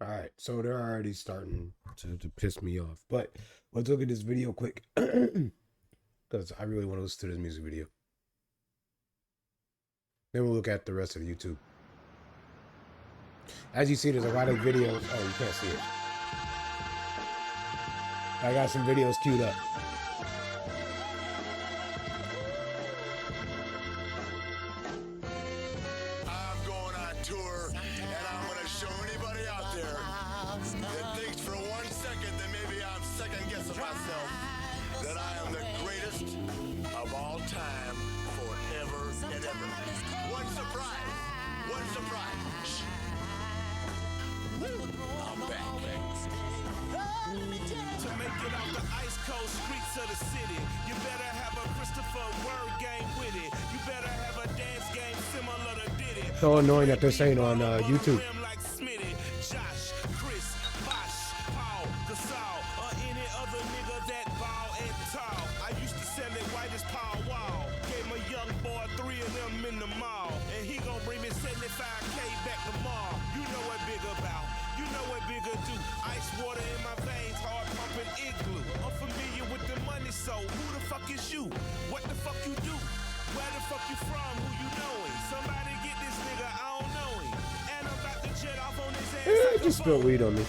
All right, so they're already starting to piss me off. But let's look at this video quick because I really want to listen to this music video. Then we'll look at the rest of the YouTube. As you see, there's a lot of videos. Oh, you can't see it. I got some videos queued up. I'm going on tour, and I'm going to show anybody out there that thinks for 1 second that maybe I'm second-guessing myself that I am the greatest of all time forever and ever. One surprise. One surprise. I'm back. To make it off the ice cold streets of the city, you better have a Christopher word game with it. You better have a dance game similar to Diddy. So annoying that this ain't on YouTube. Like Smitty, Josh, Chris, Bosh, Paul, Gasol, or any other nigga that ball and tall. I used to sell it white as Paul Wall. Gave my young boy 3 of them in the mall, and he gon' bring me 75K back tomorrow. You know what big about? You know what bigger do? Ice water in my veins, hard pumping igloo. I'm familiar with the money, so who the fuck is you? What the fuck you do? Where the fuck you from? Who you knowing? Somebody get this nigga, I don't know him. And I'm about to jet off on his ass. Just spilled weed on me.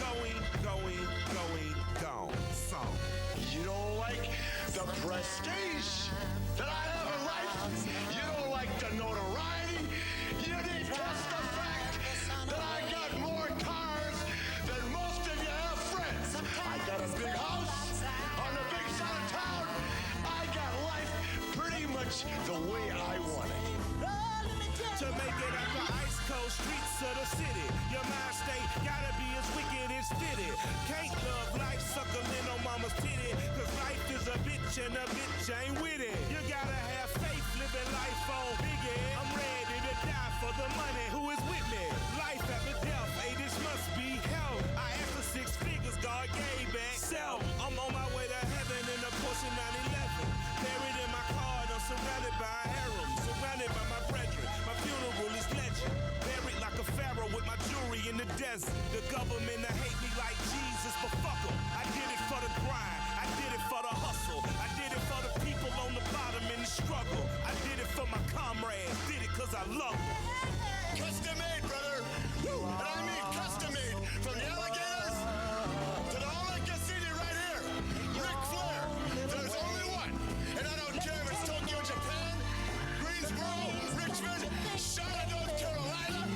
Gone. So. You don't like the prestige that I have in life? You don't like the notoriety? You detest the fact that I got more cars than most of you have friends. I got a big house on the big side of town. I got life pretty much the way I want it. To make it out the ice cold streets of the city, your mind state gotta be as wicked as fitted. Can't love life suckling on mama's titty, cause life is a bitch and a bitch ain't with it. You gotta have faith living life on biggie. I'm ready to die for the money, who is with me? Life after death, hey, this must be hell. I asked for 6 figures, God gave back 7. I'm on my way to heaven in a Porsche 911. Buried in my car, I'm surrounded by a harem, surrounded by my brethren. My funeral is legend. Buried like a pharaoh with my jewelry in the desert. The government they hate me like Jesus, but fuck 'em. I did it for the grind. I did it for the hustle. I did it for the people on the bottom in the struggle. I did it for my comrades. Did it cause I love them. Custom made, brother. Woo. And I mean custom made. From the alligators to the Ole Cassini right here. Ric Flair. There's only one. And I don't care if it's Tokyo, Japan, Greensboro, Richmond, Charlotte, North Carolina,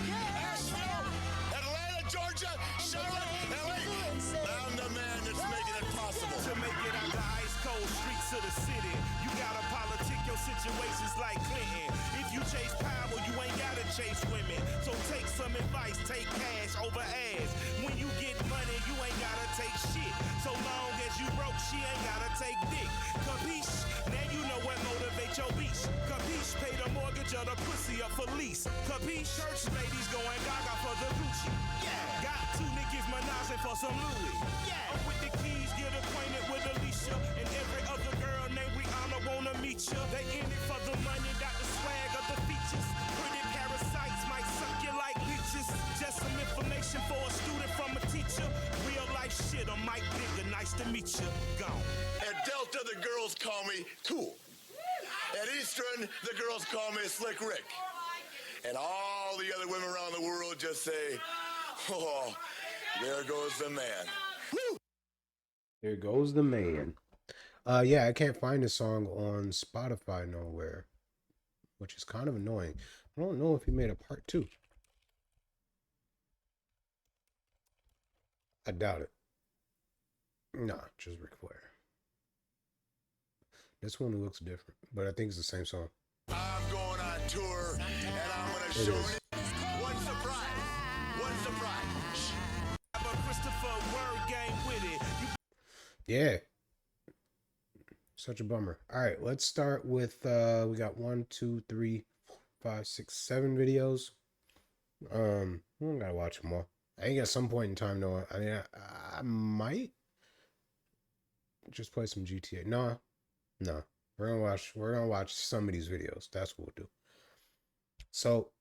Asheville, Atlanta, Georgia, Charlotte, LA. I'm the man that's making it possible. To make it out the ice cold streets of the city, you gotta politic your situations like Clinton. If you chase power, you ain't gotta chase women. So take some advice, take cash over ass. When you get money, you ain't gotta take shit. So long as you broke, she ain't gotta take dick. Capiche? Now you know what motivates your beach. Capiche? Pay the mortgage or the pussy up for lease. Capiche? Church ladies going gaga for the Gucci. Yeah. Got 2 niggas menaging for some Louis. Yeah. I'm with the keys, get acquainted with Alicia. And every other girl named Rihanna wanna meet ya. They in it for the money, got the swag of the features. Pretty parasites might suck you like leeches. Just some information for a student from a teacher. Real life shit, I'm Mike Bigger, nice to meet you. Gone. At Delta, the girls call me Tool. At Eastern, the girls call me Slick Rick. And all the other women around the world just say, oh, there goes the man. Woo! There goes the man. Yeah, I can't find this song on Spotify nowhere, which is kind of annoying. I don't know if he made a part 2. I doubt it. Nah, just Ric Flair. This one looks different, but I think it's the same song. I'm going on tour, and I'm going to It show is. one surprise. One surprise. Have a Christopher word game with it. Yeah. Such a bummer. All right, let's start with we got 1, 2, 3, 4, 5, 6, 7 videos. We gotta watch them all. I think at some point in time though, I mean I might just play some GTA. No. We're gonna watch some of these videos. That's what we'll do. So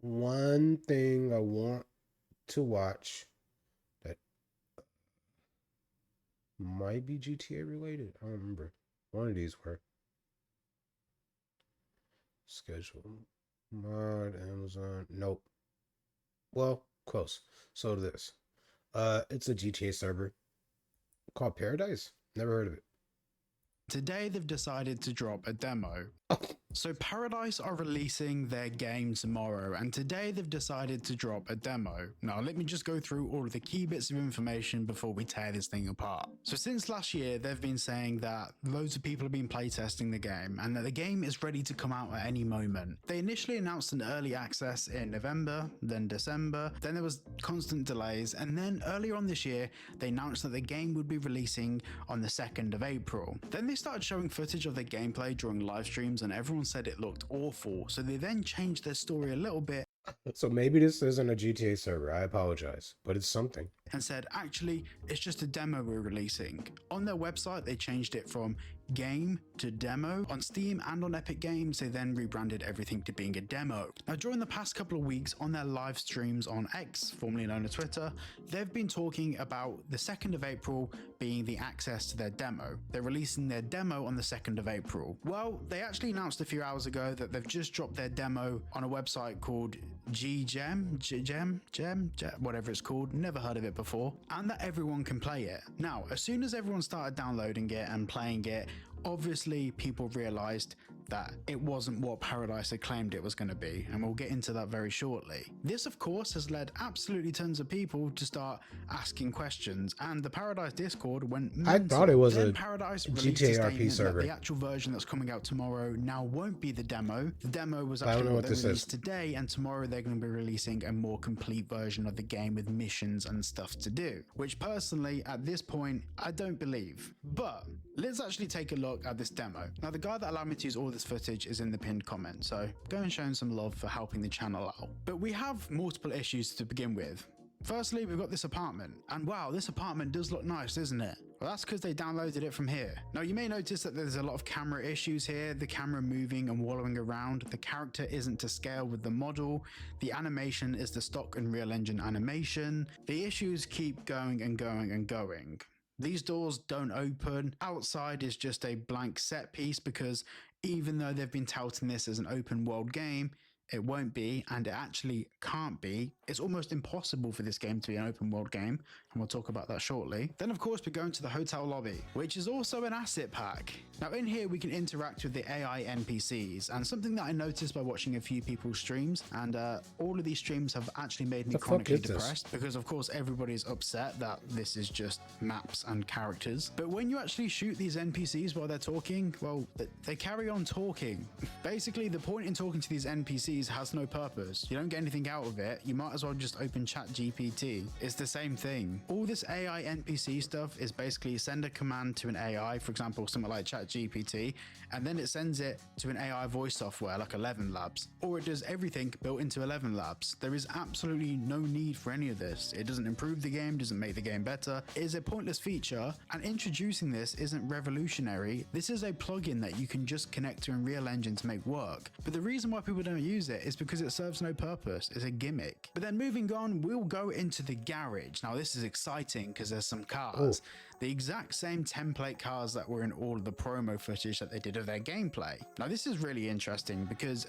one thing I want to watch might be GTA related. I don't remember. One of these were. Schedule. Mod, Amazon. Nope. Well, close. So this. It's a GTA server called Paradise. Never heard of it. Today they've decided to drop a demo. So Paradise are releasing their game tomorrow, and today they've decided to drop a demo. Now let me just go through all of the key bits of information before we tear this thing apart. So since last year, they've been saying that loads of people have been playtesting the game and that the game is ready to come out at any moment. They initially announced an early access in November, then December, then there was constant delays, and then earlier on this year, they announced that the game would be releasing on the 2nd of April. Then they started showing footage of their gameplay during live streams and everyone said it looked awful, so they then changed their story a little bit So maybe this isn't a GTA server. I apologize, but it's something. and said, actually, it's just a demo we're releasing. On their website, they changed it from game to demo. On Steam and on Epic Games, they then rebranded everything to being a demo. Now, during the past couple of weeks on their live streams on X, formerly known as Twitter, they've been talking about the 2nd of April being the access to their demo. They're releasing their demo on the 2nd of April. Well, they actually announced a few hours ago that they've just dropped their demo on a website called Gem, whatever it's called, never heard of it before, and that everyone can play it. Now, as soon as everyone started downloading it and playing it, obviously people realized that it wasn't what Paradise had claimed it was going to be, and we'll get into that very shortly. This, of course, has led absolutely tons of people to start asking questions, and the Paradise Discord went mental. I thought it was Then a Paradise released a GTA RP statement server. that the actual version that's coming out tomorrow now won't be the demo. The demo was I don't actually know what what they this released is. today, and tomorrow they're going to be releasing a more complete version of the game with missions and stuff to do, which personally, at this point, I don't believe. But let's actually take a look at this demo. Now, the guy that allowed me to use all this footage is in the pinned comment, so go and show him some love for helping the channel out. But we have multiple issues to begin with. Firstly, we've got this apartment, and wow, this apartment does look nice, doesn't it? Well, that's because they downloaded it from here. Now, you may notice that there's a lot of camera issues here, the camera moving and wallowing around, the character isn't to scale with the model, the animation is the stock Unreal Engine animation, the issues keep going and going and going. These doors don't open. Outside is just a blank set piece because even though they've been touting this as an open world game, it won't be, and it actually can't be. It's almost impossible for this game to be an open world game, and we'll talk about that shortly. Then, of course, we go into the hotel lobby, which is also an asset pack. Now, in here, we can interact with the AI NPCs, and something that I noticed by watching a few people's streams, and all of these streams have actually made me The fuck chronically is this? depressed, because, of course, everybody's upset that this is just maps and characters. But when you actually shoot these NPCs while they're talking, well, they carry on talking. Basically, the point in talking to these NPCs has no purpose. You don't get anything out of it. You might as well just open ChatGPT. It's the same thing. All this AI NPC stuff is basically send a command to an AI, for example, something like ChatGPT, and then it sends it to an AI voice software like 11 Labs, or it does everything built into 11 Labs. There is absolutely no need for any of this. It doesn't improve the game, doesn't make the game better. It is a pointless feature, and introducing this isn't revolutionary. This is a plugin that you can just connect to Unreal Engine to make work. But the reason why people don't use it is because it serves no purpose. It's a gimmick. But then moving on, we'll go into the garage. Now, this is exciting because there's some cars. The exact same template cars that were in all of the promo footage that they did of their gameplay. Now, this is really interesting because,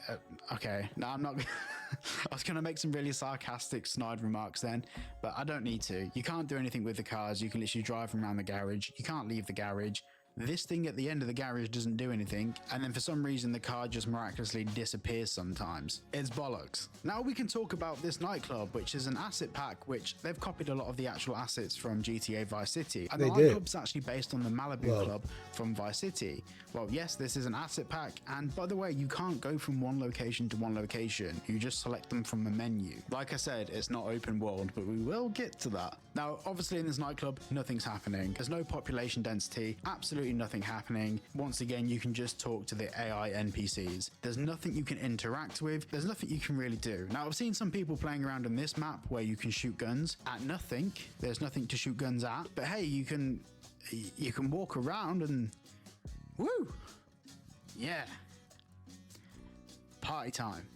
okay, no, I'm not. I was going to make some really sarcastic, snide remarks then, but I don't need to. You can't do anything with the cars. You can literally drive them around the garage. You can't leave the garage. This thing at the end of the garage doesn't do anything, and then for some reason the car just miraculously disappears sometimes. It's bollocks. Now we can talk about this nightclub, which is an asset pack, which they've copied a lot of the actual assets from GTA Vice City. And They the did. nightclub's actually based on the Malibu Club from Vice City. Well, yes, this is an asset pack, and by the way, you can't go from one location to one location. You just select them from a menu. Like I said, it's not open world, but we will get to that. Now, obviously in this nightclub, nothing's happening. There's no population density, absolutely nothing happening. Once again, you can just talk to the AI NPCs. There's nothing you can interact with. There's nothing you can really do. Now, I've seen some people playing around on this map where you can shoot guns at nothing. There's nothing to shoot guns at, but hey, you can walk around and woo, yeah, party time.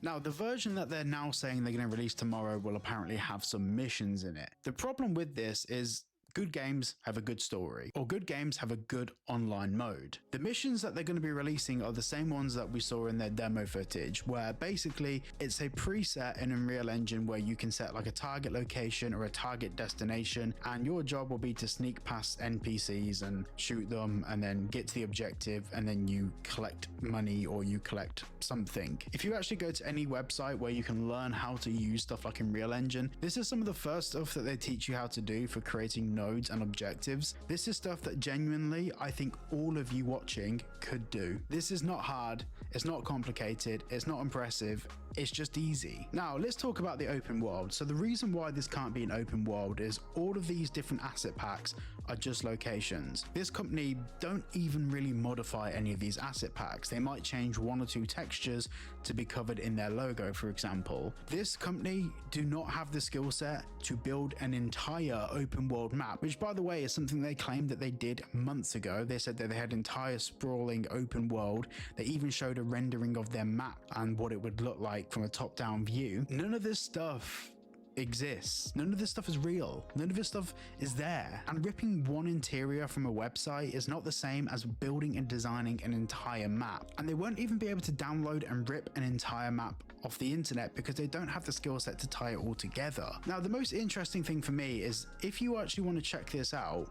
Now, the version that they're now saying they're going to release tomorrow will apparently have some missions in it. The problem with this is good games have a good story, or good games have a good online mode. The missions that they're going to be releasing are the same ones that we saw in their demo footage, where basically it's a preset in Unreal Engine where you can set like a target location or a target destination, and your job will be to sneak past NPCs and shoot them and then get to the objective, and then you collect money or you collect something. If you actually go to any website where you can learn how to use stuff like Unreal Engine, this is some of the first stuff that they teach you how to do for creating nodes and objectives. This is stuff that genuinely I think all of you watching could do. This is not hard, it's not complicated, it's not impressive, it's just easy. Now let's talk about the open world. So the reason why this can't be an open world is all of these different asset packs are just locations. This company don't even really modify any of these asset packs. They might change one or two textures to be covered in their logo, for example. This company do not have the skill set to build an entire open world map, which by the way is something they claimed that they did months ago. They said that they had entire sprawling open world. They even showed a rendering of their map and what it would look like from a top-down view. None of this stuff exists. None of this stuff is real. None of this stuff is there. And ripping one interior from a website is not the same as building and designing an entire map. And they won't even be able to download and rip an entire map off the internet because they don't have the skill set to tie it all together. Now, the most interesting thing for me is if you actually want to check this out,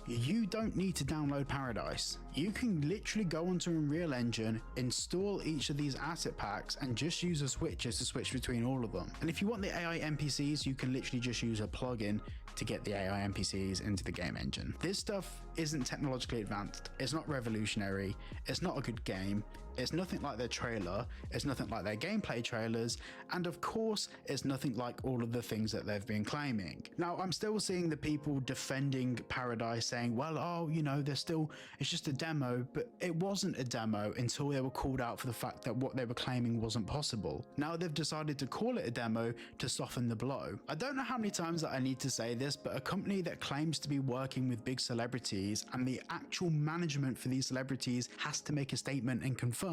you don't need to download Paradise. You can literally go onto Unreal Engine, install each of these asset packs, and just use a switches to switch between all of them. And if you want the AI NPCs, you can literally just use a plugin to get the AI NPCs into the game engine. This stuff isn't technologically advanced, it's not revolutionary, it's not a good game, it's nothing like their trailer, it's nothing like their gameplay trailers, and of course, it's nothing like all of the things that they've been claiming. Now, I'm still seeing the people defending Paradise saying, well, oh, you know, it's just a demo, but it wasn't a demo until they were called out for the fact that what they were claiming wasn't possible. Now they've decided to call it a demo to soften the blow. I don't know how many times that I need to say this, but a company that claims to be working with big celebrities and the actual management for these celebrities has to make a statement and confirm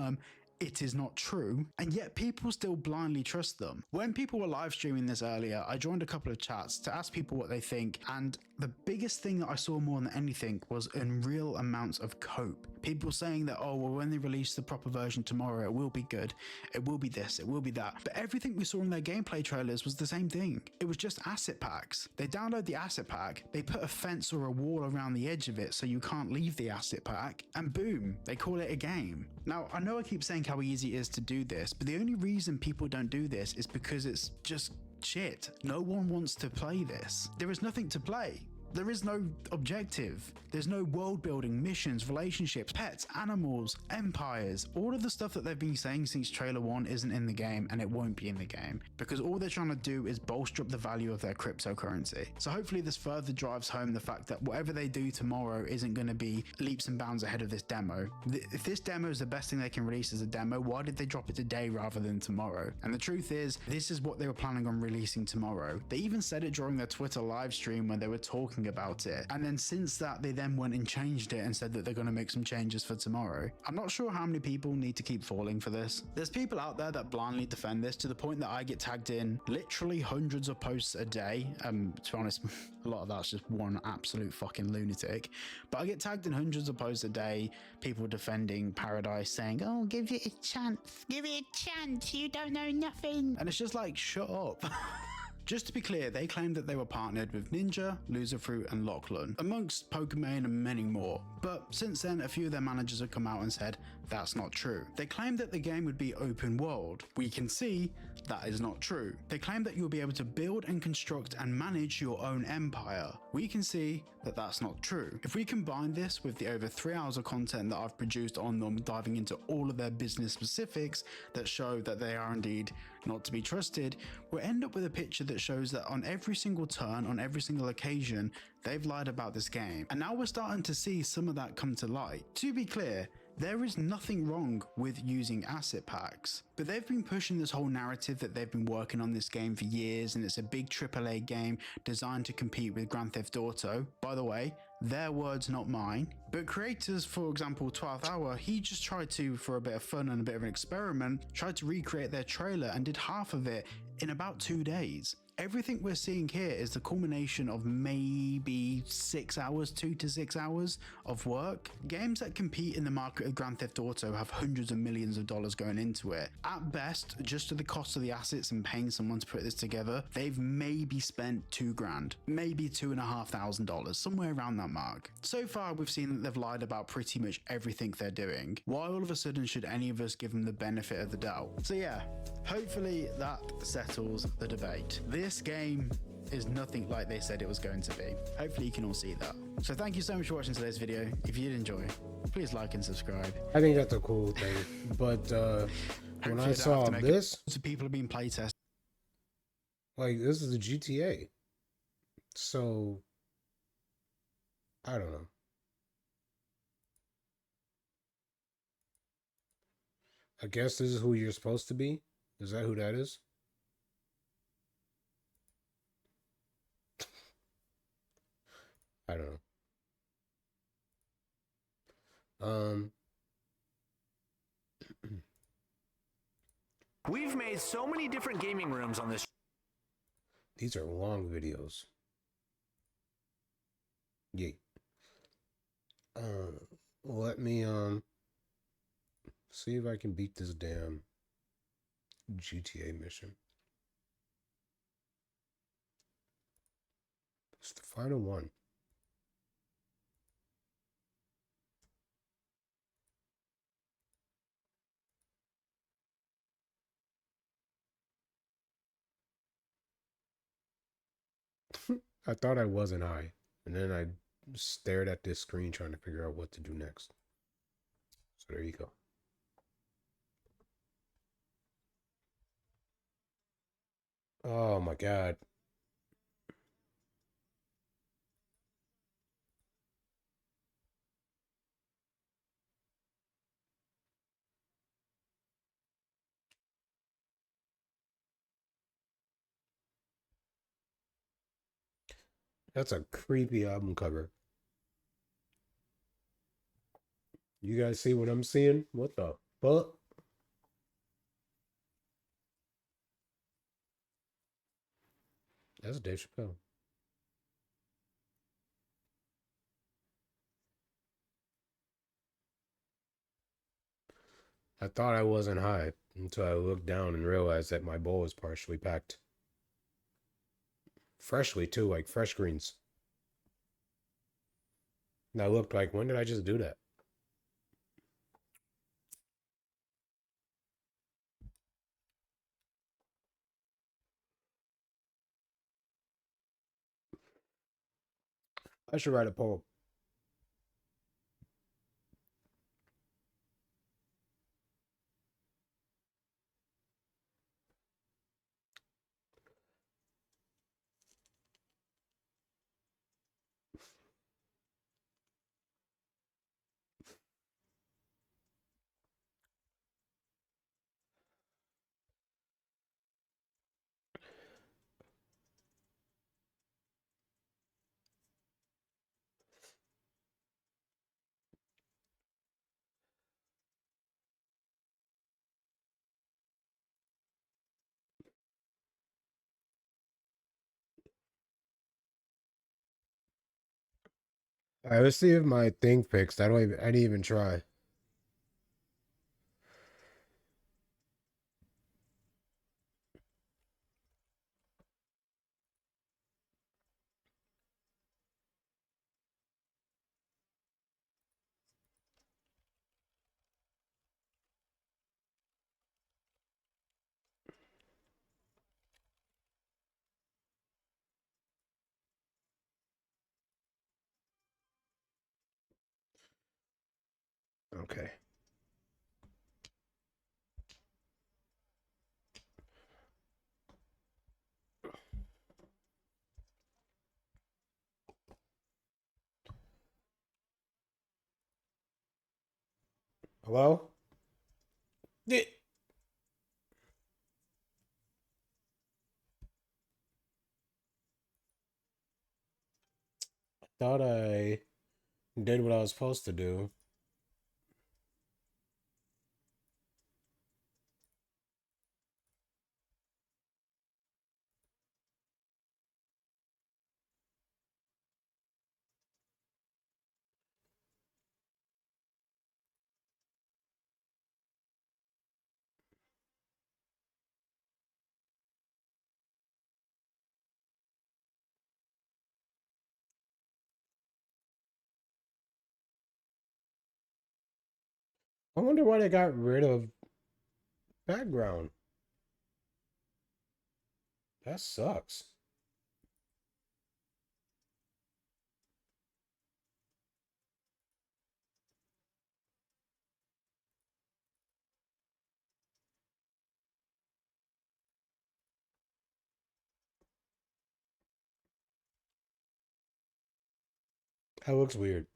it is not true, and yet people still blindly trust them. When people were live streaming this earlier, I joined a couple of chats to ask people what they think, and the biggest thing that I saw more than anything was unreal amounts of cope. People saying that, oh, well, when they release the proper version tomorrow, it will be good, it will be this, it will be that. But everything we saw in their gameplay trailers was the same thing. It was just asset packs. They download the asset pack, they put a fence or a wall around the edge of it so you can't leave the asset pack, and boom, they call it a game. Now, I know I keep saying how easy it is to do this, but the only reason people don't do this is because it's just shit. No one wants to play this. There is nothing to play. There is no objective. There's no world building, missions, relationships, pets, animals, empires. All of the stuff that they've been saying since trailer 1 isn't in the game, and it won't be in the game because all they're trying to do is bolster up the value of their cryptocurrency. So hopefully this further drives home the fact that whatever they do tomorrow isn't going to be leaps and bounds ahead of this demo. If this demo is the best thing they can release as a demo, why did they drop it today rather than tomorrow? And the truth is, this is what they were planning on releasing tomorrow. They even said it during their Twitter live stream when they were talking about it, and then since that they then went and changed it and said that they're going to make some changes for tomorrow. I'm not sure how many people need to keep falling for this. There's people out there that blindly defend this to the point that I get tagged in literally hundreds of posts a day. To be honest, a lot of that's just one absolute fucking lunatic, but I get tagged in hundreds of posts a day, people defending Paradise saying, oh, give it a chance, you don't know nothing, and it's just like, shut up. Just to be clear, they claimed that they were partnered with Ninja, Loserfruit and Lachlan, amongst Pokemon and many more. But since then, a few of their managers have come out and said that's not true. They claimed that the game would be open world. We can see that is not true. They claimed that you'll be able to build and construct and manage your own empire. We can see that that's not true. If we combine this with the over 3 hours of content that I've produced on them, diving into all of their business specifics that show that they are indeed not to be trusted, we'll end up with a picture that shows that on every single turn, on every single occasion, they've lied about this game. And now we're starting to see some of that come to light. To be clear, there is nothing wrong with using asset packs, but they've been pushing this whole narrative that they've been working on this game for years and it's a big AAA game designed to compete with Grand Theft Auto. By the way, their words, not mine. But creators, for example, 12th Hour, he just tried to, for a bit of fun and a bit of an experiment, tried to recreate their trailer and did half of it in about 2 days. everything we're seeing here is the culmination of maybe 6 hours, 2 to 6 hours of work. Games that compete in the market of Grand Theft Auto have hundreds of millions of dollars going into it. At best, just to the cost of the assets and paying someone to put this together, they've maybe spent $2,000, maybe $2,500, somewhere around that mark. So far, we've seen that they've lied about pretty much everything they're doing. Why all of a sudden should any of us give them the benefit of the doubt? So yeah, hopefully that settles the debate. This game is nothing like they said it was going to be. Hopefully you can all see that. So thank you so much for watching today's video. If you did enjoy, please like and subscribe. I think that's a cool thing. But when I saw this, people have been playtesting. like, this is a GTA. So I don't know. I guess this is who you're supposed to be. Is that who that is? I don't know. We've made so many different gaming rooms on this. These are long videos. Yay. Let me see if I can beat this damn GTA mission. It's the final one. I thought I wasn't high, and then I stared at this screen trying to figure out what to do next. So there you go. Oh my God. That's a creepy album cover. You guys see what I'm seeing? What the fuck? That's Dave Chappelle. I thought I wasn't high until I looked down and realized that my bowl was partially packed. Freshly, too, like fresh greens. And I looked like, when did I just do that? I should write a poem. All right, let's see if my thing fixed. I didn't even try. Okay. Hello? Yeah. Thought I did what I was supposed to do. I wonder why they got rid of background. That sucks. That looks weird.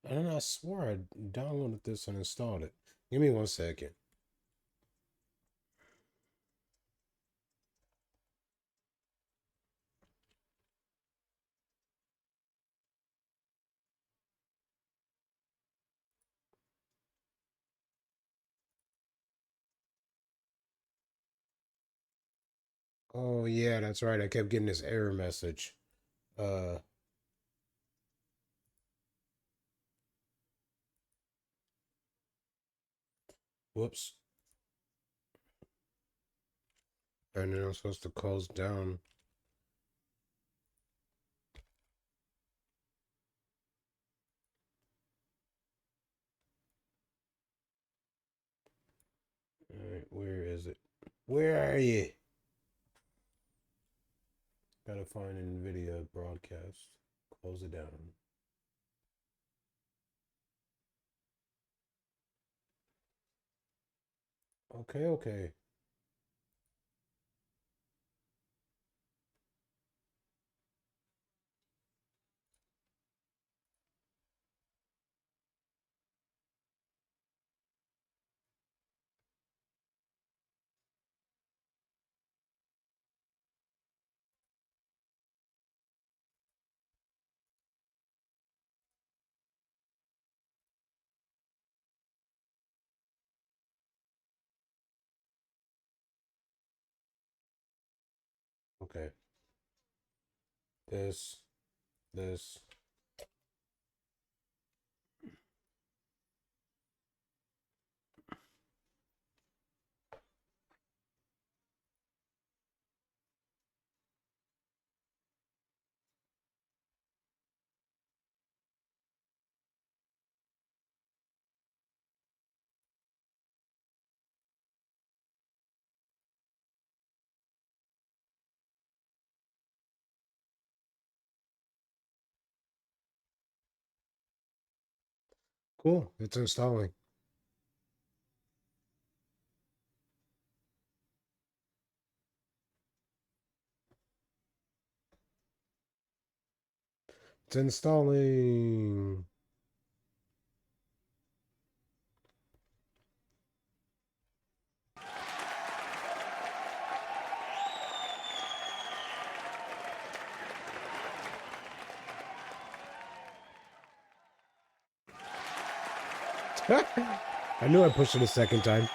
And I swore I downloaded this and installed it. Give me 1 second. Oh yeah, that's right. I kept getting this error message. Uh, whoops. And then I'm supposed to close down. All right, where is it? Where are you? Gotta find NVIDIA broadcast. Close it down. Okay, okay. Okay. This. Cool. It's installing. It's installing. I knew I pushed it a second time.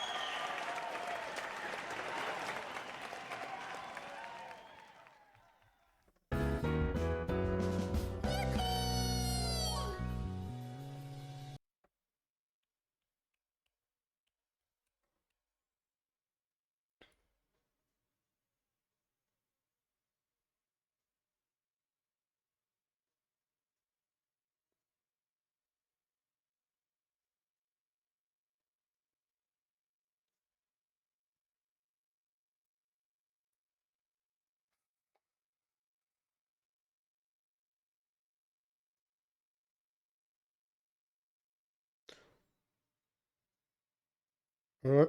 Uh,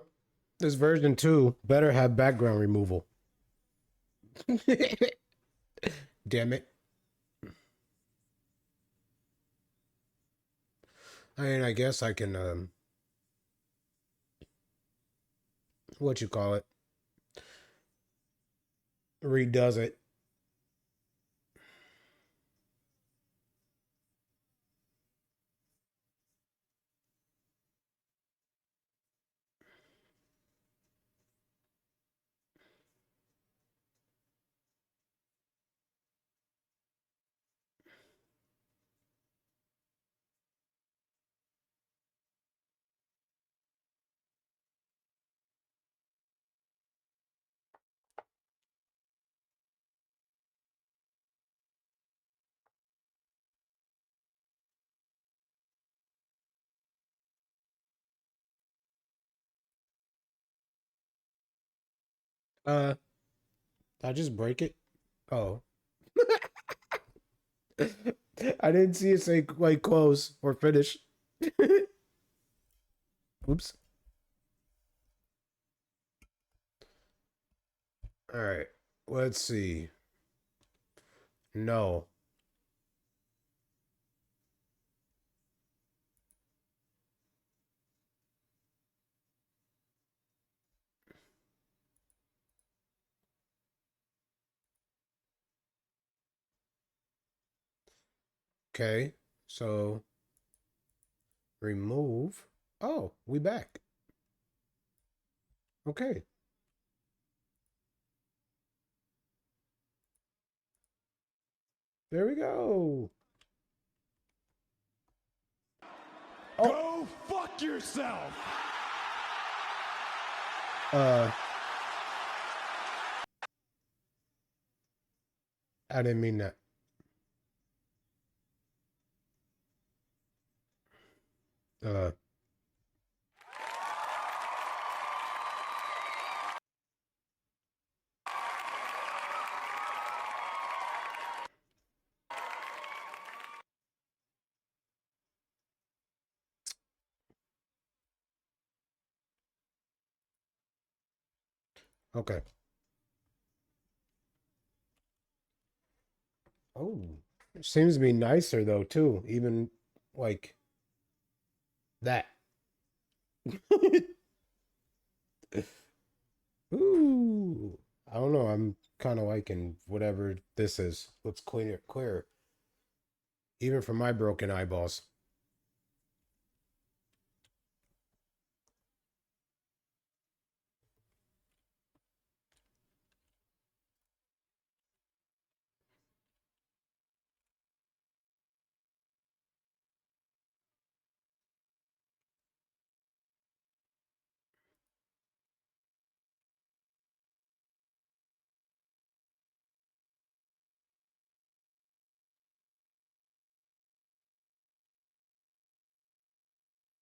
This version 2 better have background removal. Damn it. I mean, I guess I can, what you call it? Redoes it. Did I just break it? Oh. I didn't see it say like close or finish. Oops. All right. Let's see. No. Okay. So remove. Oh, we back. Okay. There we go. Oh. Go fuck yourself. I didn't mean that. Uh okay. Oh. Seems to be nicer though too. Even like that. Ooh. I don't know. I'm kind of liking whatever this is. Looks clear. Even for my broken eyeballs.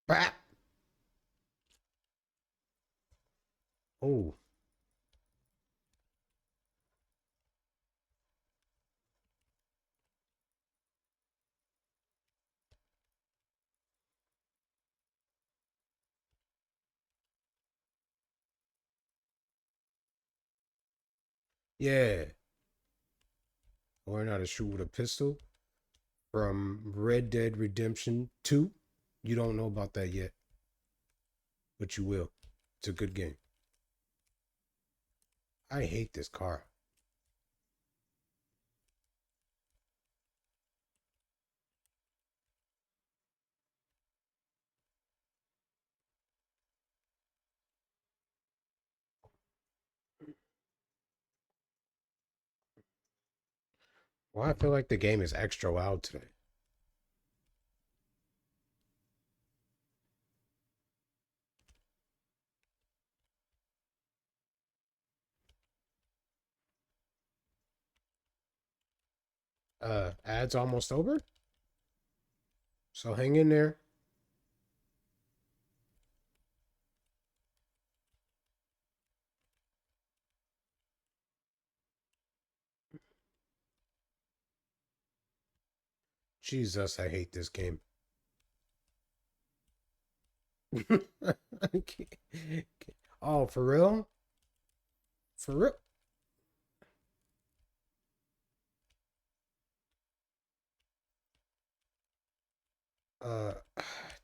Bah! Oh. Yeah. Learn how to shoot with a pistol from Red Dead Redemption 2. You don't know about that yet, but you will. It's a good game. I hate this car. Why I feel like the game is extra loud today. Ads almost over, so hang in there. Jesus, I hate this game. I can't- Oh, for real? For real? I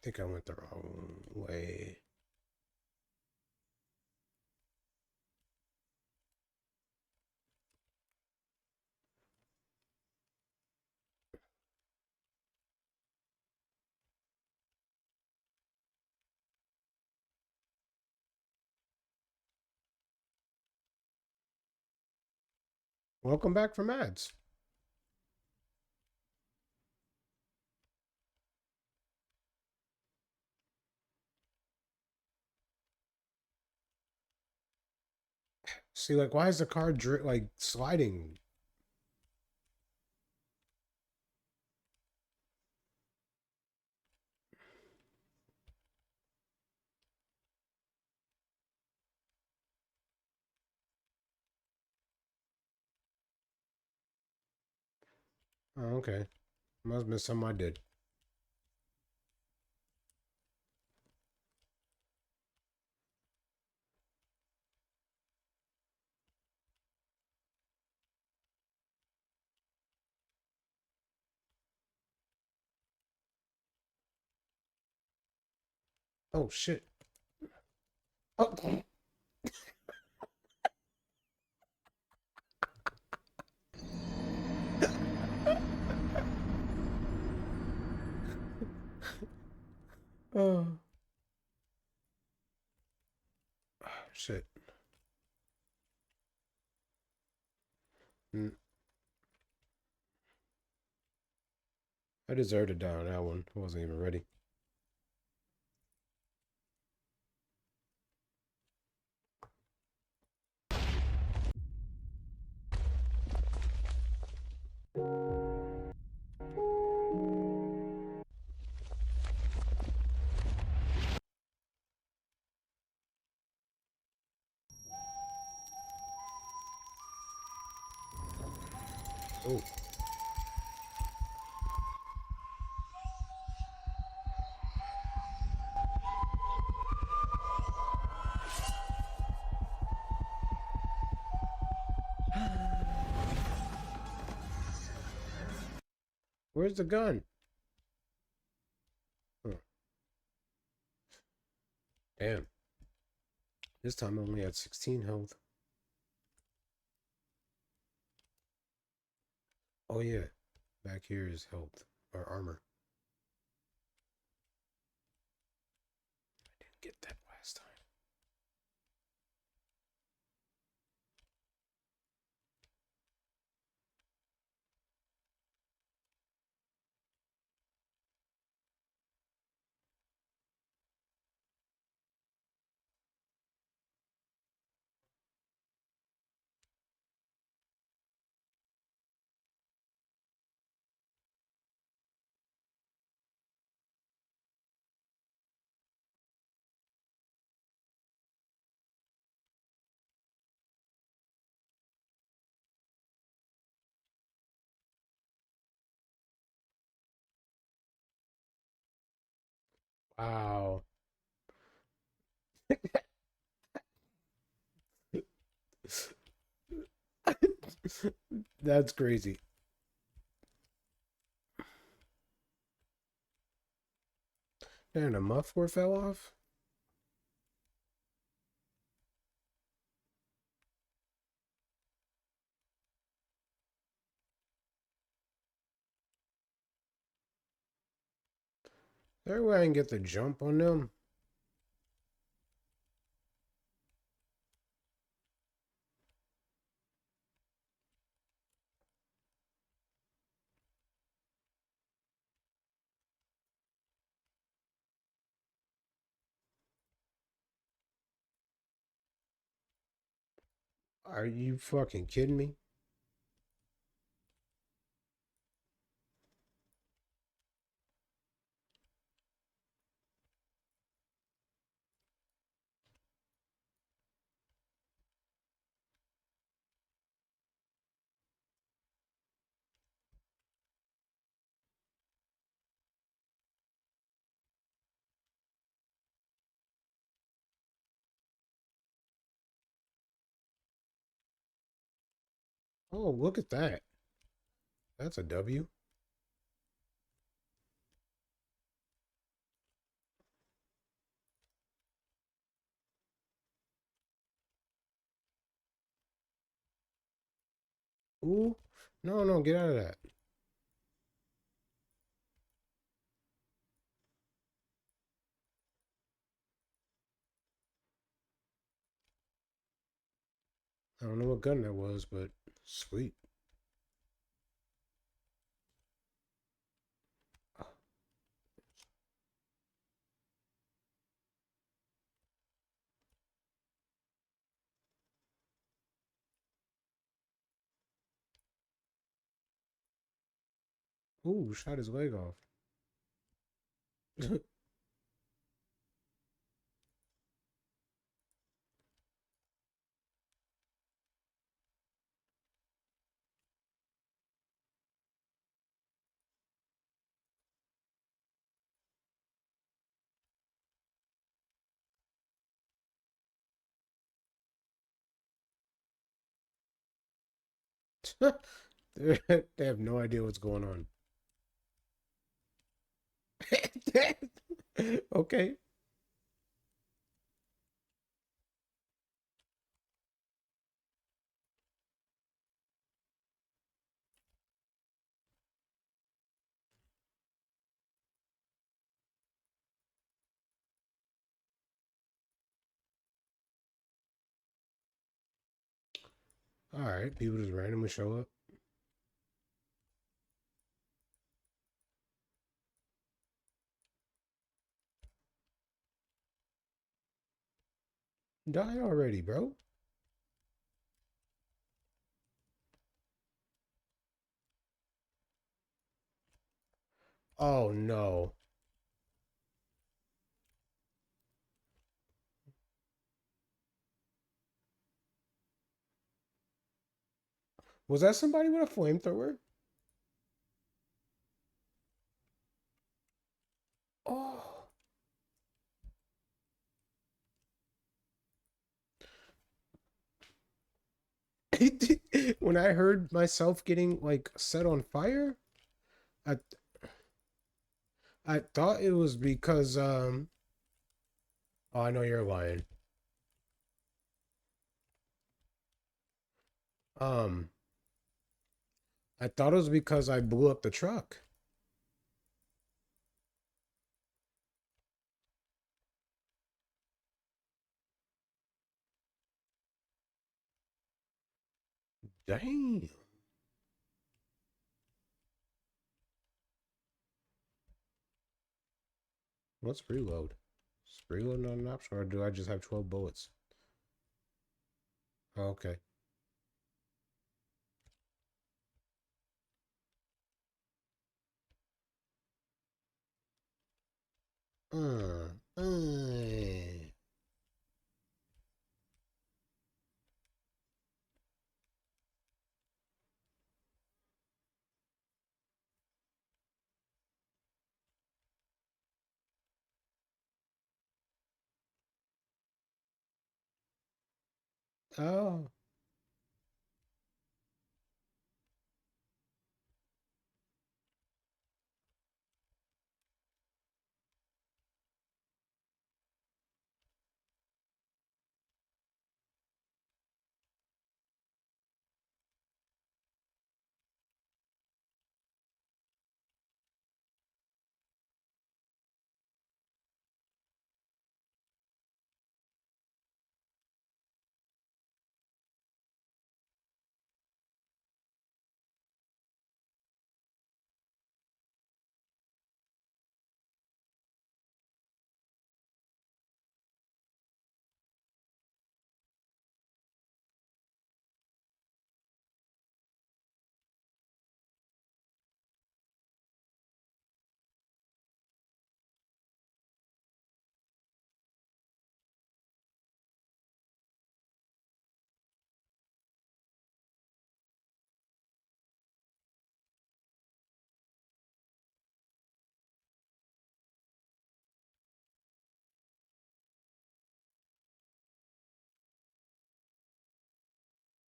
think I went the wrong way. Welcome back from ads. See, like, why is the car like sliding? Oh, okay. Must have been something I did. Oh shit. Oh. Oh. Shit. Mm, I deserved to die on that one. I wasn't even ready. Oh. Where's the gun? Oh, damn. This time I only had 16 health. Oh yeah. Back here is health or armor. I didn't get that last time. Wow. That's crazy. And a muffler fell off? There way I can get the jump on them. Are you fucking kidding me? Oh, look at that. That's a W. Ooh. No, no, get out of that. I don't know what gun that was, but sweet. Ooh, shot his leg off. They have no idea what's going on. Okay. All right. People just randomly show up. Die already, bro. Oh no. Was that somebody with a flamethrower? Oh. When I heard myself getting like set on fire, I I thought it was because oh, I know you're lying. Um I thought it was because I blew up the truck. Dang. Let's reload. Is reload not an option, or do I just have 12 bullets? Oh, okay. Uh, uh. Oh.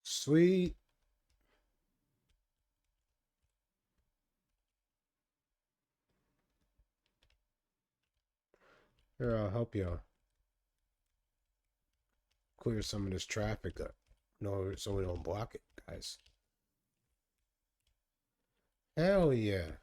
Sweet. Here, I'll help you clear some of this traffic up. No, so we don't block it, guys. Hell yeah.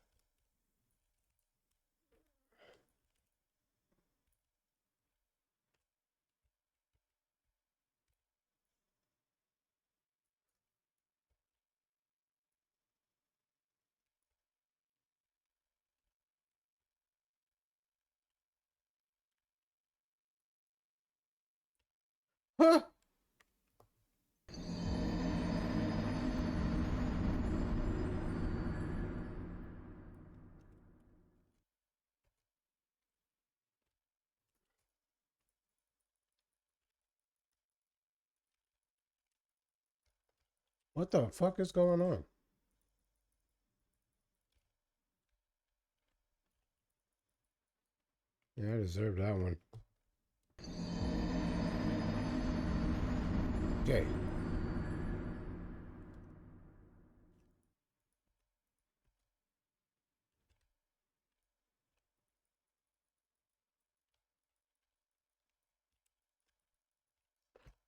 Huh? What the fuck is going on? Yeah, I deserve that one. Okay.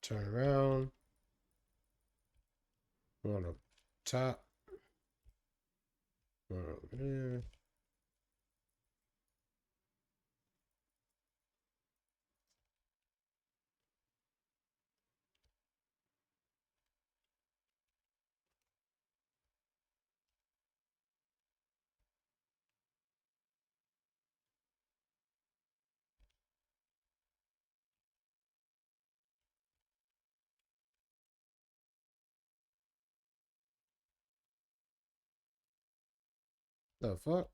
Turn around. One up top. One over there. The fuck?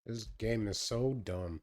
This game is so dumb.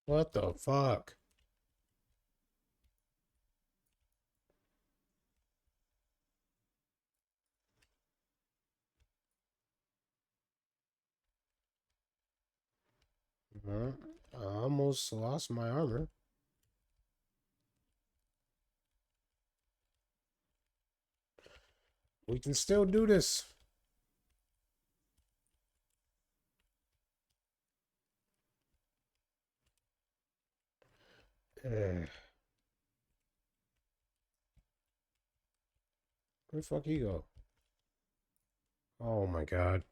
What the fuck? I almost lost my armor. We can still do this. Where the fuck you go? Oh my god.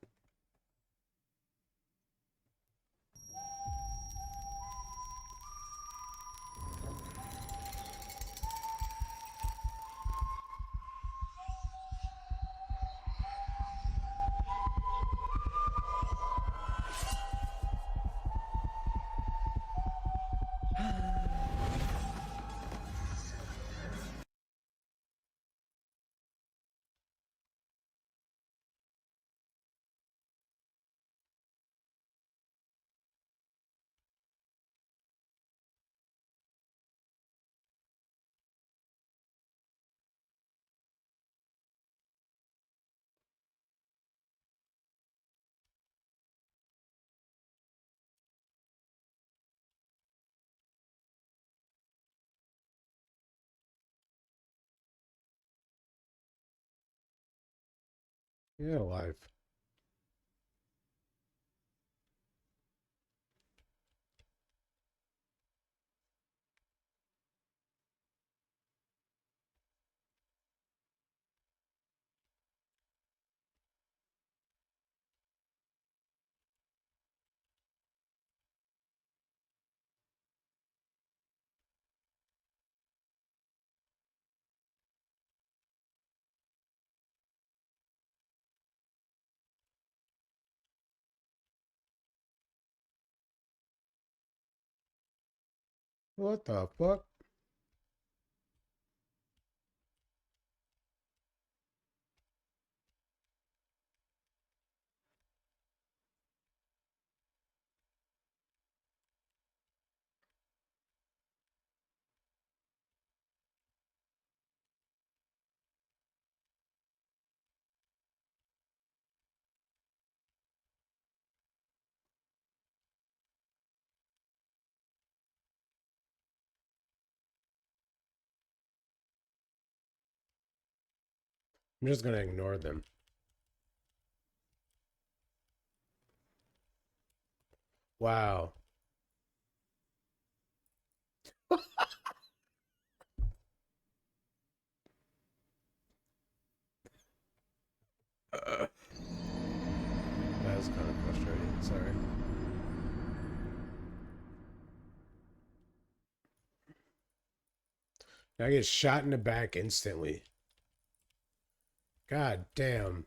You're alive. What the fuck? I'm just gonna ignore them. Wow. That's kind of frustrating. Sorry. I get shot in the back instantly. God damn.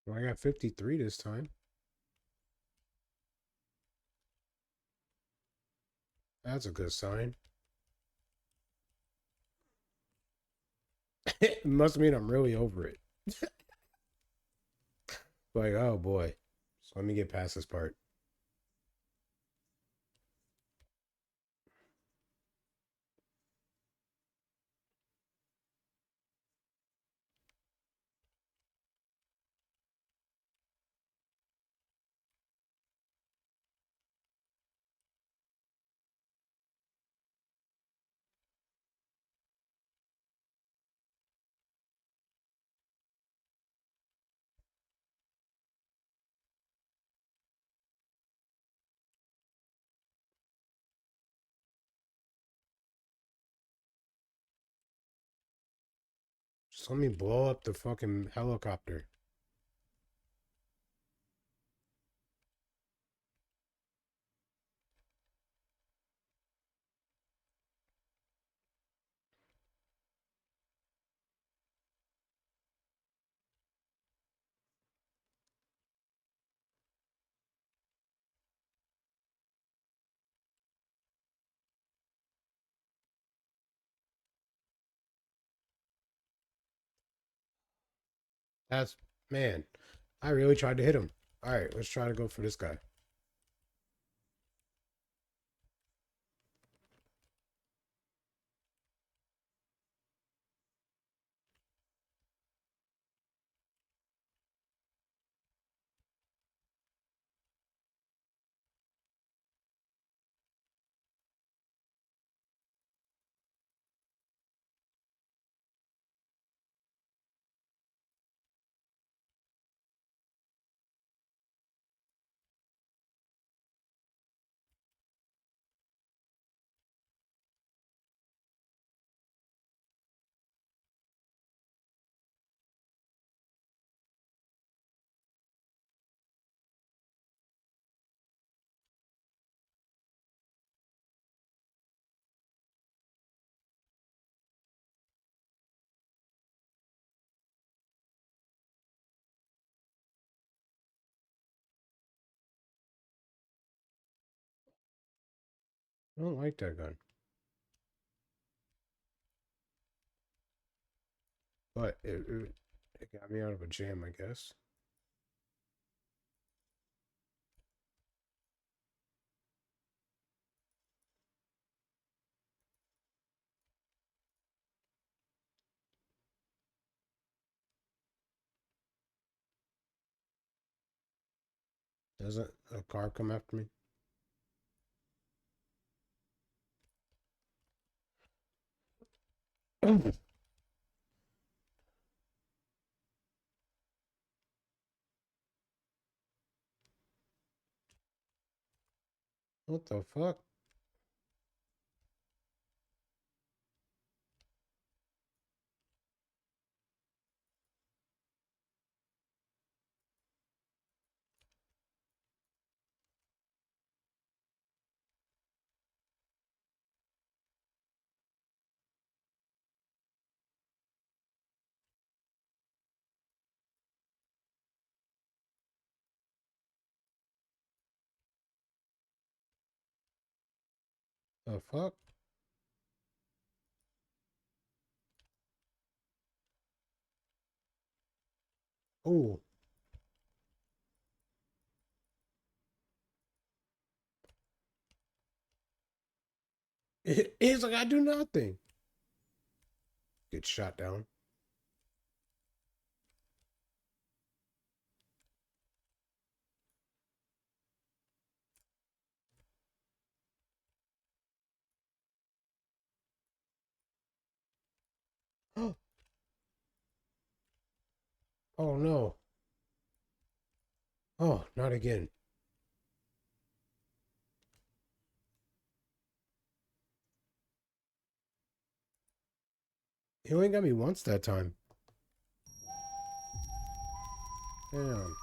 Well, I got 53 this time. That's a good sign. It must mean I'm really over it. Like, oh boy. So let me get past this part. Just let me blow up the fucking helicopter. That's, man, I really tried to hit him. All right, let's try to go for this guy. I don't like that gun. But it got me out of a jam, I guess. Doesn't a car come after me? What the fuck? The fuck? Oh, He's like, I do nothing. Get shot down. Oh no. Oh, not again. He only got me once that time. Damn.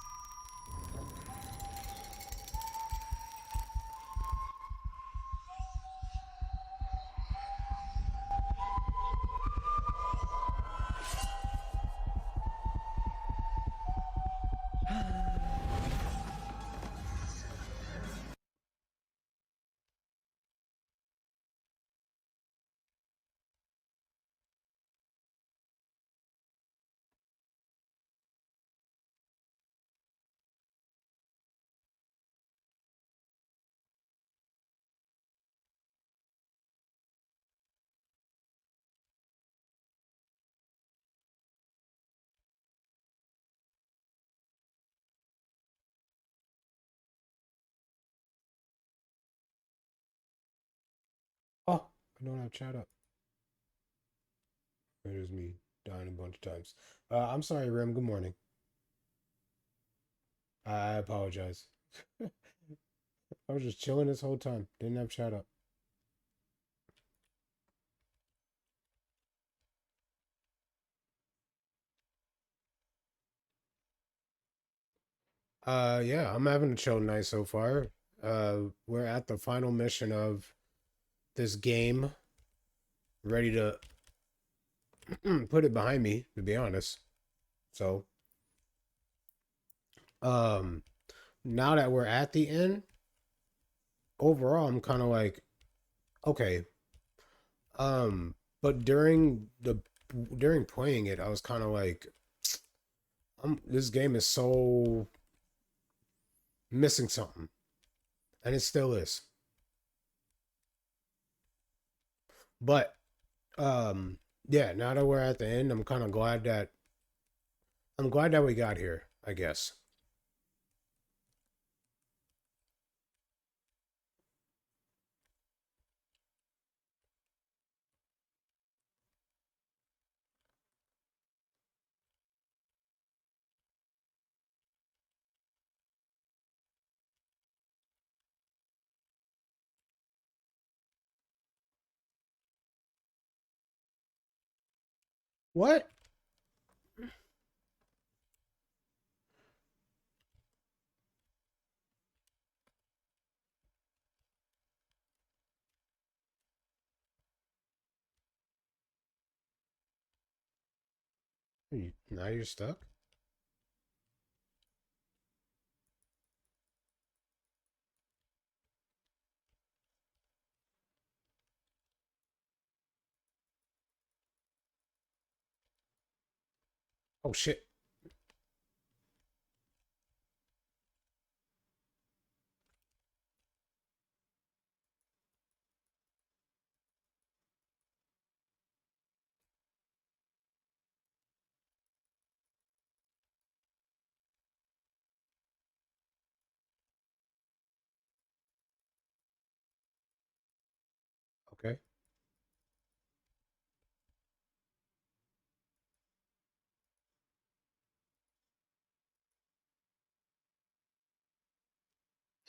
Oh, I don't have chat up. There's me dying a bunch of times. I'm sorry, Rim. Good morning. I apologize. I was just chilling this whole time. Didn't have chat up. Yeah, I'm having a chill night so far. We're at the final mission of this game. Ready to put it behind me, to be honest. So, um, now that we're at the end, overall, I'm kind of like, okay. But during playing it, I was kind of like, this game is so missing something, and it still is. But yeah, now that we're at the end, I'm glad that we got here, I guess. What? Now you're stuck? Oh shit. Okay.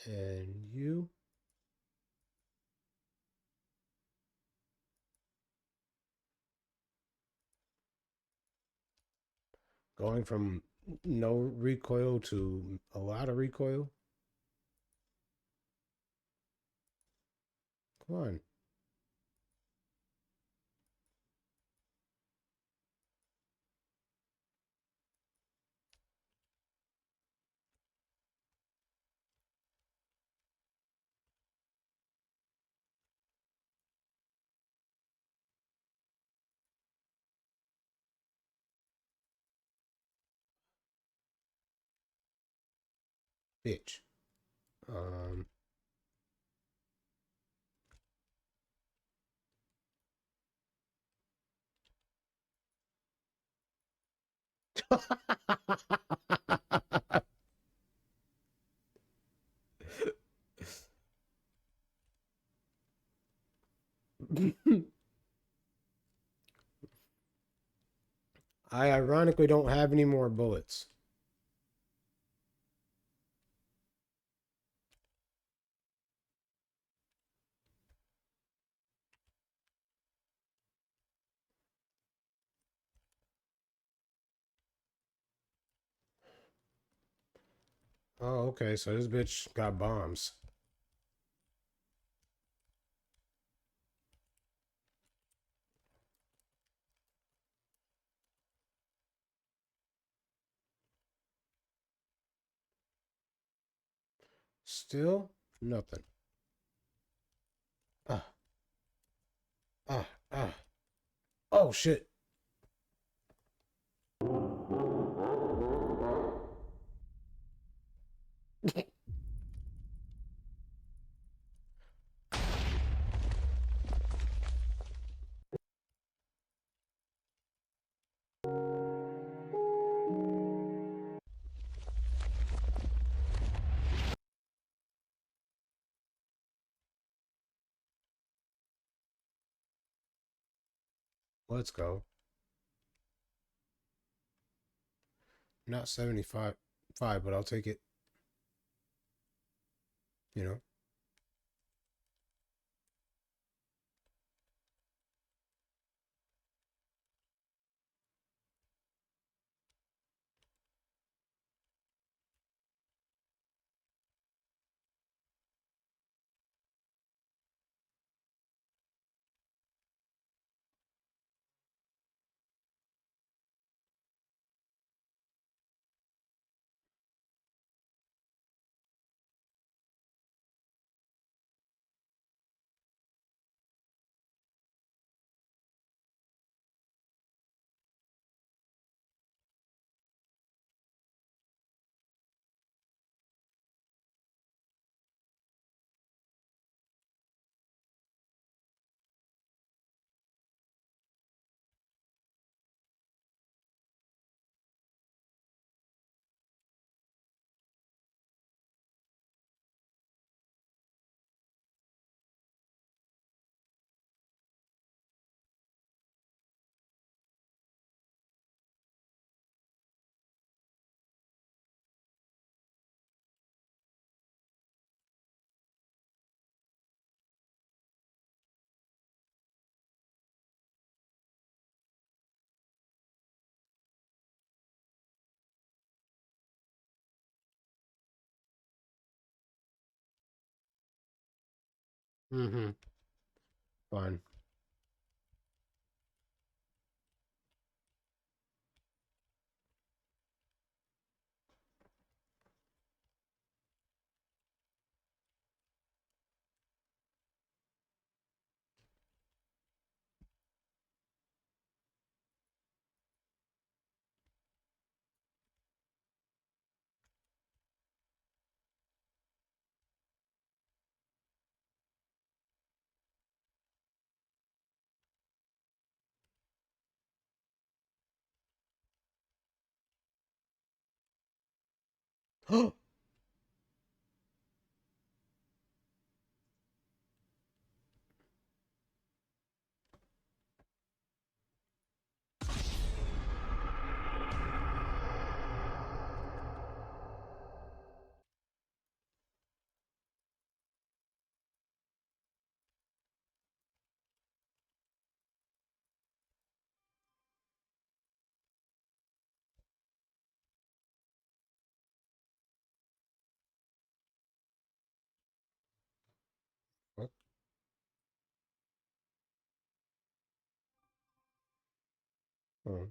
And you going from no recoil to a lot of recoil? Come on. Bitch. Um I ironically don't have any more bullets. Oh, okay. So this bitch got bombs. Still nothing. Ah, ah, ah. Oh, shit. Let's go. Not 75, but I'll take it. You know. Mm-hmm. Fine. What? Oh,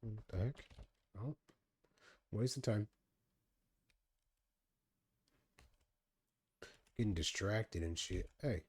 what the heck? Oh, waste of time. Getting distracted and shit. Hey.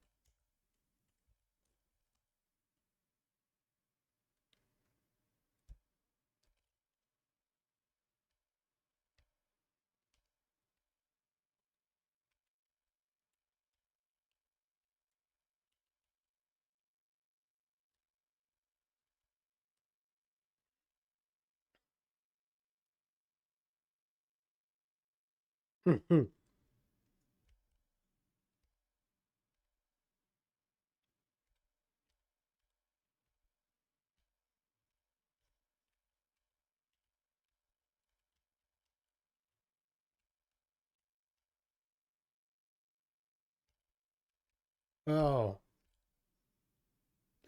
Oh,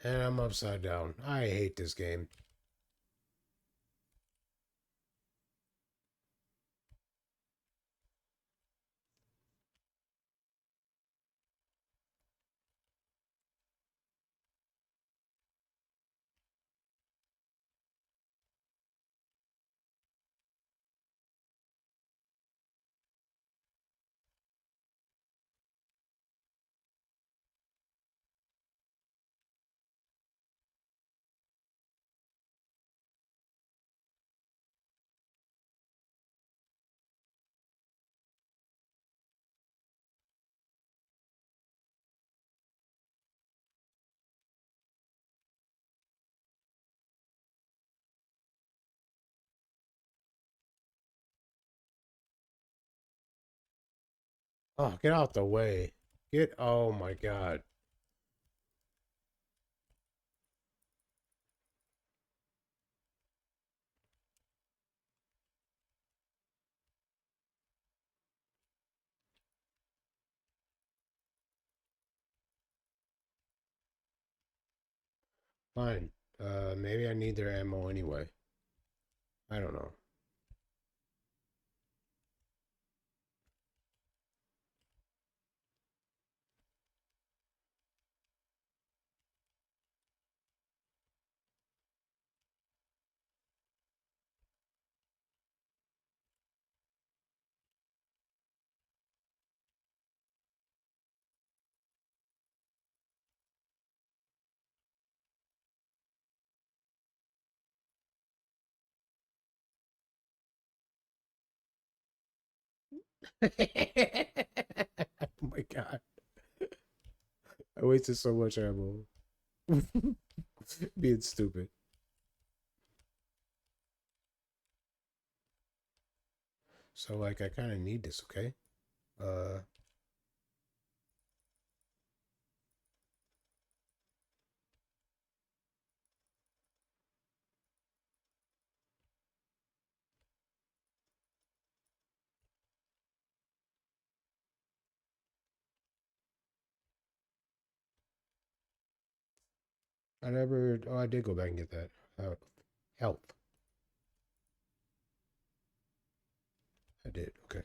and I'm upside down. I hate this game. Oh, get out the way. Get, oh my God. Fine. Maybe I need their ammo anyway. I don't know. Oh my God. I wasted so much ammo. Being stupid. So like I kind of need this, okay? Uh I never oh I did go back and get that. Health. I did. Okay.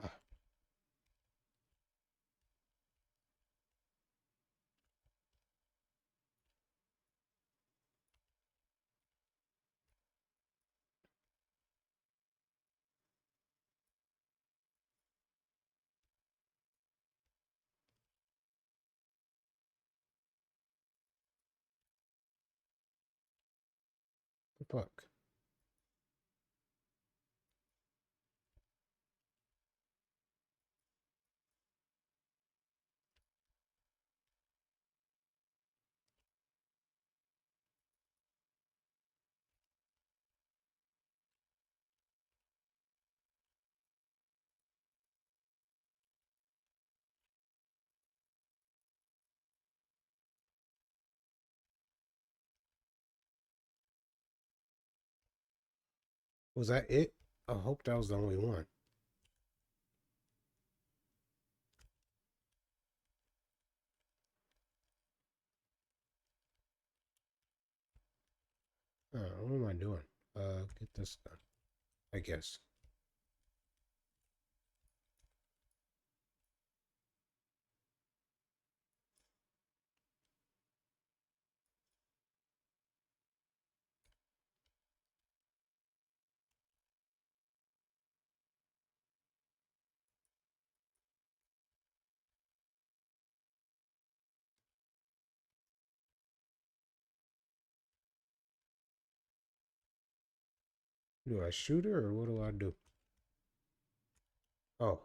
Ah, the fuck. Was that it? I hope that was the only one. What am I doing? Get this done. I guess. Do I shoot her or what do I do? Oh,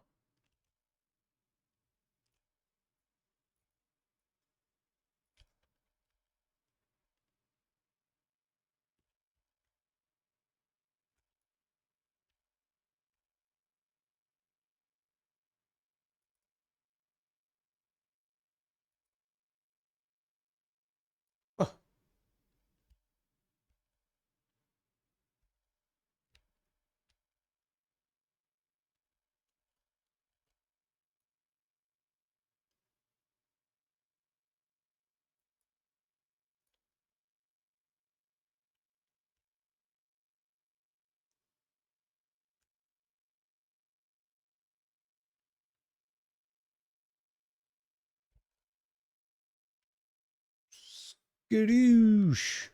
Skadoosh.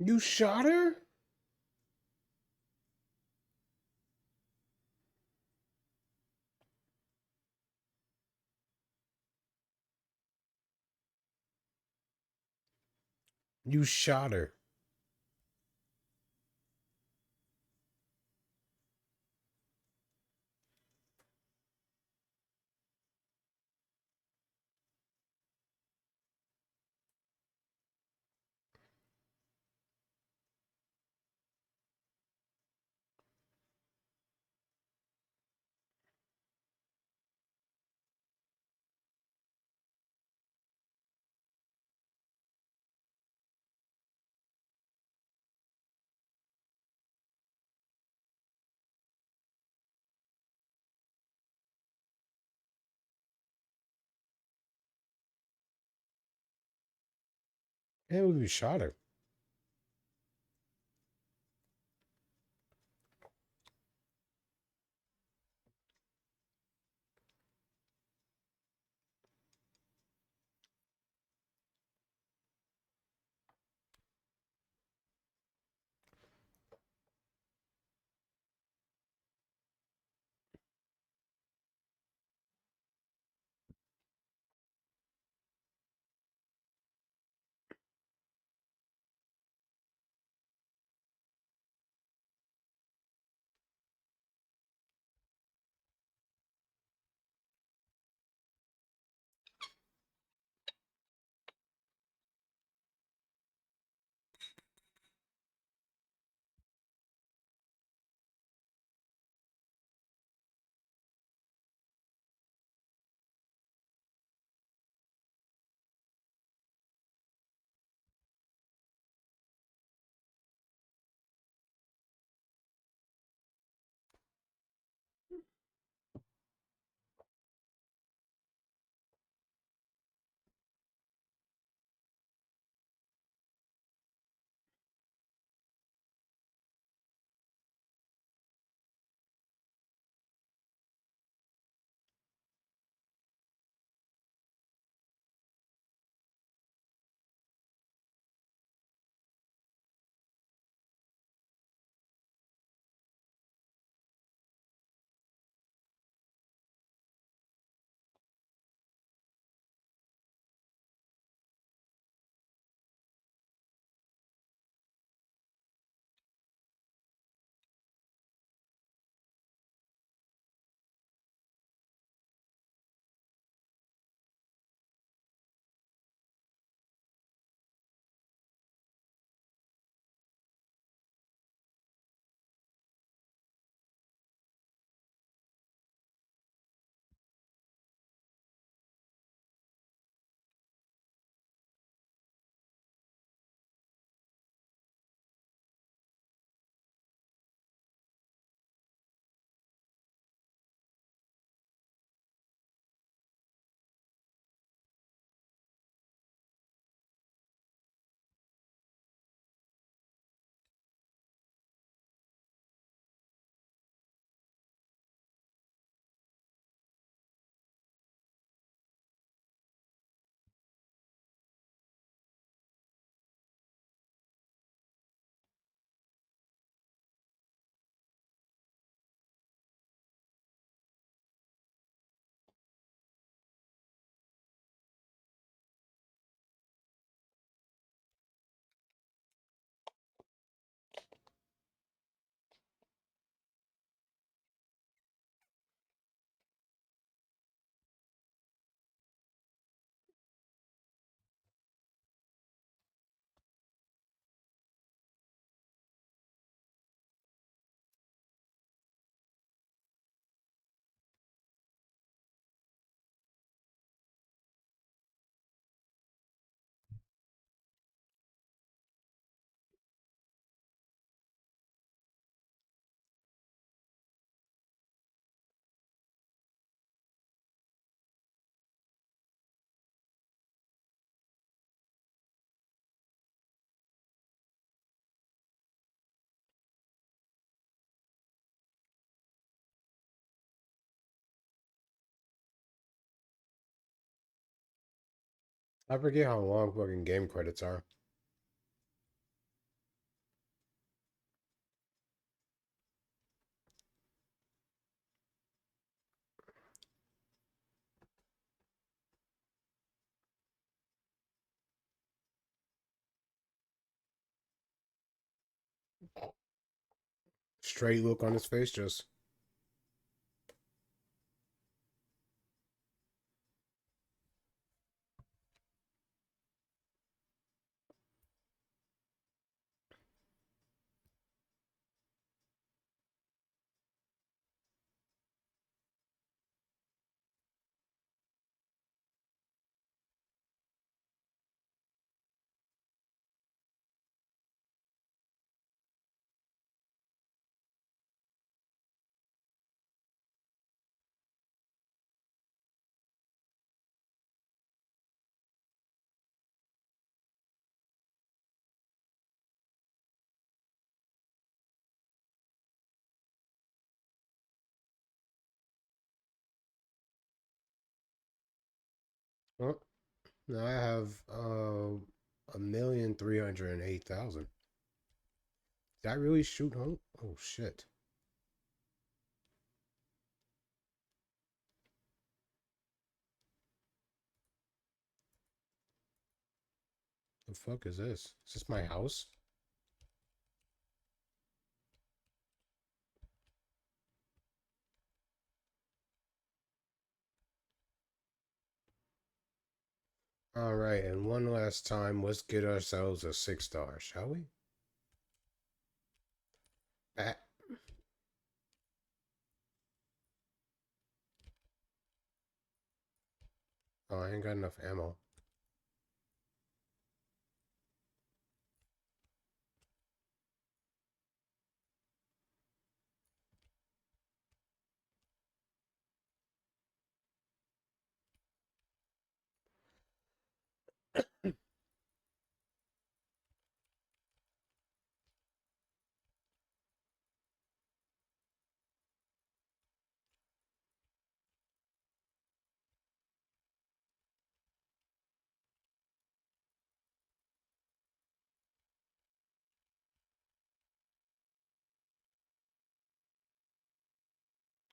You shot her? You shot her. Yeah, you shot her. I forget how long fucking game credits are. Straight look on his face, just. Oh, now I have 1,308,000. Did I really shoot home? Oh shit. The fuck is this? Is this my house? Alright, and one last time, let's get ourselves a 6-star, shall we? Ah. Oh, I ain't got enough ammo.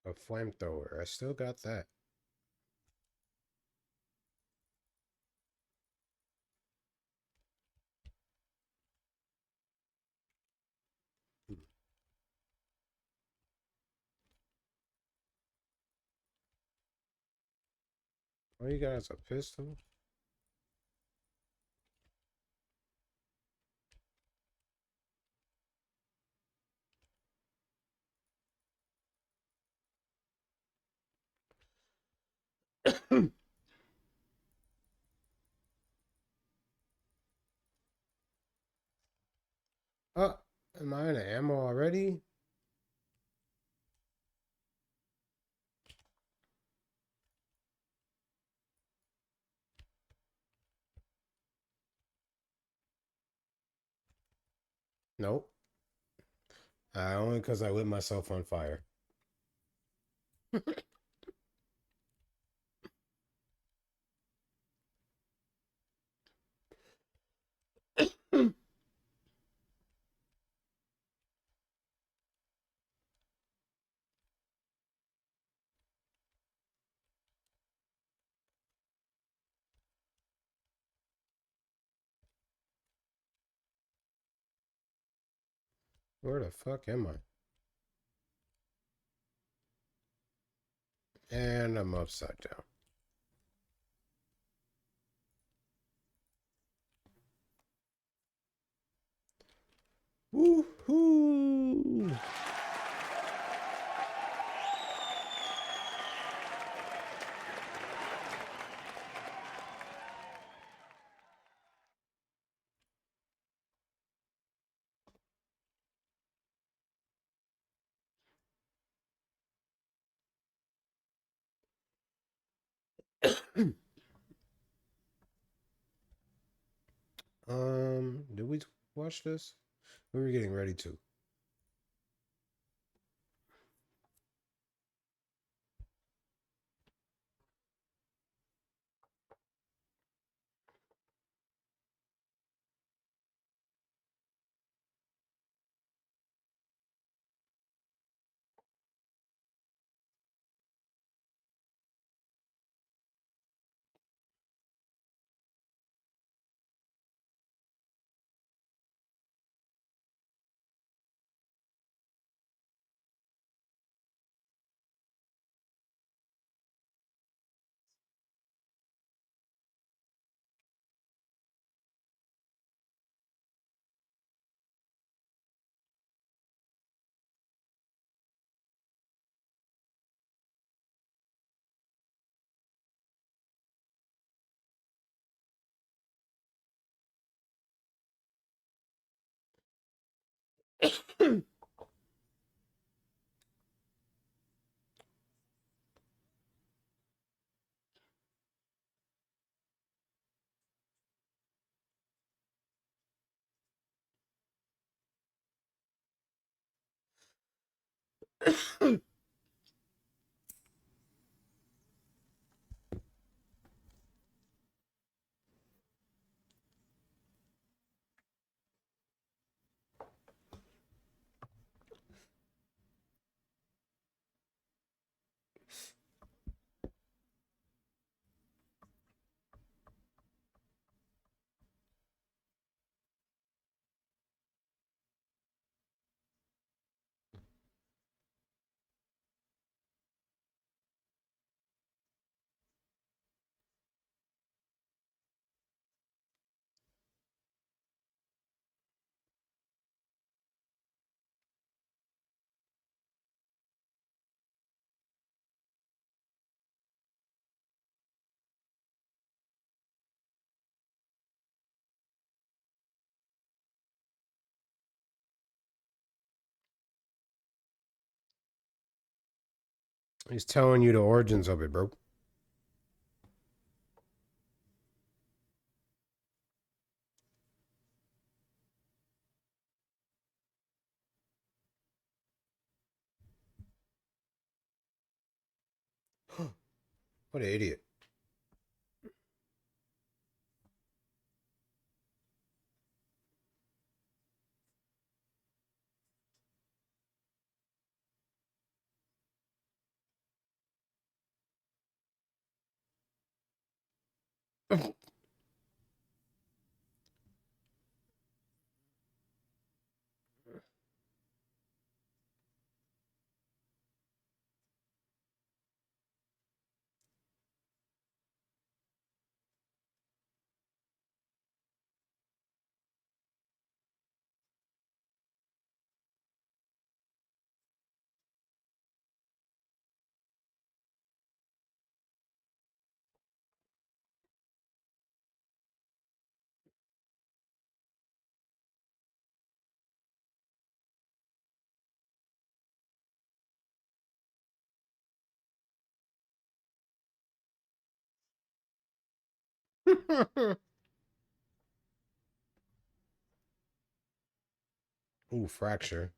A flamethrower. I still got that. All you got is a pistol? Oh, am I in the ammo already? Nope. Only because I lit myself on fire. Where the fuck am I? And I'm upside down. Woohoo! Did we watch this? We were getting ready to. He's telling you the origins of it, bro. What an idiot. Ooh, fracture.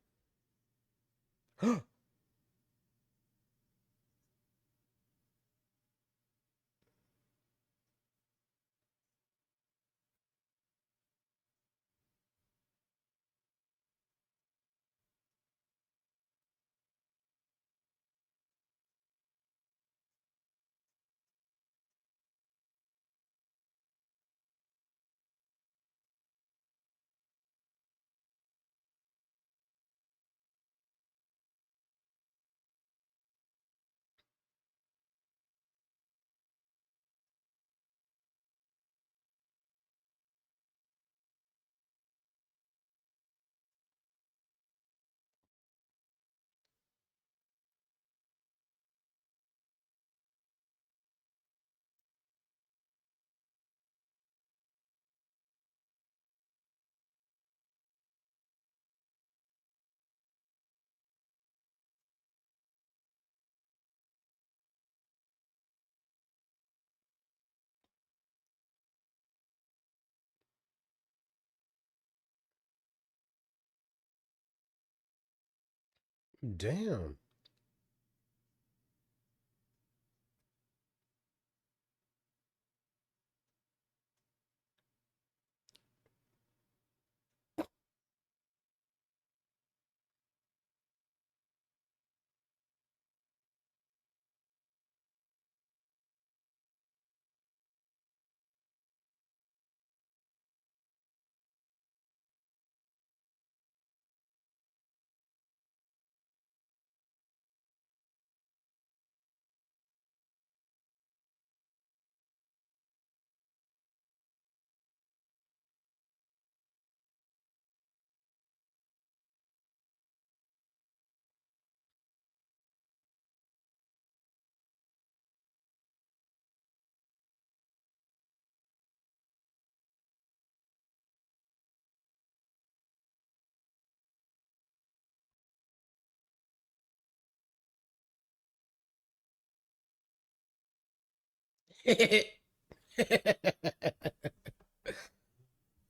Damn.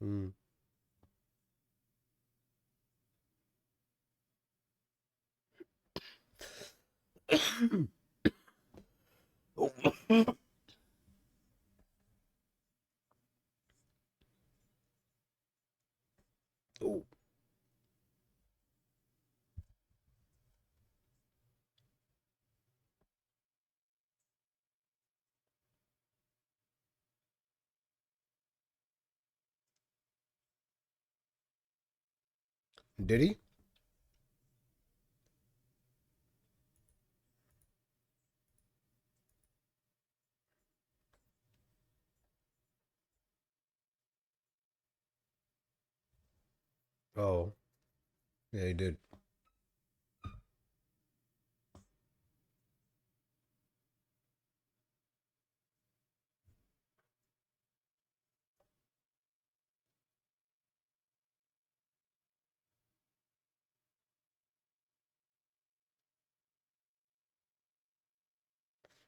Mm. Oh, did he? Oh, yeah, he did.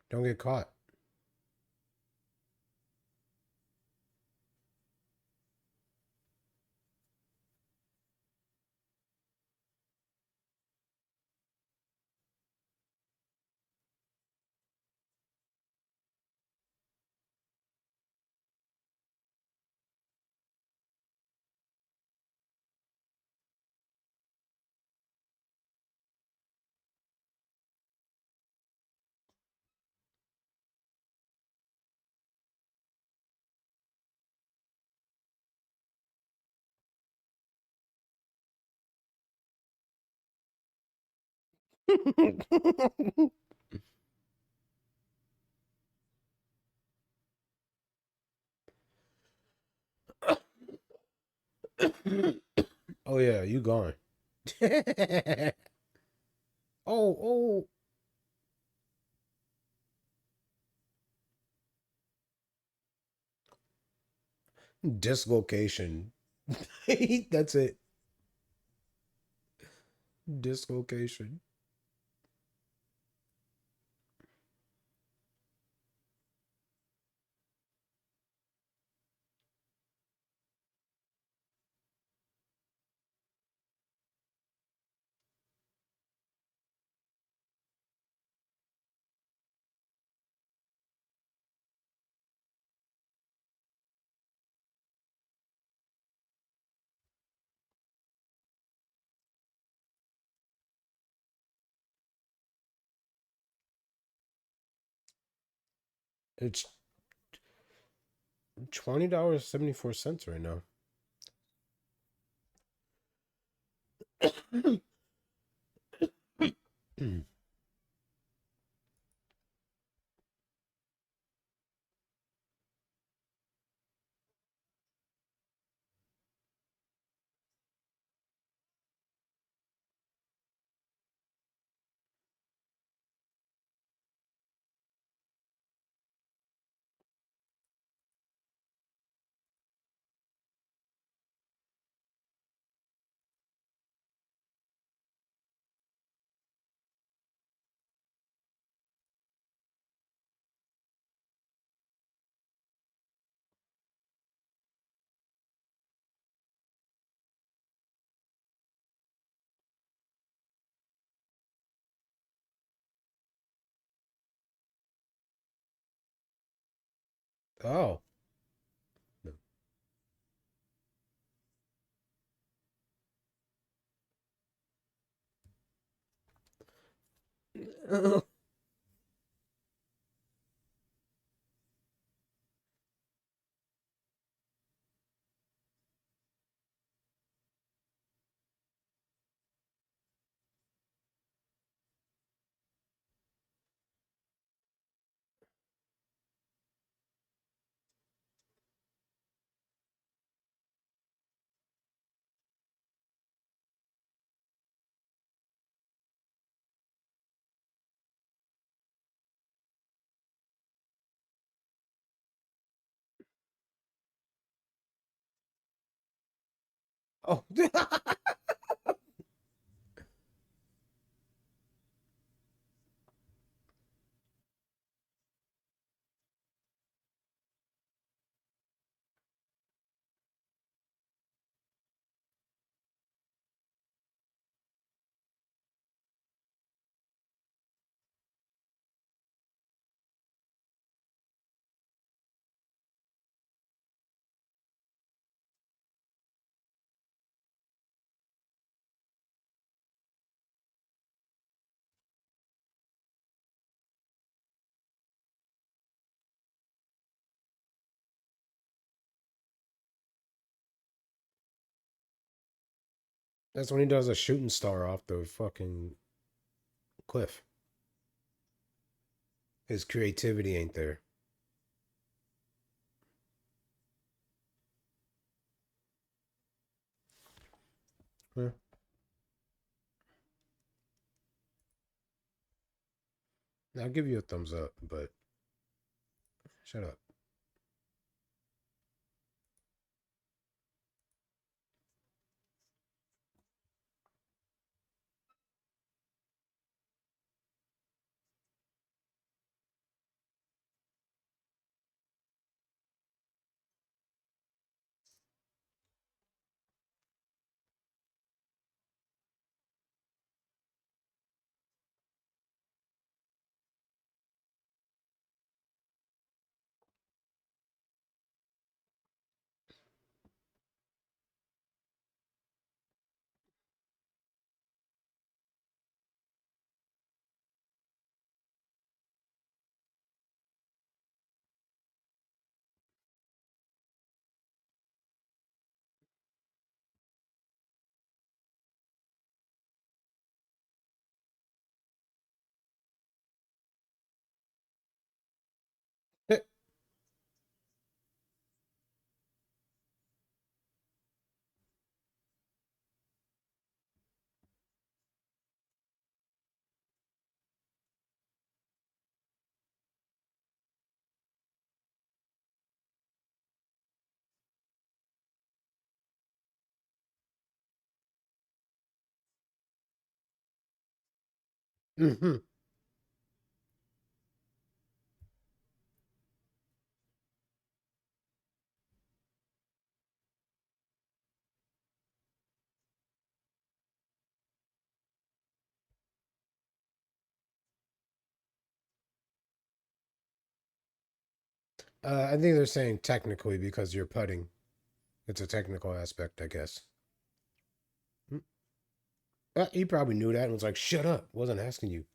Don't get caught. Oh yeah, you gone. Oh, dislocation. That's it. Dislocation. It's $20.74 right now. Oh. Oh. That's when he does a shooting star off the fucking cliff. His creativity ain't there. Huh. I'll give you a thumbs up, but shut up. Hmm. I think they're saying technically because you're putting. It's a technical aspect, I guess. Hmm. He probably knew that and was like, "Shut up!" Wasn't asking you.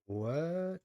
What?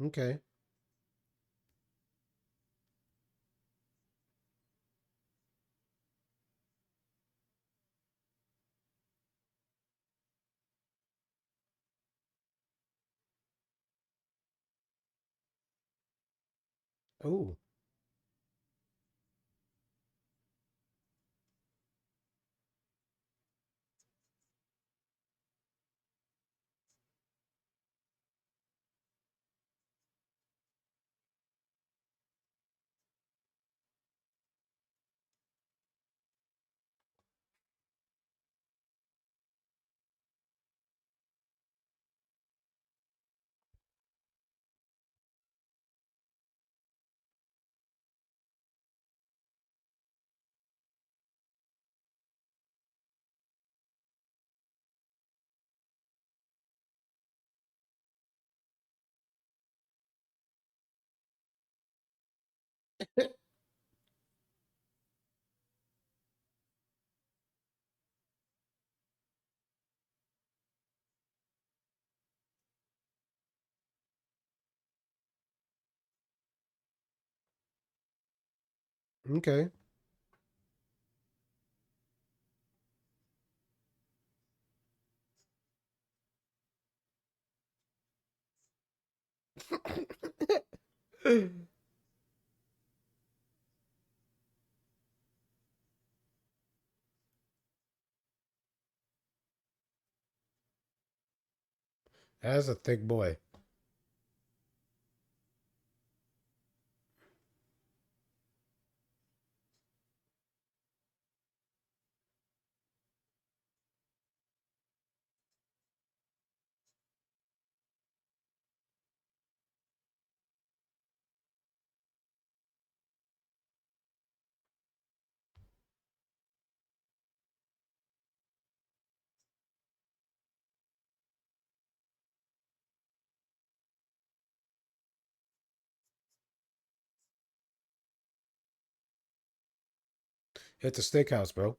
Okay. Oh. Okay. That's a thick boy. Hit the steakhouse, bro.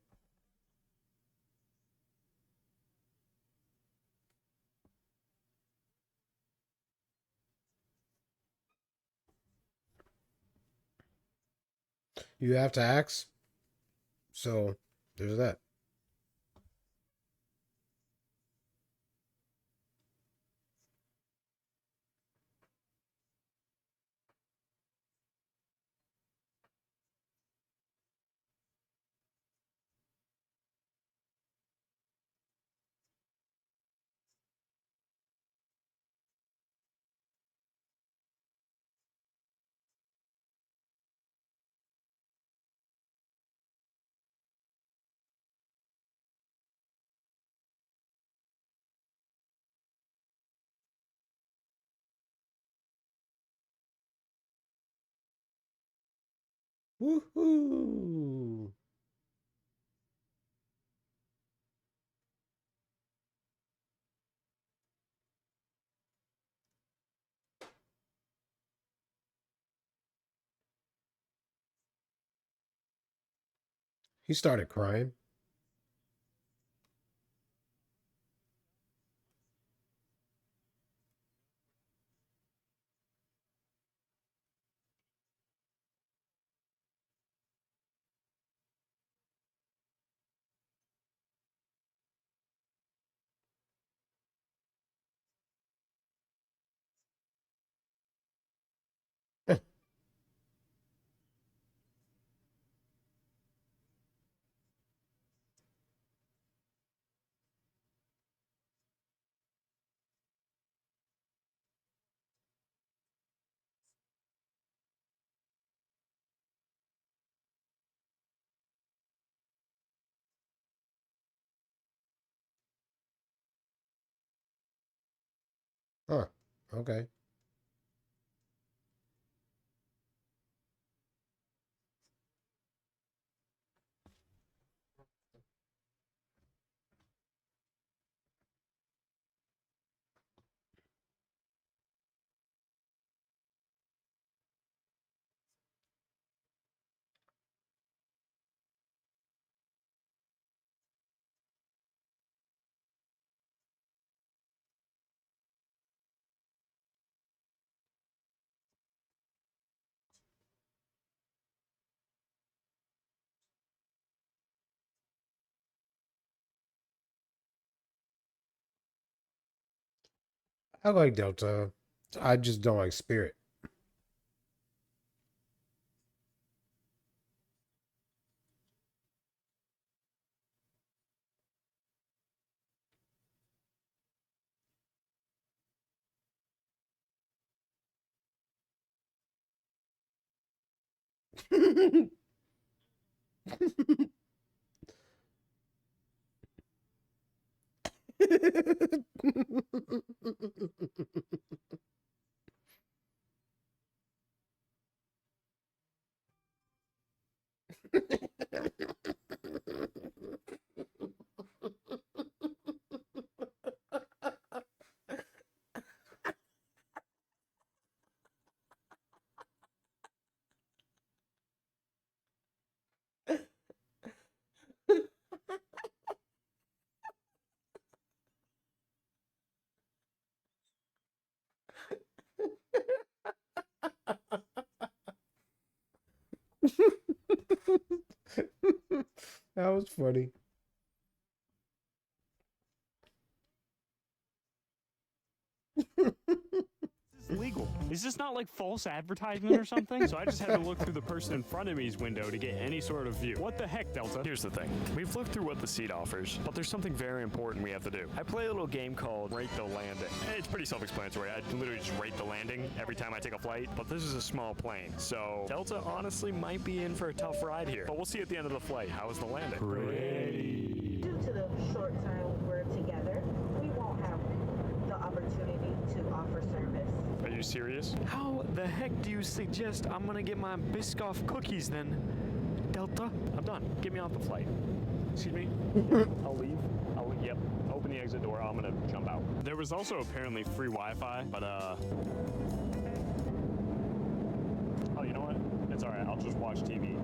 You have to ask. So there's that. Woohoo! He started crying. Huh. Okay. I like Delta. I just don't like Spirit. That was funny. Legal. Is this not like false advertisement or something? So I just had to look through the person in front of me's window to get any sort of view. What the heck, Delta? Here's the thing. We've looked through what the seat offers, but there's something very important we have to do. I play a little game called Rate the Landing. It's pretty self-explanatory. I literally just rate the landing every time I take a flight, but this is a small plane. So Delta honestly might be in for a tough ride here. But we'll see at the end of the flight. How is the landing? Great. Due to the short time we're together, we won't have the opportunity to offer service. Are you serious? How the heck do you suggest I'm gonna get my Biscoff cookies then? Delta? I'm done. Get me off the flight. Excuse me? I'll leave. Yep. Open the exit door. I'm gonna jump out. There was also apparently free Wi-Fi, but oh, you know what? It's alright. I'll just watch TV.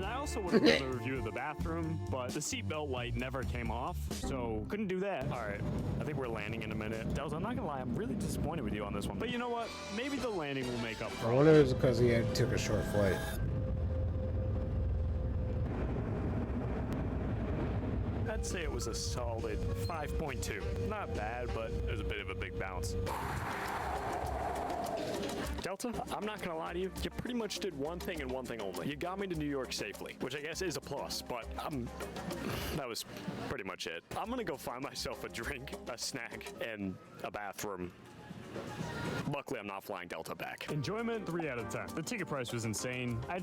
I also would have done a review of the bathroom, but the seatbelt light never came off, so couldn't do that. All right, I think we're landing in a minute. Delta, I'm not gonna lie, I'm really disappointed with you on this one. But you know what? Maybe the landing will make up for I it. wonder if it's because he took a short flight. I'd say it was a solid 5.2. Not bad, but it was a bit of a big bounce. Delta, I'm not gonna lie to you, you pretty much did one thing and one thing only. You got me to New York safely, which I guess is a plus, but that was pretty much it. I'm gonna go find myself a drink, a snack, and a bathroom. Luckily, I'm not flying Delta back. Enjoyment, 3 out of 10. The ticket price was insane. I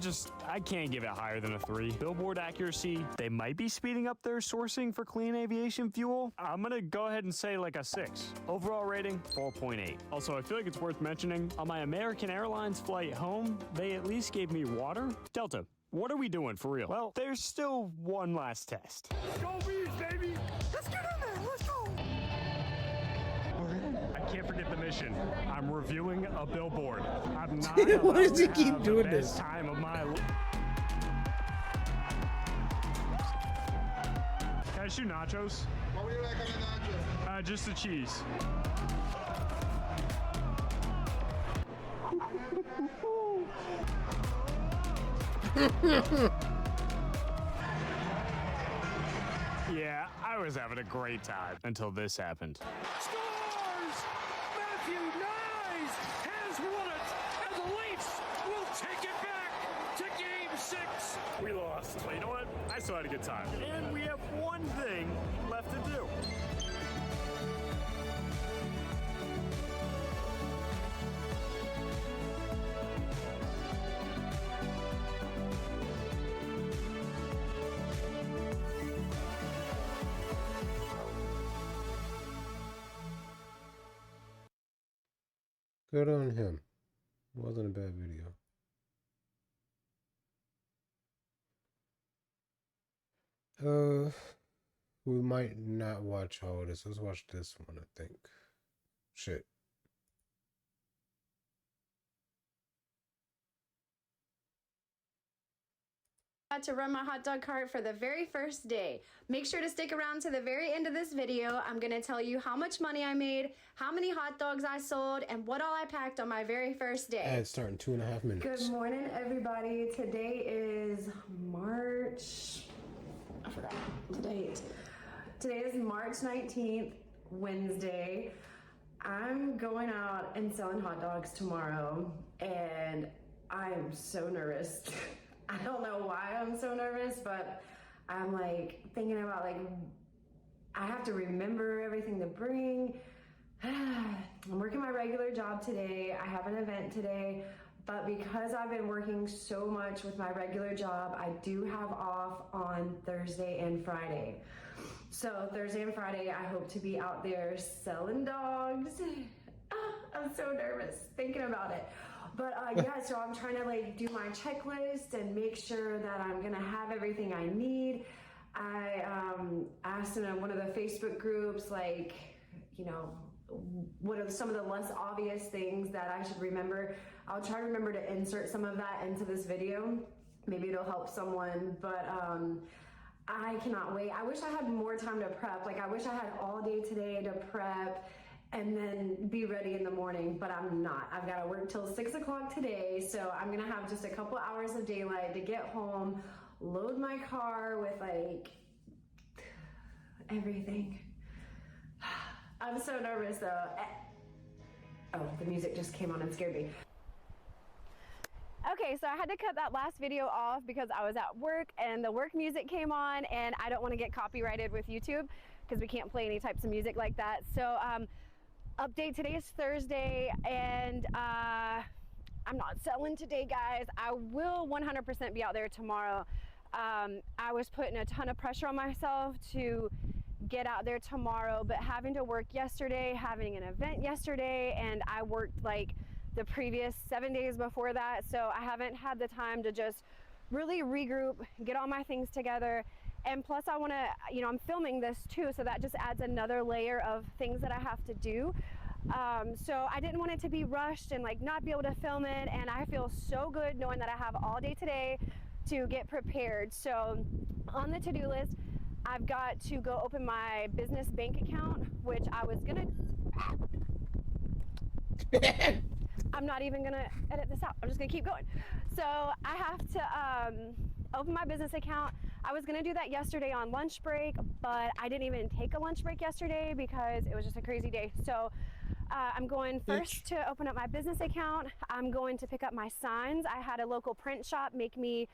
can't give it higher than a 3. Billboard accuracy, they might be speeding up their sourcing for clean aviation fuel. I'm gonna go ahead and say like a 6. Overall rating, 4.8. Also, I feel like it's worth mentioning, on my American Airlines flight home, they at least gave me water. Delta, what are we doing for real? Well, there's still one last test. Go Bees, baby! Let's get in there, let's go! I can't forget the mission. I'm reviewing a billboard. I'm not Why does he allowed to keep have doing the this? best time of my life. Can I shoot nachos? What would you like on the nacho? Just the cheese. Yeah, I was having a great time until this happened. Scores! Matthew Nyes has won it, and the Leafs will take it back to Game 6. We lost, but you know what? I still had a good time. And we have one thing left to do. Good on him. Wasn't a bad video. We might not watch all of this. Let's watch this one, I think. Shit. To run my hot dog cart for the very first day. Make sure to stick around to the very end of this video. I'm gonna tell you how much money I made, how many hot dogs I sold, and what all I packed on my very first day. Ad starting 2.5 minutes. Good morning, everybody. Today is March, I forgot. Today is March 19th, Wednesday. I'm going out and selling hot dogs tomorrow, and I am so nervous. I don't know why I'm so nervous, but I'm like thinking about like, I have to remember everything to bring. I'm working my regular job today. I have an event today, but because I've been working so much with my regular job, I do have off on Thursday and Friday. So Thursday and Friday, I hope to be out there selling dogs. I'm so nervous thinking about it. But yeah, so I'm trying to like do my checklist and make sure that I'm gonna have everything I need. I asked in one of the Facebook groups, like, you know, what are some of the less obvious things that I should remember. I'll try to remember to insert some of that into this video. Maybe it'll help someone, but I cannot wait. I wish I had more time to prep. Like, I wish I had all day today to prep and then be ready in the morning, but I'm not. I've got to work till 6 o'clock today, so I'm gonna have just a couple hours of daylight to get home, load my car with like everything. I'm so nervous though. Oh, the music just came on and scared me. Okay, so I had to cut that last video off because I was at work and the work music came on, and I don't want to get copyrighted with YouTube because we can't play any types of music like that. So update, today is Thursday, and I'm not selling today, guys. I will 100% be out there tomorrow. I was putting a ton of pressure on myself to get out there tomorrow, but having to work yesterday, having an event yesterday, and I worked like the previous 7 days before that, so I haven't had the time to just really regroup, get all my things together. And plus I want to, you know, I'm filming this too, so that just adds another layer of things that I have to do. So I didn't want it to be rushed and like not be able to film it, and I feel so good knowing that I have all day today to get prepared. So on the to-do list, I've got to go open my business bank account, which I was gonna I'm not even gonna edit this out. I'm just gonna keep going. So I have to open my business account. I was gonna do that yesterday on lunch break, but I didn't even take a lunch break yesterday because it was just a crazy day. So I'm going first to open up my business account. I'm going to pick up my signs. I had a local print shop make me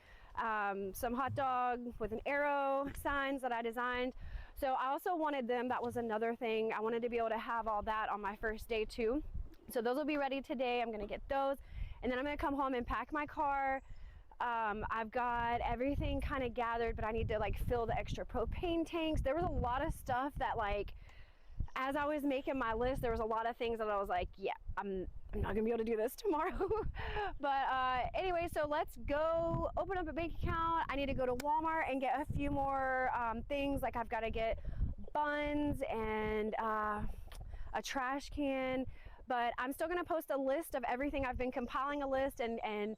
some hot dog with an arrow signs that I designed. So I also wanted them, that was another thing. I wanted to be able to have all that on my first day too. So those will be ready today. I'm gonna get those, and then I'm gonna come home and pack my car. I've got everything kind of gathered, but I need to like fill the extra propane tanks. There was a lot of stuff that, like, as I was making my list, there was a lot of things that I was like, yeah, I'm not gonna be able to do this tomorrow. But anyway, so let's go open up a bank account. I need to go to Walmart and get a few more things. Like, I've got to get buns and a trash can. But I'm still going to post a list of everything. I've been compiling a list and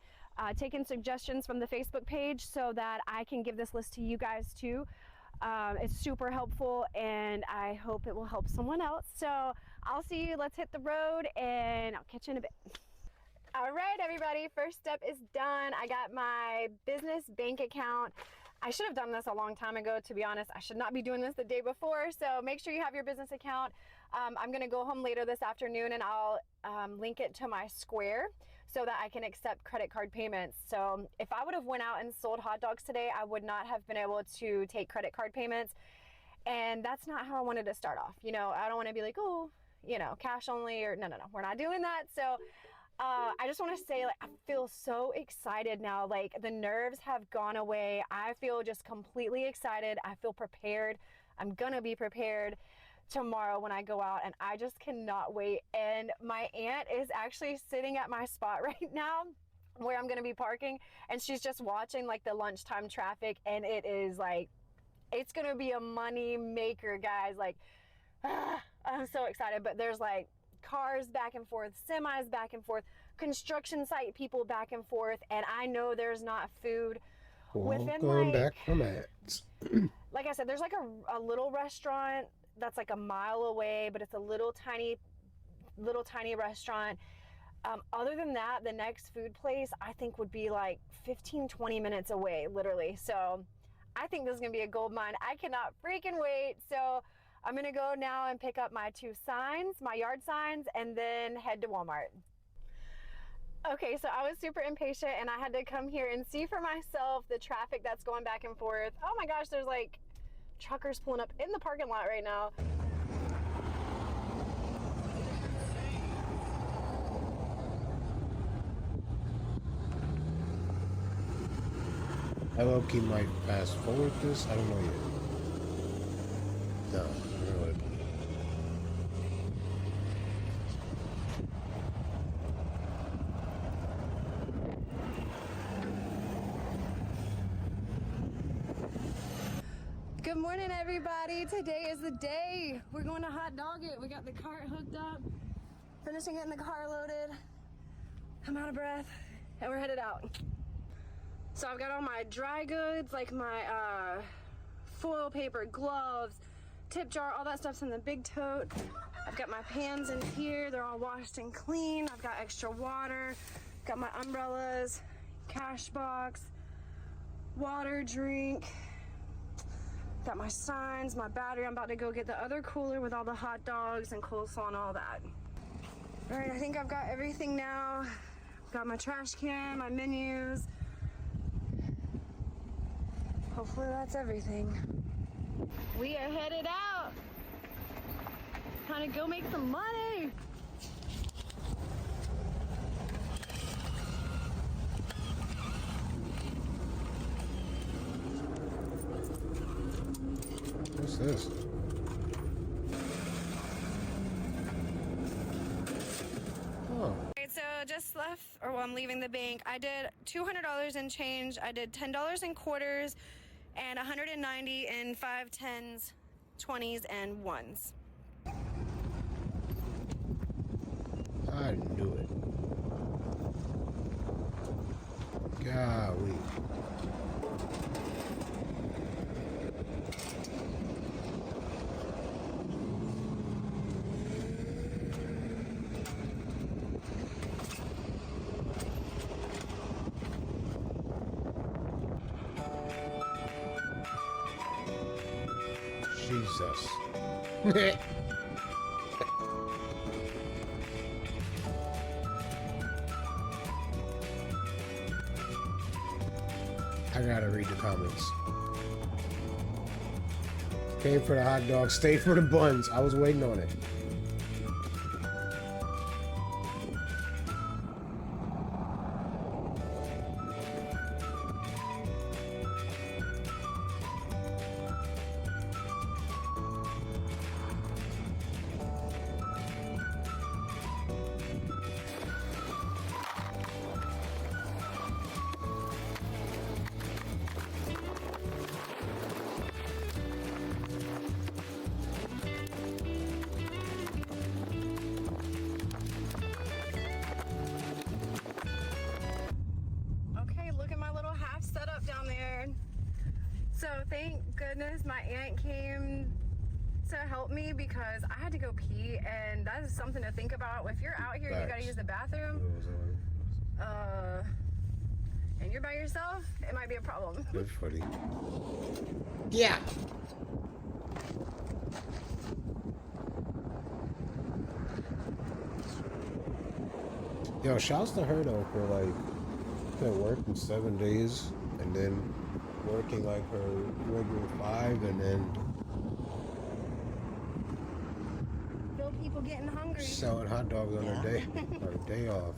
taking suggestions from the Facebook page so that I can give this list to you guys too. It's super helpful, and I hope it will help someone else. So I'll see you. Let's hit the road, and I'll catch you in a bit. All right, everybody, first step is done. I got my business bank account. I should have done this a long time ago, to be honest. I should not be doing this the day before, so make sure you have your business account. I'm gonna go home later this afternoon, and I'll link it to my Square so that I can accept credit card payments. So if I would have went out and sold hot dogs today, I would not have been able to take credit card payments, and that's not how I wanted to start off. You know, I don't want to be like, oh, you know, cash only, or no, we're not doing that. So I just want to say, like, I feel so excited now. Like, the nerves have gone away. I feel just completely excited. I feel prepared. I'm gonna be prepared tomorrow when I go out, and I just cannot wait. And my aunt is actually sitting at my spot right now where I'm gonna be parking, and she's just watching like the lunchtime traffic, and it is like, it's gonna be a money maker, guys. Like, I'm so excited. But there's like cars back and forth, semis back and forth, construction site people back and forth, and I know there's not food within, like, back from ads. Like I said, there's like a little restaurant that's like a mile away, but it's a little tiny restaurant. Other than that, the next food place I think would be like 15-20 minutes away, literally. So I think this is gonna be a gold mine. I cannot freaking wait. So I'm gonna go now and pick up my 2 signs, my yard signs, and then head to Walmart. Okay, so I was super impatient and I had to come here and see for myself the traffic that's going back and forth. Oh my gosh, there's like truckers pulling up in the parking lot right now. I low-key might fast forward this. I don't know yet. No, I don't know what. Good morning, everybody. Today is the day. We're going to hot dog it. We got the cart hooked up, finishing getting the car loaded. I'm out of breath, and we're headed out. So I've got all my dry goods, like my foil paper, gloves, tip jar, all that stuff's in the big tote. I've got my pans in here. They're all washed and clean. I've got extra water. Got my umbrellas, cash box, water, drink. Got my signs, my battery. I'm about to go get the other cooler with all the hot dogs and coleslaw and all that. All right, I think I've got everything now. Got my trash can, my menus. Hopefully that's everything. We are headed out. Trying to go make some money. What's this? Oh. Alright, so just left, or well, I'm leaving the bank. I did $200 in change. I did $10 in quarters and 190 in 5, 10s, 20s, and 1s. I knew it. Golly. Jesus. I gotta read the comments. Came for the hot dog, stayed for the buns. I was waiting on it. So thank goodness my aunt came to help me because I had to go pee, and that is something to think about. If you're out here, you gotta use the bathroom, and you're by yourself, it might be a problem. That's funny. Yeah. Yo, shouts to her though for like working 7 days and then working like her regular 5 and then Feel people getting hungry. selling hot dogs on her day her day off.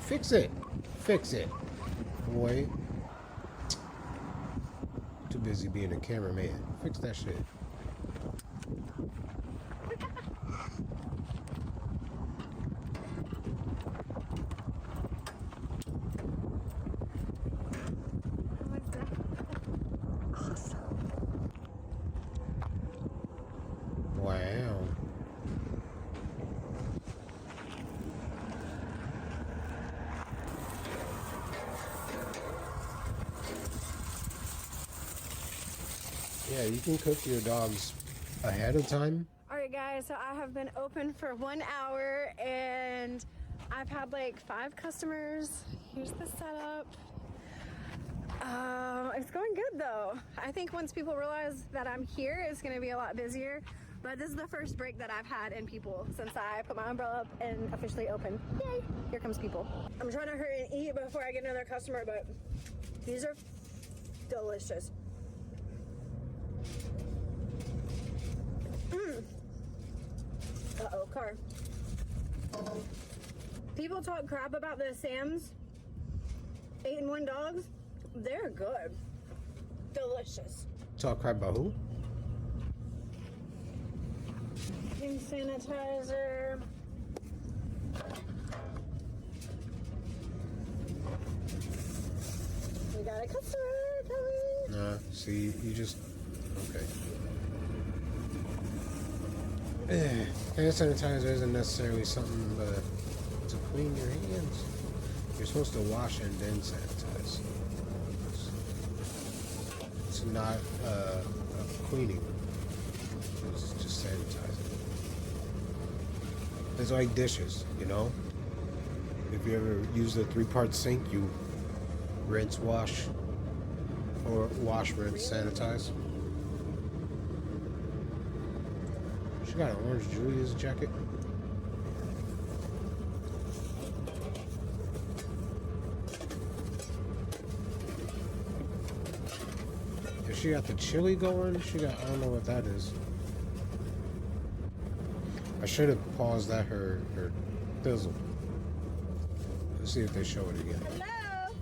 Fix it, boy. Too busy being a cameraman. Fix that shit. Wow. Yeah, you can cook your dogs ahead of time. All right, guys, so I have been open for 1 hour, and I've had like 5 customers. Here's the setup. It's going good though. I think once people realize that I'm here, it's gonna be a lot busier. But this is the first break that I've had in people since I put my umbrella up and officially opened. Yay! Here comes people. I'm trying to hurry and eat before I get another customer, but these are delicious. Uh-oh, car. People talk crap about the Sam's 8-in-1 dogs. They're good. Delicious. Talk crap about who? Hand sanitizer. We got a customer coming. Nah, see, you just... Okay. Hand sanitizer isn't necessarily something to clean your hands. You're supposed to wash and then sanitize. It's not cleaning. It's just sanitizing. It's like dishes, you know? If you ever use a 3-part sink, you rinse, wash, or wash, rinse, sanitize. She got an orange Julius jacket. If she got the chili going, she got, I don't know what that is. I should have paused at her thizzle. Let's see if they show it again. Hello.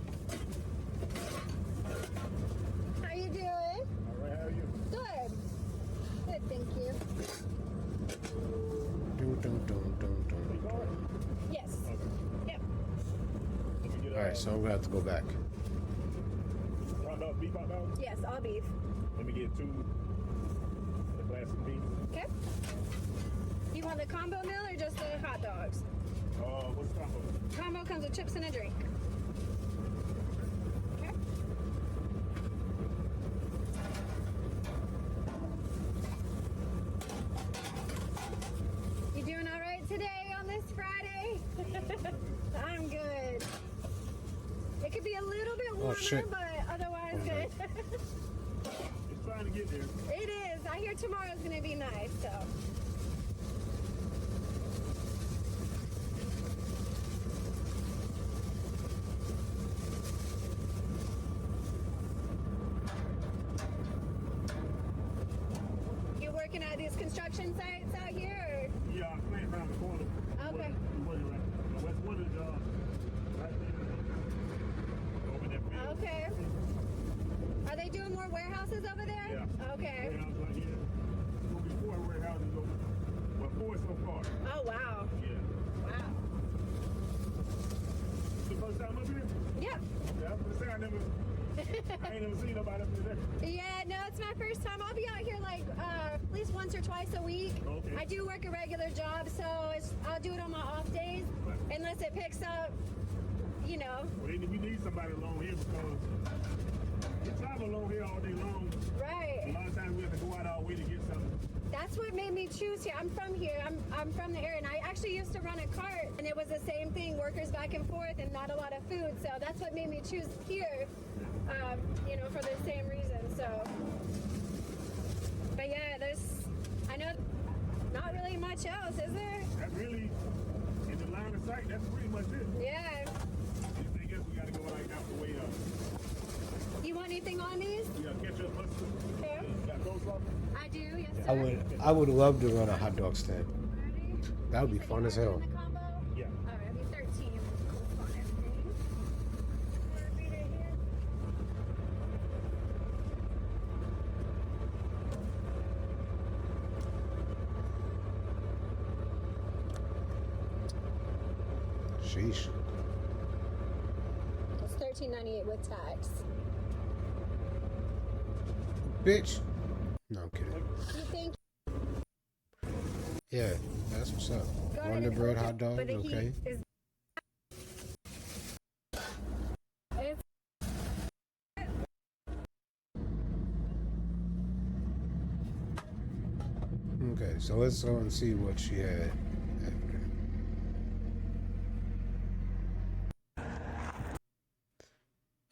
How you doing? All right, how are you? Good. Good, thank you. Dun, dun, dun, dun, dun, dun. Yes. Yep. Alright, so I'm gonna have to go back. Round up, beef hot dog. Yes, all beef. Let me get 2 the classic beef. Okay. You want the combo meal or just the hot dogs? What's the combo? Combo comes with chips and a drink. Okay. You doing all right today on this Friday? I'm good. It could be a little bit warmer, shit. but otherwise good. It's trying to get there. It is. I hear tomorrow's gonna be nice, so. You working at these construction sites out here? Yeah, I'm playing around the corner. Okay. I'm working right. West one of the jobs. Right there. Over there. Or okay. Are they doing more warehouses over there? Yeah. Okay. Warehouse right here. There's gonna be 4 warehouses over. Well, 4 so far. Oh wow. Yeah. Wow. The first time up here? Yep. Yeah, I'm gonna say I ain't never seen nobody up there. Yeah, no, it's my first time. I'll be out here like at least once or twice a week. Okay. I do work a regular job, so I'll do it on my off days, unless it picks up, you know. Well, then we need somebody along here because we travel along here all day long. A Right. lot of times we have to go out our way to get something. That's what made me choose here. I'm from here. I'm from the area, and I actually used to run a cart, and it was the same thing, workers back and forth, and not a lot of food. So that's what made me choose here. You know, for the same reason. So, but yeah, I know, not really much else, is there? That's really, in the line of sight, that's pretty much it. Yeah. Anything else, we gotta go like out the way up. You want anything on these? We got ketchup, mustard. Okay. You got coleslaw? I do, yes, sir. I would love to run a hot dog stand. Ready? That would be fun as hell. The combo? Yeah. All right, it'll be 13. Cool on everything. Repeat it here. Sheesh. It's $13.98 with tax. Bitch. No, I'm kidding. You think? Yeah, that's what's up. Go ahead Wonder and bread, open, hot dogs, but the heat okay. is- It's- Okay, so let's go and see what she had after.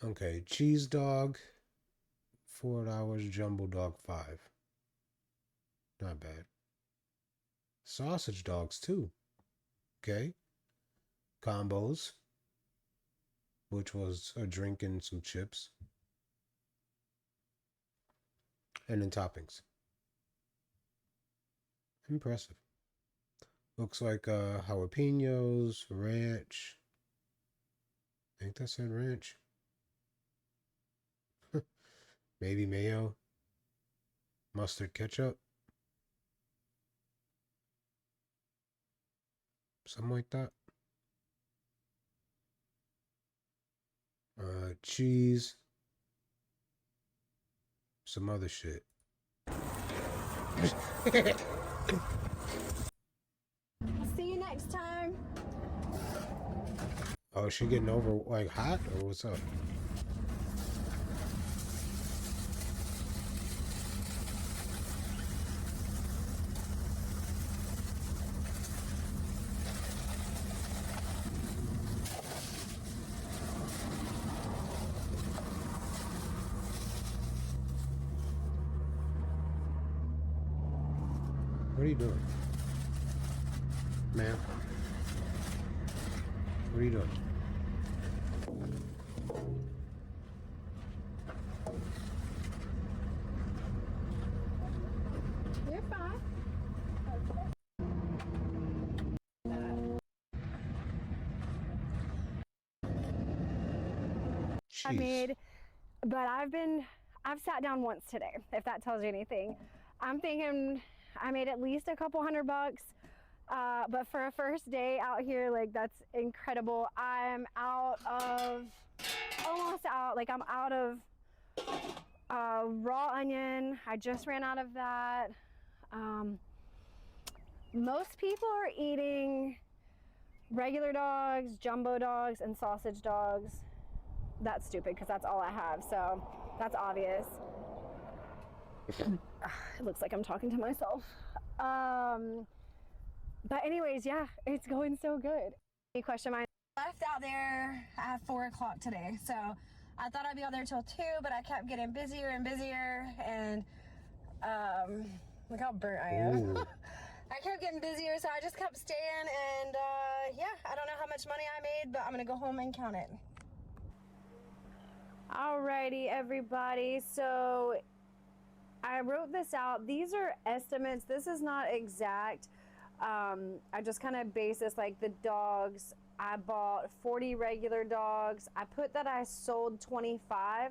Okay, cheese dog, $4. Jumbo dog, 5. Not bad. Sausage dogs too. Okay. Combos, which was a drink and some chips. And then toppings. Impressive. Looks like jalapenos, ranch. I think that said ranch. Maybe mayo. Mustard ketchup. Something like that. Cheese. Some other shit. See you next time. Oh, is she getting over like hot or what's up? What are you doing? Ma'am? What are you doing? You're fine. I Jeez. made, but I've sat down once today, if that tells you anything. I'm thinking I made at least a couple $100, but for a first day out here, like, that's incredible. I'm out of, almost out, like, I'm out of raw onion. I just ran out of that. Most people are eating regular dogs, jumbo dogs, and sausage dogs. That's stupid because that's all I have, so that's obvious. It looks like I'm talking to myself. But anyways, yeah, it's going so good. Question mine. Left out there at 4 o'clock today, so I thought I'd be out there till 2, but I kept getting busier and busier, and look how burnt I am. I kept getting busier, so I just kept staying, and yeah, I don't know how much money I made, but I'm gonna go home and count it. Alrighty, everybody, so I wrote this out. These are estimates. This is not exact. I just kind of base this, like, the dogs. I bought 40 regular dogs. I put that I sold 25.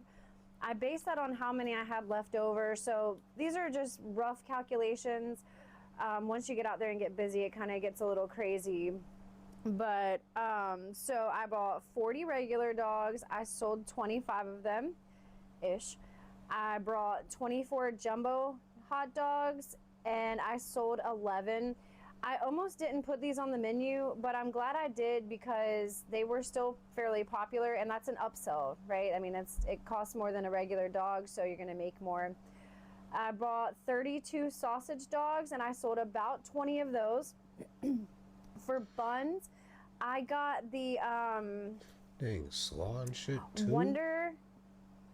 I based that on how many I had left over. So these are just rough calculations. Once you get out there and get busy, it kind of gets a little crazy. But so I bought 40 regular dogs. I sold 25 of them ish. I brought 24 jumbo hot dogs and I sold 11. I almost didn't put these on the menu, but I'm glad I did because they were still fairly popular, and that's an upsell, right? I mean, it costs more than a regular dog, so you're gonna make more. I bought 32 sausage dogs and I sold about 20 of those. For buns, I got the Dang, slaw and shit too. Wonder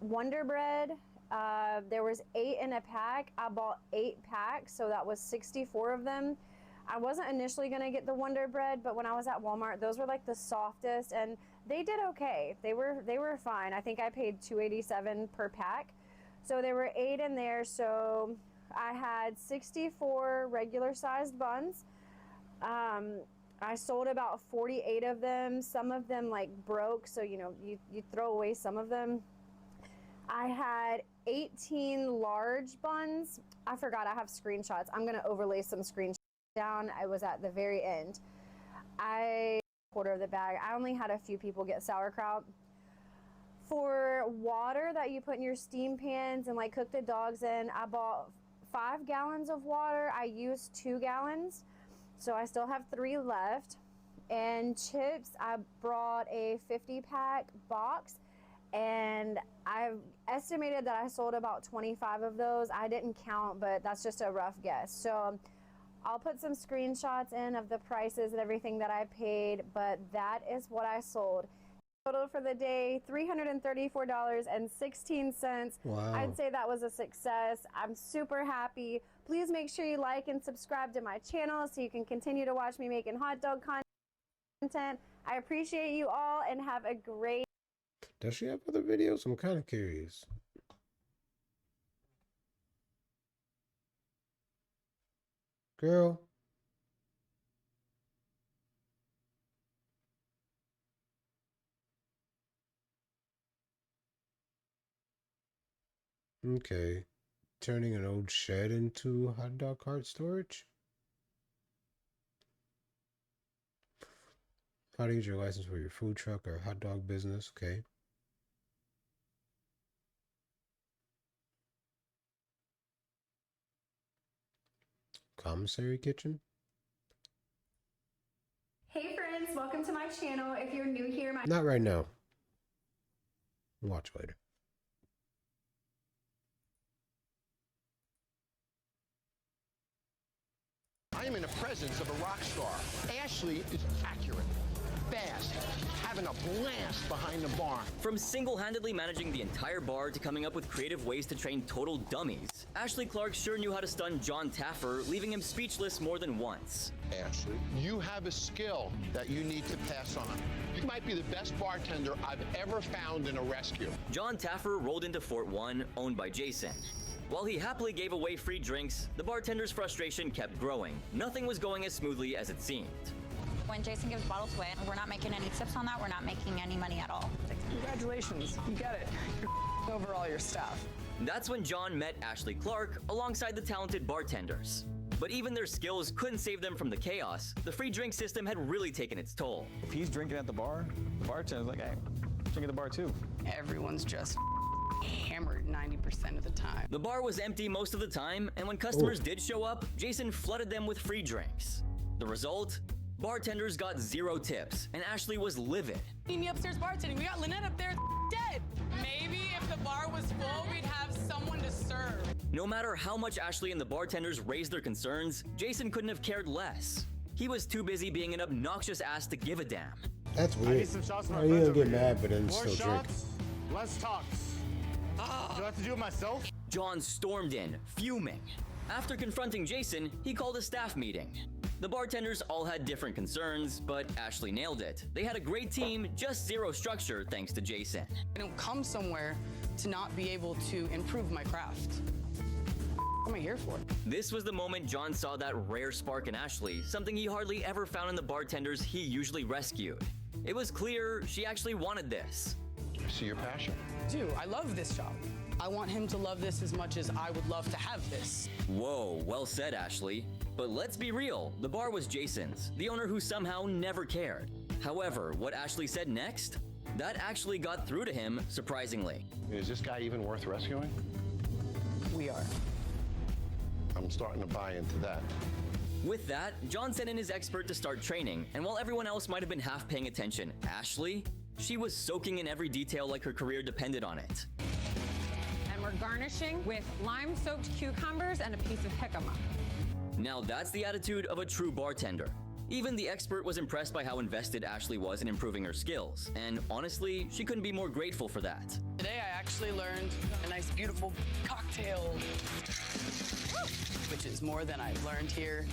Bread. There was 8 in a pack. I bought 8 packs, so that was 64 of them. I wasn't initially gonna get the Wonder Bread, but when I was at Walmart, those were like the softest, and they did okay. They were fine. I think I paid $2.87 per pack, so there were 8 in there. So I had 64 regular sized buns. I sold about 48 of them. Some of them like broke, so you know you throw away some of them. I had 18 large buns. I forgot I have screenshots. I'm gonna overlay some screenshots down. I was at the very end. I quarter of the bag. I only had a few people get sauerkraut. For water that you put in your steam pans and like cook the dogs in, I bought 5 gallons of water. I used 2 gallons, so I still have 3 left. And chips, I brought a 50-pack box, and I've estimated that I sold about 25 of those. I didn't count, but that's just a rough guess. So I'll put some screenshots in of the prices and everything that I paid, but that is what I sold. Total for the day, $334.16. Wow. I'd say that was a success. I'm super happy. Please make sure you like and subscribe to my channel so you can continue to watch me making hot dog content. I appreciate you all and have a great Does she have other videos? I'm kind of curious. Girl. Okay. Turning an old shed into hot dog cart storage? How to use your license for your food truck or hot dog business? Okay. Commissary kitchen? Hey friends, welcome to my channel. If you're new here, my Not right now. Watch later. I am in the presence of a rock star. Ashley is accurate, fast, having a blast behind the bar. From single-handedly managing the entire bar to coming up with creative ways to train total dummies, Ashley Clark sure knew how to stun John Taffer, leaving him speechless more than once. Ashley, you have a skill that you need to pass on. You might be the best bartender I've ever found in a rescue. John Taffer rolled into Fort 1, owned by Jason. While he happily gave away free drinks, the bartender's frustration kept growing. Nothing was going as smoothly as it seemed. When Jason gives bottles away, we're not making any tips on that. We're not making any money at all. Congratulations, you got it. You're over all your stuff. That's when John met Ashley Clark alongside the talented bartenders. But even their skills couldn't save them from the chaos. The free drink system had really taken its toll. If he's drinking at the bar, the bartender's like, hey, drink at the bar too. Everyone's just hammered 90% of the time. The bar was empty most of the time, and when customers did show up, Jason flooded them with free drinks. The result? Bartenders got 0 tips, and Ashley was livid. Me upstairs bartending. We got Lynette up there dead. Maybe if the bar was full, we'd have someone to serve. No matter how much Ashley and the bartenders raised their concerns, Jason couldn't have cared less. He was too busy being an obnoxious ass to give a damn. That's weird. How you gonna get mad but then still drink? Less talks. Do I have to do it myself? John stormed in, fuming. After confronting Jason, he called a staff meeting. The bartenders all had different concerns, but Ashley nailed it. They had a great team, just 0 structure thanks to Jason. I don't come somewhere to not be able to improve my craft. What am I here for? This was the moment John saw that rare spark in Ashley, something he hardly ever found in the bartenders he usually rescued. It was clear she actually wanted this. I see your passion. Dude, I love this job. I want him to love this as much as I would love to have this. Whoa, well said, Ashley. But let's be real, the bar was Jason's, the owner who somehow never cared. However, what Ashley said next? That actually got through to him, surprisingly. Is this guy even worth rescuing? We are. I'm starting to buy into that. With that, John sent in his expert to start training, and while everyone else might have been half paying attention, Ashley, she was soaking in every detail like her career depended on it. And we're garnishing with lime-soaked cucumbers and a piece of jicama. Now that's the attitude of a true bartender. Even the expert was impressed by how invested Ashley was in improving her skills, and honestly, she couldn't be more grateful for that. Today I actually learned a nice, beautiful cocktail, which is more than I've learned here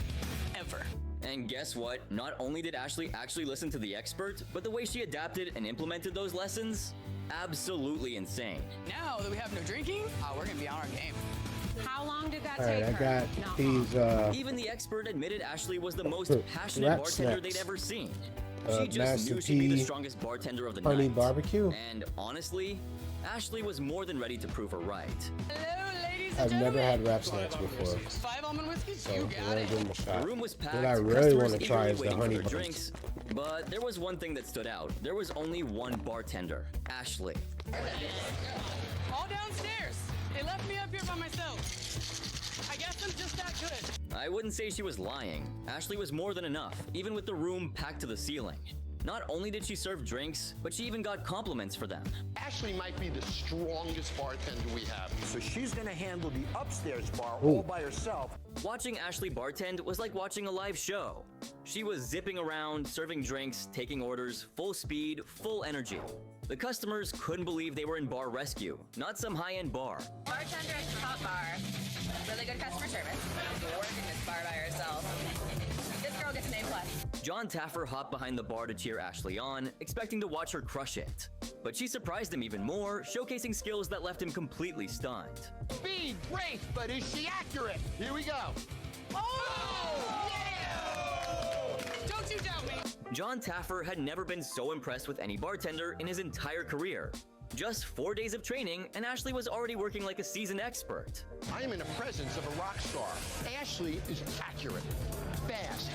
ever. And guess what? Not only did Ashley actually listen to the expert, but the way she adapted and implemented those lessons? Absolutely insane. Now that we have no drinking, we're gonna be on our game. How long did that All right, take I her? got these Even the expert admitted Ashley was the most passionate Wrap bartender snacks. they'd ever seen. She just Master knew she'd be the P, strongest bartender of the honey night. barbecue. And honestly, Ashley was more than ready to prove her right. Hello, ladies and I've gentlemen. never had wrap snacks before, 5 almond whiskeys, so you I'm got gonna it. give them a The shot. room was packed. What I really customers want to try eagerly is the waiting for honey their buns. drinks. But there was one thing that stood out. There was only one bartender, Ashley. All downstairs. They left me up here by myself. I guess I'm just that good. I wouldn't say she was lying. Ashley was more than enough, even with the room packed to the ceiling. Not only did she serve drinks, but she even got compliments for them. Ashley might be the strongest bartender we have. So she's gonna handle the upstairs bar all by herself. Watching Ashley bartend was like watching a live show. She was zipping around, serving drinks, taking orders, full speed, full energy. The customers couldn't believe they were in Bar Rescue, not some high-end bar. Bartender at the top bar. Really good customer service. Working this bar by herself. This girl gets an A+. John Taffer hopped behind the bar to cheer Ashley on, expecting to watch her crush it. But she surprised him even more, showcasing skills that left him completely stunned. Speed, great, but is she accurate? Here we go. Oh! Yeah! Don't you doubt me. John Taffer had never been so impressed with any bartender in his entire career. Just 4 days of training, and Ashley was already working like a seasoned expert. I am in the presence of a rock star. Ashley is accurate, fast,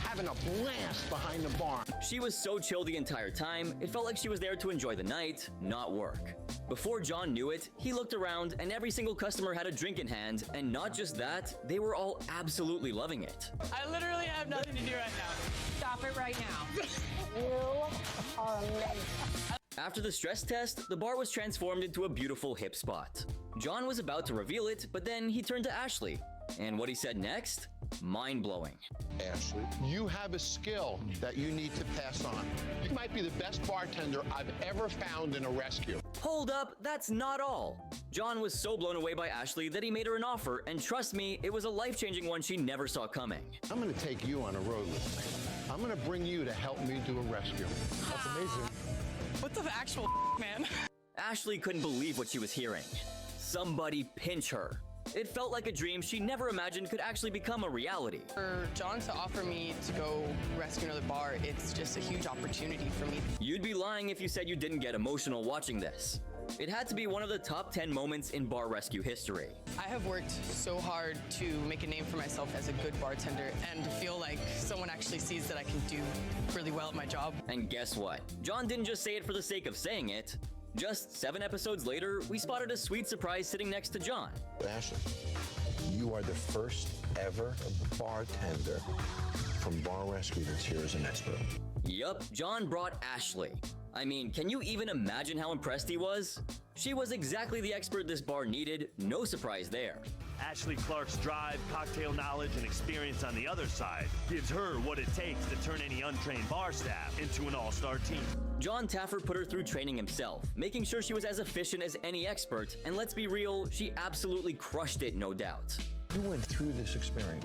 having a blast behind the bar. She was so chill the entire time, it felt like she was there to enjoy the night, not work. Before John knew it, he looked around and every single customer had a drink in hand, and not just that, they were all absolutely loving it. I literally have nothing to do right now. Stop it right now. You are amazing. After the stress test, the bar was transformed into a beautiful hip spot. John was about to reveal it, but then he turned to Ashley. And what he said next? Mind-blowing. Ashley, you have a skill that you need to pass on. You might be the best bartender I've ever found in a rescue. Hold up, that's not all. John was so blown away by Ashley that he made her an offer, and trust me, it was a life-changing one she never saw coming. I'm gonna take you on a road with me. I'm gonna bring you to help me do a rescue. That's amazing. What the actual man? Ashley couldn't believe what she was hearing. Somebody pinch her. It felt like a dream she never imagined could actually become a reality. For John to offer me to go rescue another bar, it's just a huge opportunity for me. You'd be lying if you said you didn't get emotional watching this. It had to be one of the top 10 moments in bar rescue history. I have worked so hard to make a name for myself as a good bartender and to feel like someone actually sees that I can do really well at my job. And guess what? John didn't just say it for the sake of saying it. Just 7 episodes later, we spotted a sweet surprise sitting next to John. Ashley, you are the first ever bartender from Bar Rescue that's here as an expert. Yup, John brought Ashley. I mean, can you even imagine how impressed he was? She was exactly the expert this bar needed, no surprise there. Ashley Clark's drive, cocktail knowledge, and experience on the other side gives her what it takes to turn any untrained bar staff into an all-star team. John Taffer put her through training himself, making sure she was as efficient as any expert, and let's be real, she absolutely crushed it, no doubt. You went through this experience,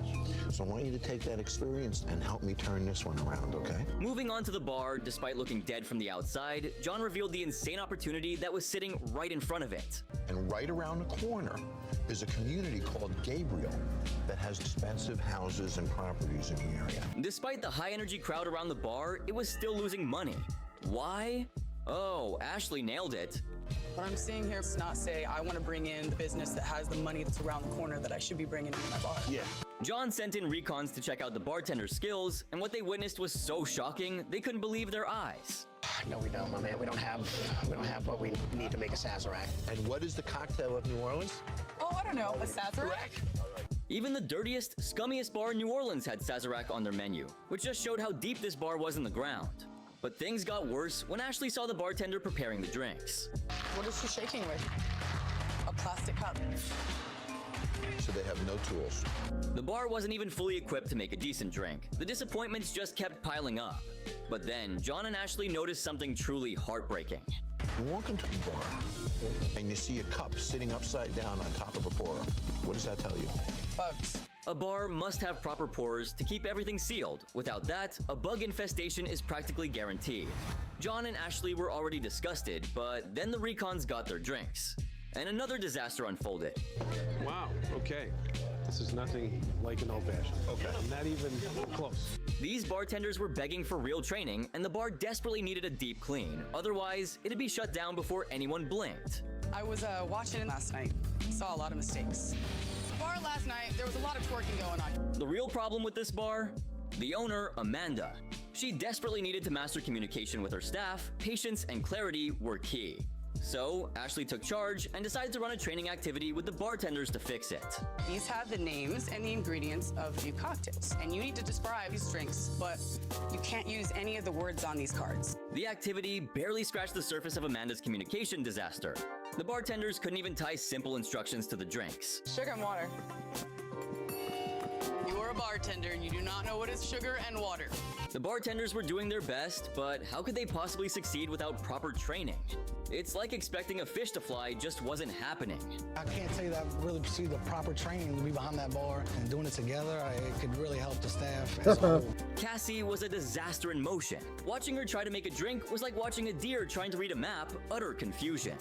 so I want you to take that experience and help me turn this one around, okay? Moving on to the bar, despite looking dead from the outside, John revealed the insane opportunity that was sitting right in front of it. And right around the corner is a community called Gabriel that has expensive houses and properties in the area. Despite the high-energy crowd around the bar, it was still losing money. Why? Oh, Ashley nailed it. What I'm seeing here is not say I want to bring in the business that has the money that's around the corner that I should be bringing into my bar. Yeah. John sent in recons to check out the bartender's skills, and what they witnessed was so shocking, they couldn't believe their eyes. No, we don't, my man. We don't have what we need to make a Sazerac. And what is the cocktail of New Orleans? Oh, I don't know, a Sazerac? Even the dirtiest, scummiest bar in New Orleans had Sazerac on their menu, which just showed how deep this bar was in the ground. But things got worse when Ashley saw the bartender preparing the drinks. What is she shaking with? A plastic cup. So they have no tools. The bar wasn't even fully equipped to make a decent drink. The disappointments just kept piling up. But then, John and Ashley noticed something truly heartbreaking. You walk into the bar and you see a cup sitting upside down on top of a pourer. What does that tell you? Bugs. A bar must have proper pours to keep everything sealed. Without that, a bug infestation is practically guaranteed. John and Ashley were already disgusted, but then the recons got their drinks. And another disaster unfolded. Wow, okay. This is nothing like an old-fashioned. Okay. Not even close. These bartenders were begging for real training, and the bar desperately needed a deep clean. Otherwise, it'd be shut down before anyone blinked. I was watching last night. Saw a lot of mistakes. Bar last night, there was a lot of twerking going on. The real problem with this bar? The owner, Amanda. She desperately needed to master communication with her staff. Patience and clarity were key. So Ashley took charge and decided to run a training activity with the bartenders to fix it. These have the names and the ingredients of new cocktails, and you need to describe these drinks, but you can't use any of the words on these cards. The activity barely scratched the surface of Amanda's communication disaster. The bartenders couldn't even tie simple instructions to the drinks. Sugar and water. You are a bartender and you do not know what is sugar and water. The bartenders were doing their best, but how could they possibly succeed without proper training? It's like expecting a fish to fly just wasn't happening. I can't say that I've really received the proper training to be behind that bar and doing it together. It could really help the staff as a whole. Cassie was a disaster in motion. Watching her try to make a drink was like watching a deer trying to read a map, utter confusion.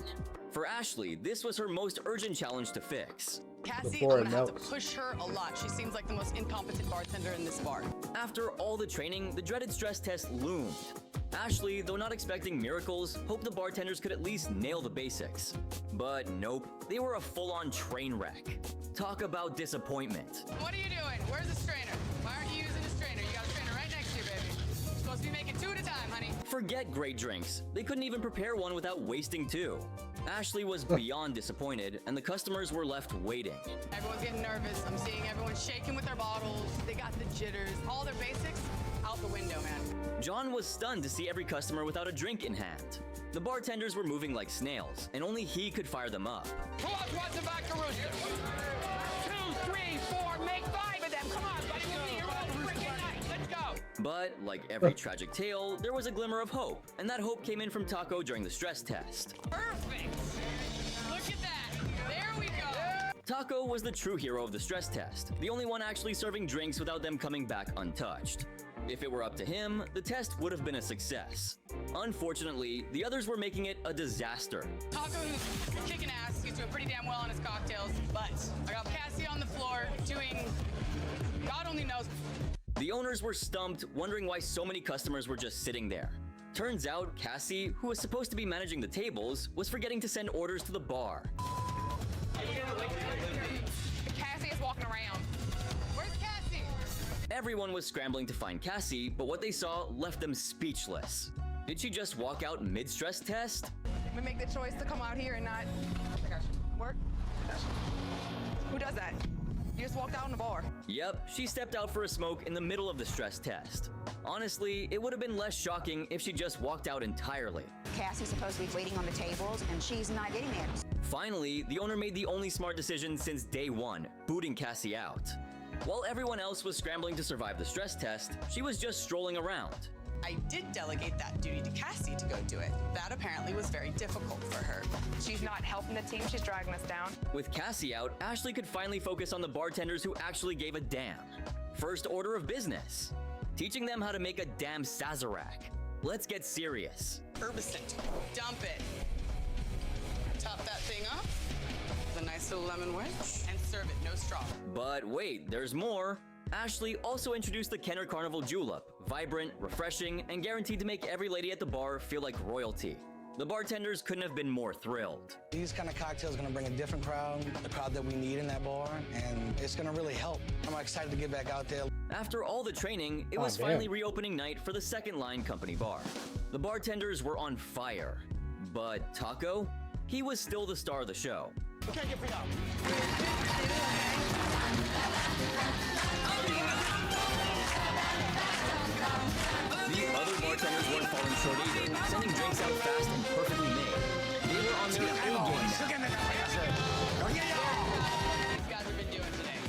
For Ashley, this was her most urgent challenge to fix. Cassie, I'm gonna have to push her a lot. She seems like the most incompetent bartender in this bar. After all the training, the dreaded stress test loomed. Ashley, though not expecting miracles, hoped the bartenders could at least nail the basics. But nope, they were a full-on train wreck. Talk about disappointment. What are you doing? Where's the strainer? Why aren't you using a strainer? You got a strainer right next to you, baby. You're supposed to be making 2 at a time, honey. Forget great drinks. They couldn't even prepare one without wasting 2. Ashley was beyond disappointed, and the customers were left waiting. Everyone's getting nervous. I'm seeing everyone shaking with their bottles. They got the jitters. All their basics out the window, man. John was stunned to see every customer without a drink in hand. The bartenders were moving like snails, and only he could fire them up. Who else wants a vodka rooster? 2, 3, 4, make 5 of them. Come on, buddy, we'll be here all freaking night. Let's go. But, like every tragic tale, there was a glimmer of hope, and that hope came in from Taco during the stress test. Perfect. Look at that. There we go. Taco was the true hero of the stress test, the only one actually serving drinks without them coming back untouched. If it were up to him, the test would have been a success. Unfortunately, the others were making it a disaster. Taco, who's kicking ass, he's doing pretty damn well on his cocktails, but I got Cassie on the floor doing God only knows. The owners were stumped, wondering why so many customers were just sitting there. Turns out, Cassie, who was supposed to be managing the tables, was forgetting to send orders to the bar. Cassie is walking around. Where's Cassie? Everyone was scrambling to find Cassie, but what they saw left them speechless. Did she just walk out mid-stress test? We make the choice to come out here and not work. Who does that? You just walked out in the bar. Yep, she stepped out for a smoke in the middle of the stress test. Honestly, it would have been less shocking if she just walked out entirely. Cassie's supposed to be waiting on the tables, and she's not getting there. Finally, the owner made the only smart decision since day one, booting Cassie out. While everyone else was scrambling to survive the stress test, she was just strolling around. I did delegate that duty to Cassie to go do it. That apparently was very difficult for her. She's not helping the team, she's dragging us down. With Cassie out, Ashley could finally focus on the bartenders who actually gave a damn. First order of business. Teaching them how to make a damn Sazerac. Let's get serious. Herbicide. Dump it. Top that thing up. With a nice little lemon wedge. And serve it, no straw. But wait, there's more. Ashley also introduced the Kenner Carnival Julep. Vibrant, refreshing, and guaranteed to make every lady at the bar feel like royalty. The bartenders couldn't have been more thrilled. These kind of cocktails are going to bring a different crowd, the crowd that we need in that bar, and it's going to really help. I'm excited to get back out there. After all the training, it was finally reopening night for the Second Line Company bar. The bartenders were on fire. But Taco? He was still the star of the show. Okay, get free out. The other bartenders weren't falling short either, sending drinks out fast and perfectly made. They were on their A game now. These guys have been doing today.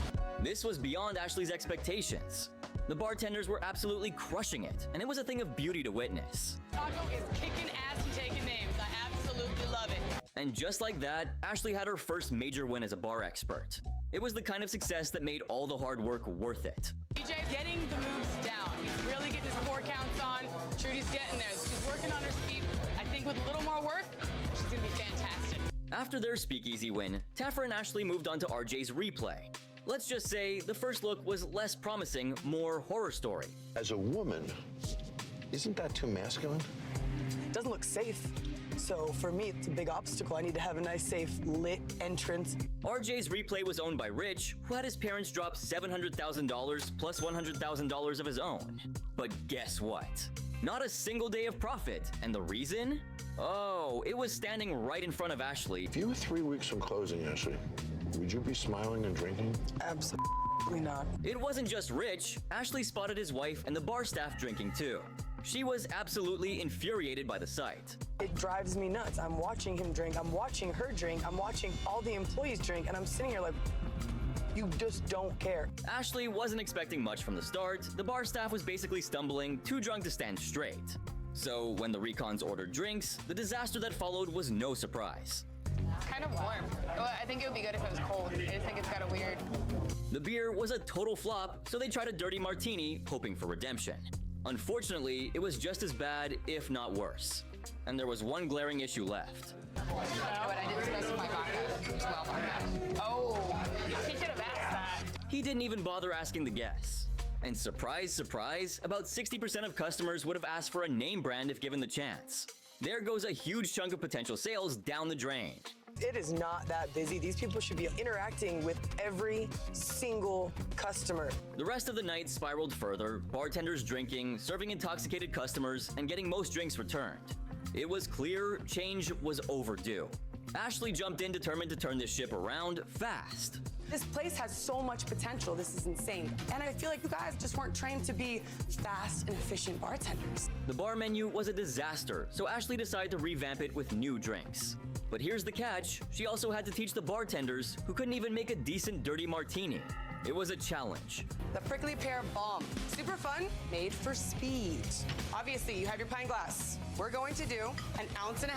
This was beyond Ashley's expectations. The bartenders were absolutely crushing it, and it was a thing of beauty to witness. Taco is kicking ass and taking names. I absolutely love it. And just like that, Ashley had her first major win as a bar expert. It was the kind of success that made all the hard work worth it. DJ's getting the moves down. He's really getting his 4 counts on. Trudy's getting there. She's working on her speed. I think with a little more work, she's gonna be fantastic. After their speakeasy win, Taffer and Ashley moved on to RJ's replay. Let's just say the first look was less promising, more horror story. As a woman, isn't that too masculine? It doesn't look safe. So for me, it's a big obstacle. I need to have a nice, safe, lit entrance. RJ's replay was owned by Rich, who had his parents drop $700,000 plus $100,000 of his own. But guess what? Not a single day of profit. And the reason? Oh, it was standing right in front of Ashley. If you were 3 weeks from closing, Ashley, would you be smiling and drinking? Absolutely not. It wasn't just Rich. Ashley spotted his wife and the bar staff drinking too. She was absolutely infuriated by the sight. It drives me nuts. I'm watching him drink. I'm watching her drink. I'm watching all the employees drink. And I'm sitting here like, you just don't care. Ashley wasn't expecting much from the start. The bar staff was basically stumbling, too drunk to stand straight. So when the recons ordered drinks, the disaster that followed was no surprise. It's kind of warm. Well, I think it would be good if it was cold. I just think it's kind of weird. The beer was a total flop, so they tried a dirty martini, hoping for redemption. Unfortunately, it was just as bad, if not worse. And there was one glaring issue left. But I didn't specify vodka. 12 vodka. Oh, he should have asked that. He didn't even bother asking the guests. And surprise, surprise, about 60% of customers would have asked for a name brand if given the chance. There goes a huge chunk of potential sales down the drain. It is not that busy. These people should be interacting with every single customer. The rest of the night spiraled further, bartenders drinking, serving intoxicated customers, and getting most drinks returned. It was clear change was overdue. Ashley jumped in determined to turn this ship around fast. This place has so much potential. This is insane. And I feel like you guys just weren't trained to be fast and efficient bartenders. The bar menu was a disaster, so Ashley decided to revamp it with new drinks. But here's the catch, she also had to teach the bartenders, who couldn't even make a decent dirty martini. It was a challenge. The prickly pear bomb. Super fun, made for speed. Obviously, you have your pint glass. We're going to do 1.5 ounces.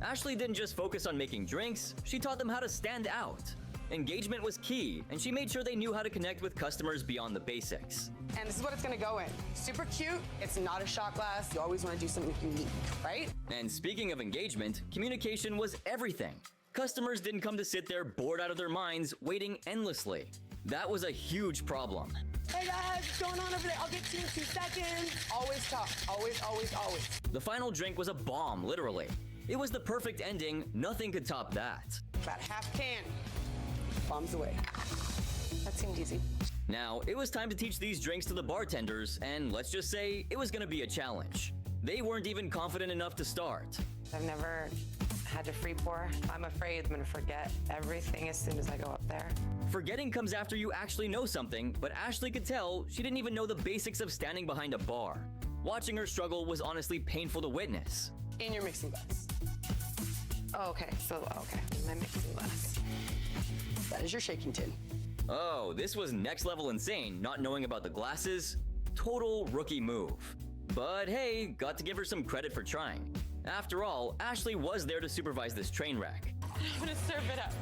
Ashley didn't just focus on making drinks, she taught them how to stand out. Engagement was key, and she made sure they knew how to connect with customers beyond the basics. And this is what it's gonna go in. Super cute, it's not a shot glass. You always wanna do something unique, right? And speaking of engagement, communication was everything. Customers didn't come to sit there bored out of their minds, waiting endlessly. That was a huge problem. Hey guys, what's going on over there? I'll get to you in 2 seconds. Always talk, always, always, always. The final drink was a bomb, literally. It was the perfect ending, nothing could top that. About a half can. Bombs away. That seemed easy. Now, it was time to teach these drinks to the bartenders, and let's just say it was gonna be a challenge. They weren't even confident enough to start. I've never had to free pour. I'm afraid I'm gonna forget everything as soon as I go up there. Forgetting comes after you actually know something, but Ashley could tell she didn't even know the basics of standing behind a bar. Watching her struggle was honestly painful to witness. In your mixing glass. Oh, okay, my mixing glass. That is your shaking tin. Oh, this was next level insane, not knowing about the glasses. Total rookie move. But hey, got to give her some credit for trying. After all, Ashley was there to supervise this train wreck. I'm gonna serve it up.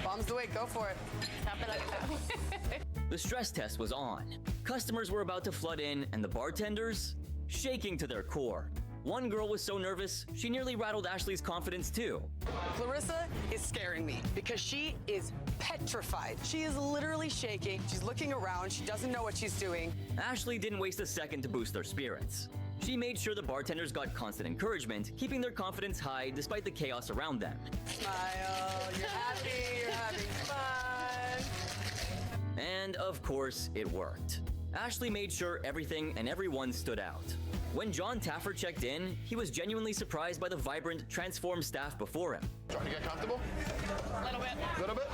Bombs the way, go for it. Stop it like The stress test was on. Customers were about to flood in, and the bartenders? Shaking to their core. One girl was so nervous, she nearly rattled Ashley's confidence too. Clarissa is scaring me because she is petrified. She is literally shaking. She's looking around. She doesn't know what she's doing. Ashley didn't waste a second to boost their spirits. She made sure the bartenders got constant encouragement, keeping their confidence high despite the chaos around them. Smile, you're happy, you're having fun. And of course, it worked. Ashley made sure everything and everyone stood out. When John Taffer checked in, he was genuinely surprised by the vibrant, transformed staff before him. Trying to get comfortable? A little bit. Little bit?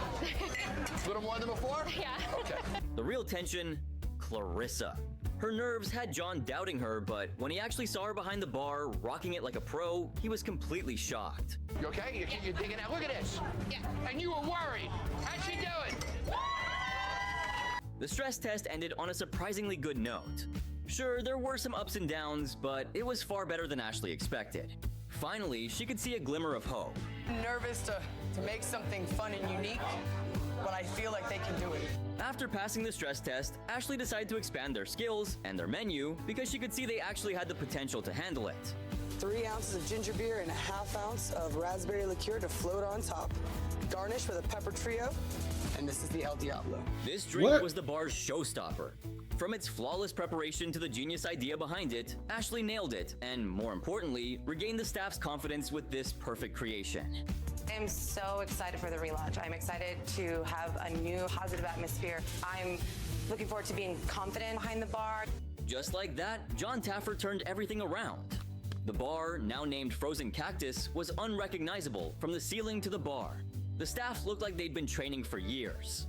Little more than before? Yeah. Okay. The real tension, Clarissa. Her nerves had John doubting her, but when he actually saw her behind the bar, rocking it like a pro, he was completely shocked. You okay? You're digging out. Look at this. Yeah. And you were worried. How'd she do it? The stress test ended on a surprisingly good note. Sure, there were some ups and downs, but it was far better than Ashley expected. Finally, she could see a glimmer of hope. I'm nervous to make something fun and unique, but I feel like they can do it. After passing the stress test, Ashley decided to expand their skills and their menu because she could see they actually had the potential to handle it. 3 ounces of ginger beer and a ½ ounce of raspberry liqueur to float on top. Garnish with a pepper trio, and this is the El Diablo. This drink was the bar's showstopper. From its flawless preparation to the genius idea behind it, Ashley nailed it, and more importantly, regained the staff's confidence with this perfect creation. I'm so excited for the relaunch. I'm excited to have a new positive atmosphere. I'm looking forward to being confident behind the bar. Just like that, John Taffer turned everything around. The bar, now named Frozen Cactus, was unrecognizable from the ceiling to the bar. The staff looked like they'd been training for years.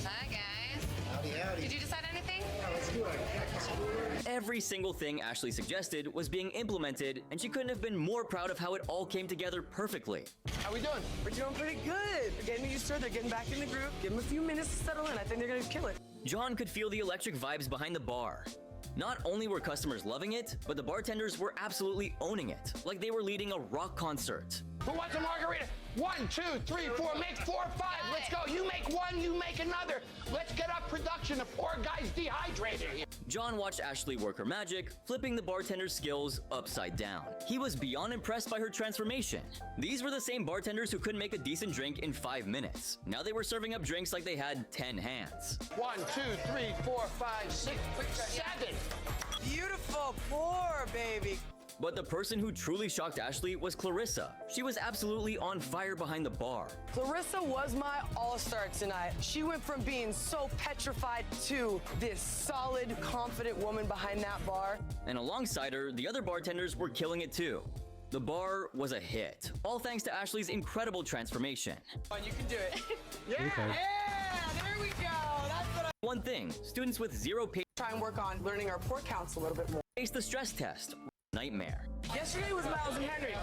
Hi, guys. Howdy, howdy. Did you decide anything? Let's do it. Every single thing Ashley suggested was being implemented, and she couldn't have been more proud of how it all came together perfectly. How we doing? We're doing pretty good. They're getting used to it. They're getting back in the group. Give them a few minutes to settle in. I think they're gonna kill it. John could feel the electric vibes behind the bar. Not only were customers loving it, but the bartenders were absolutely owning it, like they were leading a rock concert. Who wants a margarita? 1, 2, 3, 4, make 4, 5. Let's go. You make one, you make another. Let's get up production. The poor guy's dehydrated here. John watched Ashley work her magic, flipping the bartender's skills upside down. He was beyond impressed by her transformation. These were the same bartenders who couldn't make a decent drink in 5 minutes. Now they were serving up drinks like they had 10 hands. 1, 2, 3, 4, 5, 6, 7. Beautiful. Poor baby. But the person who truly shocked Ashley was Clarissa. She was absolutely on fire behind the bar. Clarissa was my all-star tonight. She went from being so petrified to this solid, confident woman behind that bar. And alongside her, the other bartenders were killing it too. The bar was a hit, all thanks to Ashley's incredible transformation. You can do it. Okay. Yeah, there we go. That's what I... One thing, students with zero patience Try and work on learning our pour counts a little bit more. face the stress test. Nightmare. Yesterday was Miles and Henry.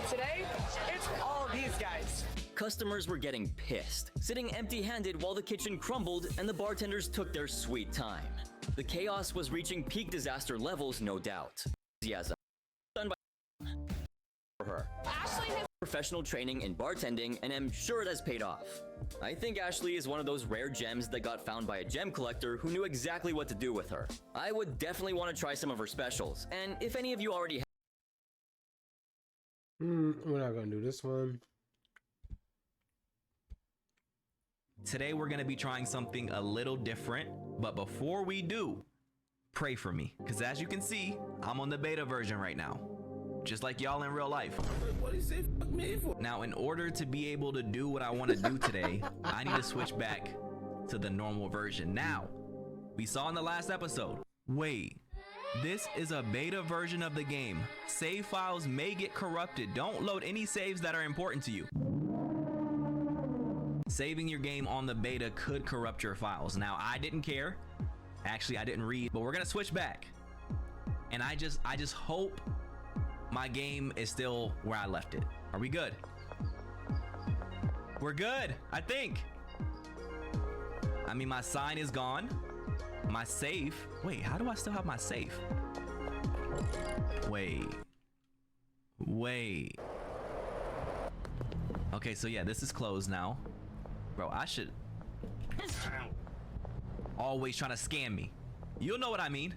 Today, it's all these guys. Customers were getting pissed, sitting empty-handed while the kitchen crumbled and the bartenders took their sweet time. The chaos was reaching peak disaster levels, no doubt. Enthusiasm done by for her. Ashley has Professional training in bartending, and I'm sure it has paid off. I think Ashley is one of those rare gems that got found by a gem collector who knew exactly what to do with her. I would definitely want to try some of her specials, and if any of you already have, We're not gonna do this one. Today we're gonna be trying something a little different, but before we do, pray for me, because as you can see, I'm on the beta version right now, just like y'all in real life. What he say fuck me for? Now, in order to be able to do what I want to do today, I need to switch back to the normal version. Now, we saw in the last episode, wait, this is a beta version of the game. Save files may get corrupted. Don't load any saves that are important to you. Saving your game on the beta could corrupt your files. Now, I didn't care. Actually, I didn't read, but we're gonna switch back. And I just hope my game is still where I left it. Are we good? We're good, I think. I mean, my sign is gone. My safe. Wait, how do I still have my safe? Wait. Okay, so yeah, this is closed now. Bro, I should... Always trying to scam me. You'll know what I mean.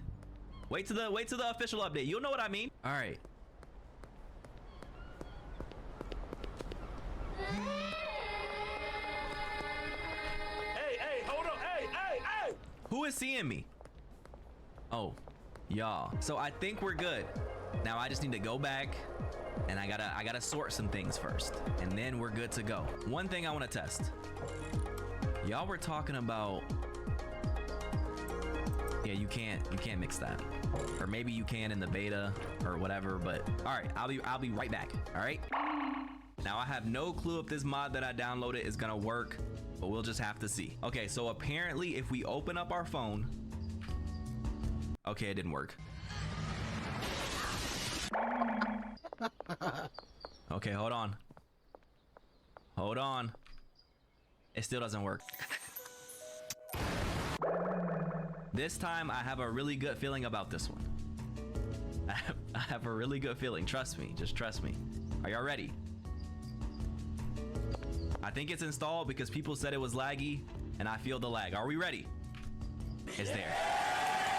Wait till the official update. You'll know what I mean. All right. Hey, hold on. Hey. Who is seeing me? Oh, y'all. So I think we're good. Now I just need to go back and I gotta sort some things first, and then we're good to go. One thing I want to test. Y'all were talking about, yeah, you can't mix that, or maybe you can in the beta or whatever. But all right, I'll be right back. All right. Now I have no clue if this mod that I downloaded is gonna work, but we'll just have to see. Okay, so apparently if we open up our phone, okay, it didn't work. Okay, hold on. It still doesn't work. This time I have a really good feeling about this one. I have a really good feeling. Trust me, just trust me. Are y'all ready? I think it's installed because people said it was laggy, and I feel the lag. Are we ready? It's there.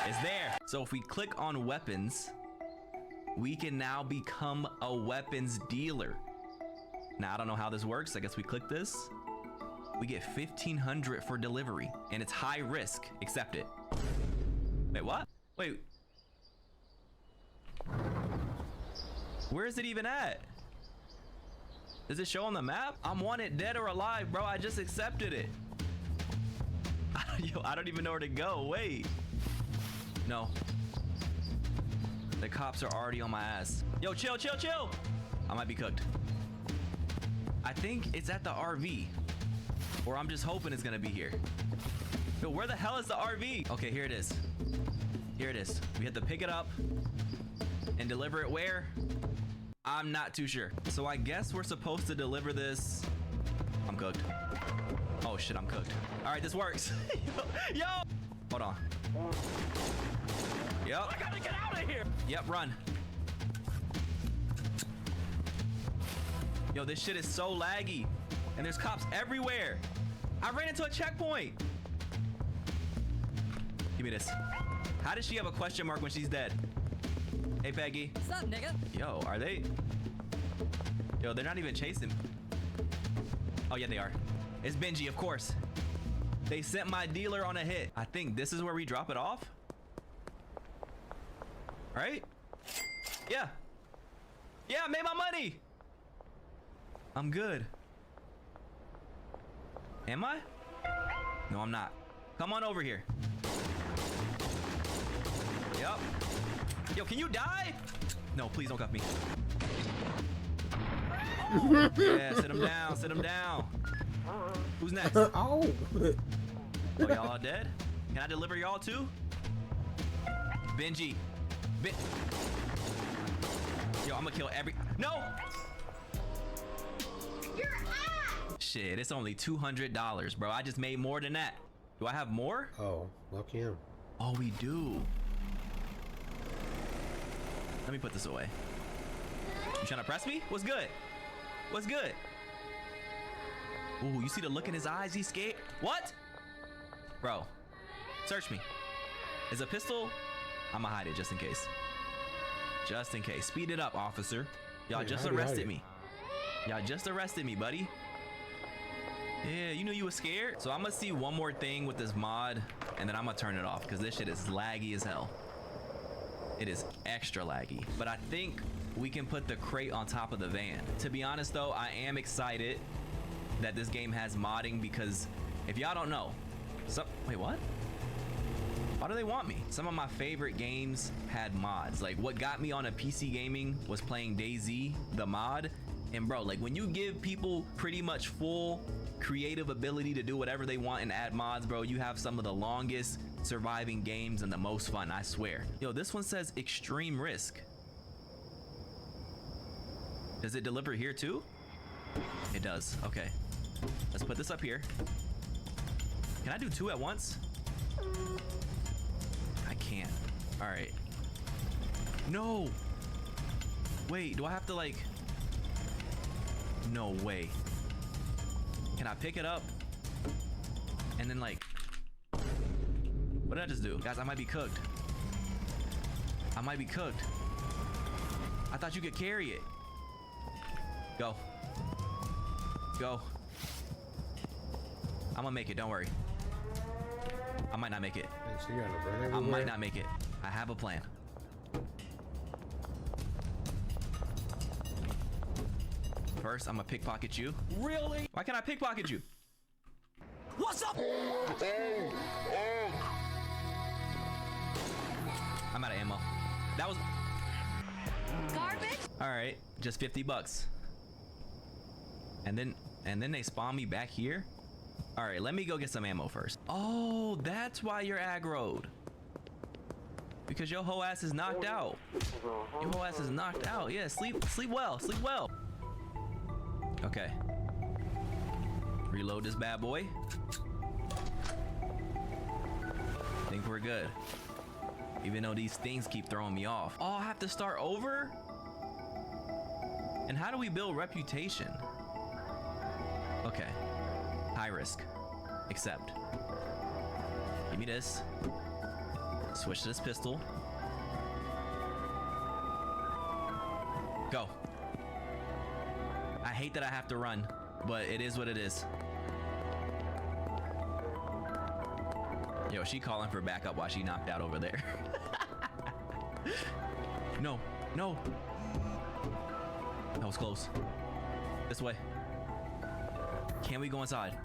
It's there. So if we click on weapons, we can now become a weapons dealer. Now, I don't know how this works. I guess we click this. We get 1,500 for delivery, and it's high risk. Accept it. Wait, what? Wait. Where is it even at? Does it show on the map? I'm wanted dead or alive, bro. I just accepted it. Yo, I don't even know where to go. Wait. No. The cops are already on my ass. Yo, chill, chill, chill. I might be cooked. I think it's at the RV. Or I'm just hoping it's gonna be here. Yo, where the hell is the RV? Okay, here it is. Here it is. We have to pick it up and deliver it where? I'm not too sure. So I guess we're supposed to deliver this. I'm cooked. Oh shit, I'm cooked. All right, this works. Yo! Hold on. Yep. I gotta get out of here. Yep, run. Yo, this shit is so laggy. And there's cops everywhere. I ran into a checkpoint. Give me this. How does she have a question mark when she's dead? Hey, Peggy. What's up, nigga? Yo, are they? Yo, they're not even chasing. Oh, yeah, they are. It's Benji, of course. They sent my dealer on a hit. I think this is where we drop it off. Right? Yeah. Yeah, I made my money. I'm good. Am I? No, I'm not. Come on over here. Yup. Yo, can you die? No, please don't cuff me. Yeah, sit him down, sit him down. Who's next? Oh. Oh, y'all all dead? Can I deliver y'all too? Benji. Yo, I'm gonna kill every... No! You're at! Shit, it's only $200, bro. I just made more than that. Do I have more? Oh, lucky him. Oh, we do. Let me put this away. You trying to press me? What's good? What's good? Ooh, you see the look in his eyes? He's scared. What? Bro, search me. Is a pistol? I'ma hide it just in case. Just in case. Speed it up, officer. Y'all just arrested me. Y'all just arrested me, buddy. Yeah, you knew you were scared. So I'm gonna see one more thing with this mod, and then I'm gonna turn it off because this shit is laggy as hell. It is extra laggy. But I think we can put the crate on top of the van. To be honest though, I am excited that this game has modding because if y'all don't know, wait, what? Why do they want me? Some of my favorite games had mods. Like what got me on a PC gaming was playing DayZ, the mod. And bro, like when you give people pretty much full creative ability to do whatever they want and add mods, bro, you have some of the longest surviving games and the most fun, I swear. Yo, this one says extreme risk. Does it deliver here too? It does, okay. Let's put this up here. Can I do two at once? I can't. All right. No. Wait, do I have to like... No way. Can I pick it up? And then like... What did I just do? Guys, I might be cooked. I might be cooked. I thought you could carry it. Go. Go. I'm gonna make it, don't worry. I might not make it. So you gotta run everywhere. I might not make it. I have a plan. First, I'm gonna pickpocket you. Really? Why can't I pickpocket you? What's up? I'm out of ammo. That was Garbage? all right. Just 50 bucks. And then they spawn me back here. All right, let me go get some ammo first. Oh, that's why you're aggroed. Because your whole ass is knocked out. Your whole ass is knocked out. Yeah, sleep well, sleep well. Okay. Reload this bad boy. Think we're good. Even though these things keep throwing me off. Oh, I have to start over? And how do we build reputation? Okay. High risk. Accept. Give me this. Switch to this pistol. Go. I hate that I have to run, but it is what it is. Yo, she calling for backup while she knocked out over there. No, no. That was close. This way. Can we go inside?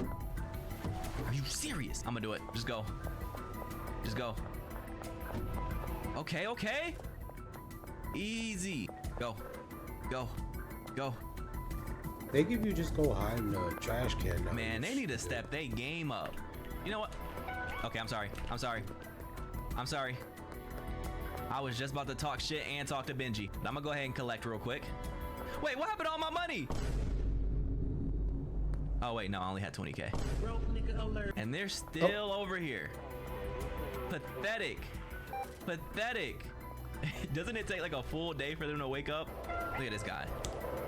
Are you serious? I'm gonna do it. Just go. Just go. Okay, okay. Easy. Go. Go. Go. They give you just go hide in the trash can now. Man, they need to step their game up. You know what? Okay, I'm sorry. I'm sorry. I'm sorry. I was just about to talk shit and talk to Benji. I'm gonna go ahead and collect real quick. Wait, what happened to all my money? Oh wait, no, I only had 20K. And they're still over here. Pathetic. Pathetic. Doesn't it take like a full day for them to wake up? Look at this guy.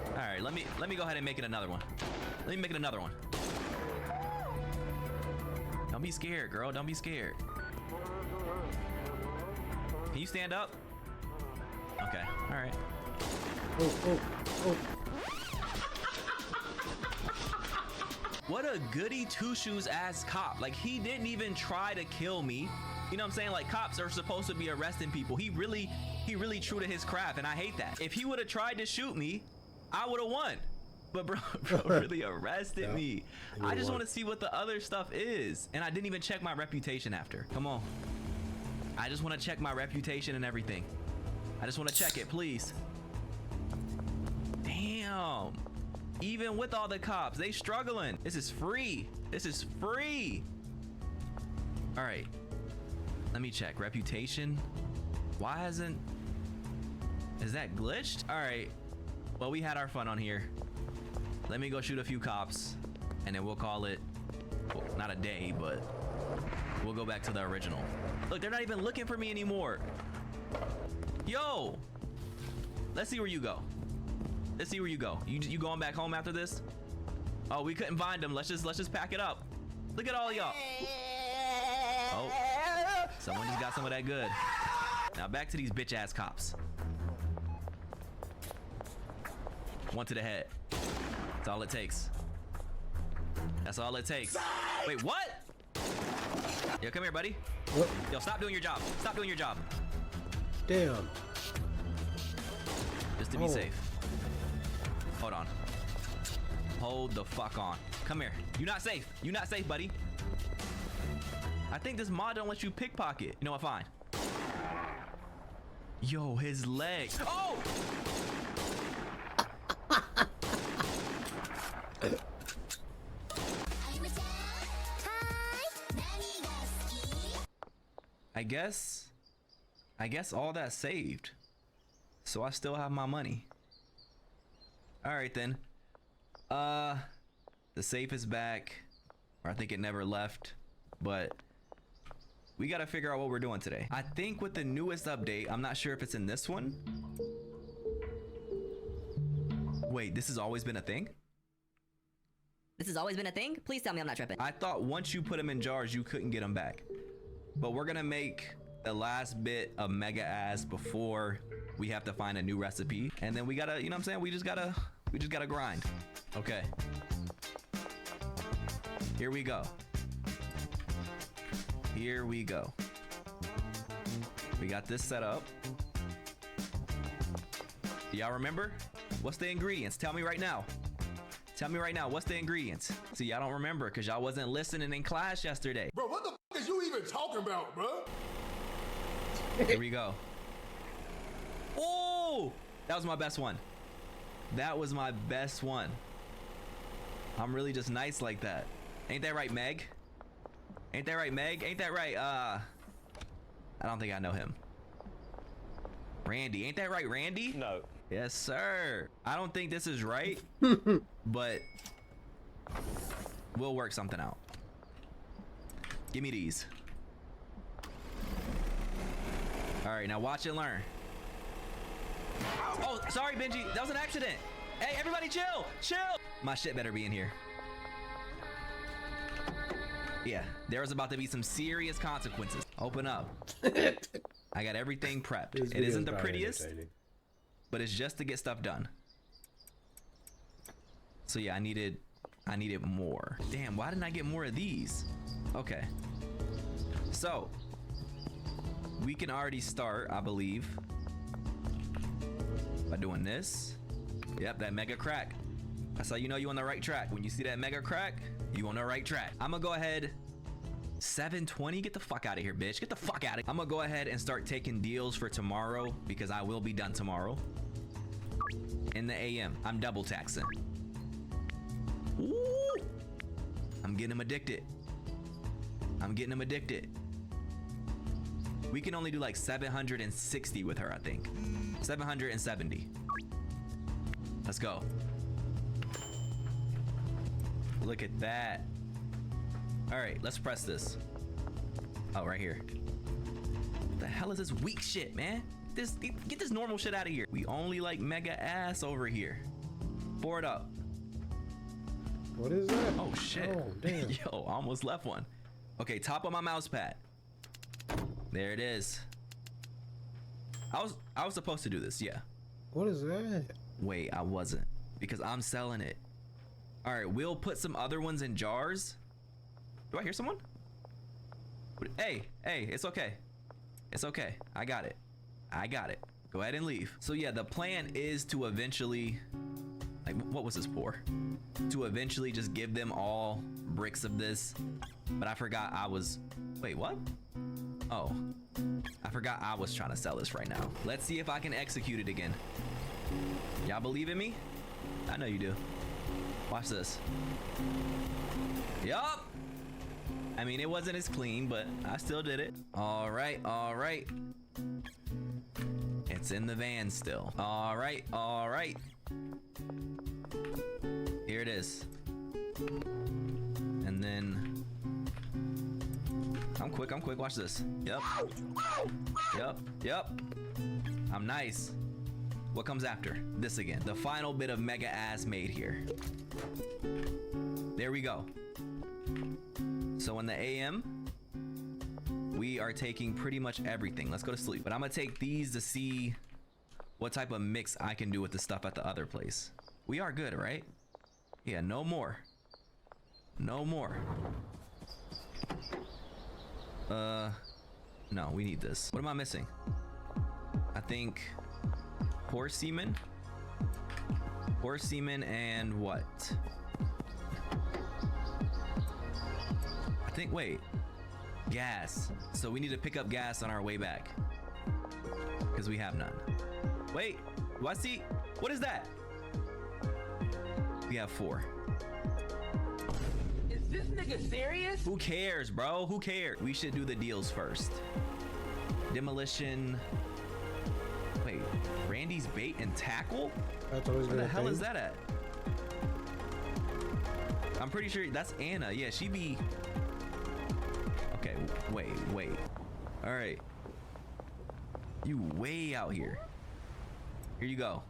All right, let me go ahead and make it another one. Let me make it another one. Don't be scared, girl. Don't be scared. Can you stand up? Okay. All right. Oh. What a goody two shoes ass cop. Like, he didn't even try to kill me. You know what I'm saying? Like, cops are supposed to be arresting people. He really true to his craft, and I hate that. If he would have tried to shoot me, I would have won. But bro really arrested me. I just want to see what the other stuff is. And I didn't even check my reputation after. Come on. I just want to check my reputation and everything. I just want to check it, please. Damn. Even with all the cops, they struggling. This is free. This is free. All right. Let me check. Reputation. Why hasn't... Is that glitched? All right. Well, we had our fun on here. Let me go shoot a few cops, and then we'll call it, well, not a day, but we'll go back to the original. Look, they're not even looking for me anymore. Yo, let's see where you go. Let's see where you go. You going back home after this? Oh, we couldn't find them. Let's just pack it up. Look at all y'all. Oh, someone just got some of that good. Now back to these bitch ass cops. One to the head. That's all it takes. That's all it takes. Wait, what? Yo, come here, buddy. What? Yo, stop doing your job. Stop doing your job. Damn. Just to be safe. Hold on. Hold the fuck on. Come here. You're not safe. You're not safe, buddy. I think this mod don't let you pickpocket. You know what? Fine. Yo, his leg. Oh! I guess all that saved. So I still have my money. All right then. The safe is back. Or I think it never left. But we gotta figure out what we're doing today. I think with the newest update, I'm not sure if it's in this one. Wait, this has always been a thing? This has always been a thing? Please tell me I'm not tripping. I thought once you put them in jars, you couldn't get them back. But we're gonna make the last bit of mega ass before we have to find a new recipe. And then we gotta, you know what I'm saying? We just gotta grind. Okay. Here we go. Here we go. We got this set up. Y'all remember? What's the ingredients? Tell me right now. Tell me right now, what's the ingredients? See, y'all don't remember because y'all wasn't listening in class yesterday. Bro, what the fuck is you even talking about, bro? Here we go. Oh, that was my best one. That was my best one. I'm really just nice like that. Ain't that right, Meg? Ain't that right, Meg? Ain't that right? I don't think I know him. Randy, ain't that right, Randy? No. Yes, sir. I don't think this is right, but we'll work something out. Give me these. All right, now watch and learn. Oh, sorry, Benji. That was an accident. Hey, everybody chill. Chill. My shit better be in here. Yeah, there was about to be some serious consequences. Open up. I got everything prepped. It isn't the prettiest, but it's just to get stuff done. So yeah, I needed more. Damn, why didn't I get more of these? Okay. So we can already start, I believe, by doing this. Yep, that mega crack. That's how you know you're on the right track. When you see that mega crack, you on the right track. I'm gonna go ahead 720? Get the fuck out of here, bitch. Get the fuck out of here. I'm gonna go ahead and start taking deals for tomorrow because I will be done tomorrow. In the AM, I'm double taxing. Ooh. I'm getting him addicted. I'm getting him addicted. We can only do like 760 with her, I think. 770. Let's go. Look at that. All right, let's press this. Oh, right here. What the hell is this weak shit, man? Get this normal shit out of here. We only like mega ass over here. Pour it up. What is that? Oh shit. Oh, damn. Yo, I almost left one. Okay, top of my mouse pad. There it is. I was supposed to do this, yeah. What is that? Wait, I wasn't. Because I'm selling it. All right, we'll put some other ones in jars. Do I hear someone? Hey, it's okay. It's okay. I got it. I got it. Go ahead and leave. So yeah, the plan is to eventually, like, what was this for? To eventually just give them all bricks of this. But I forgot I was, wait, what? Oh, I forgot I was trying to sell this right now. Let's see if I can execute it again. Y'all believe in me? I know you do. Watch this. Yup. I mean, it wasn't as clean, but I still did it. All right, all right. It's in the van still. All right, all right. Here it is. And then I'm quick, watch this. Yep. I'm nice. What comes after? This again. The final bit of mega ass made here. There we go. So in the AM, we are taking pretty much everything. Let's go to sleep. But I'm gonna take these to see what type of mix I can do with the stuff at the other place. We are good, right? Yeah, no more. No more. No, we need this. What am I missing? I think horse semen. Horse semen and what? I think, wait, gas. So we need to pick up gas on our way back because we have none. Wait, do I see? What is that? We have 4. Is this nigga serious? Who cares, bro? Who cares? We should do the deals first. Demolition. Wait, Randy's bait and tackle? That's always Where been the a hell thing. is that at? I'm pretty sure that's Anna. Yeah, she be. Okay, wait. All right. You way out here. Here you go.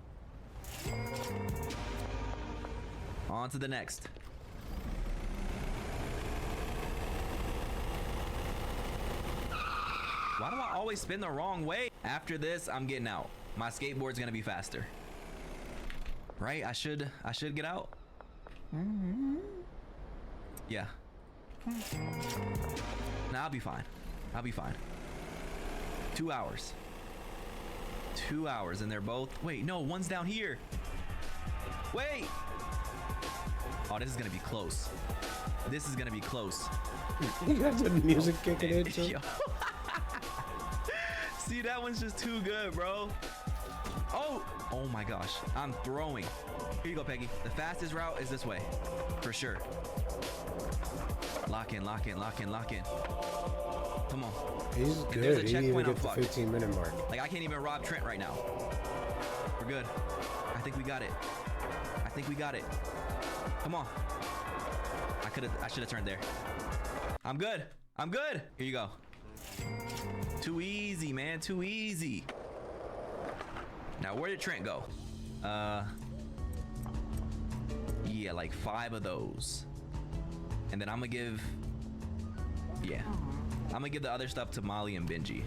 On to the next. Why do I always spin the wrong way? After this, I'm getting out. My skateboard's gonna be faster. Right? I should get out. Yeah. Nah, I'll be fine. I'll be fine. 2 hours. 2 hours, and they're both. Wait, no, one's down here. Wait. Oh, this is gonna be close. This is gonna be close. You got the music kicking in too. Yo. See, that one's just too good, bro. Oh my gosh, I'm throwing. Here you go, Peggy. The fastest route is this way, for sure. Lock in. Come on. He's If good. there's a He didn't even checkpoint, I'm get the fucked. 15-minute mark. Like, I can't even rob Trent right now. We're good. I think we got it. Come on. I should have turned there. I'm good. Here you go. Too easy, man. Too easy. Now, where did Trent go? Yeah, like 5 of those. And then I'm gonna give the other stuff to Molly and Benji.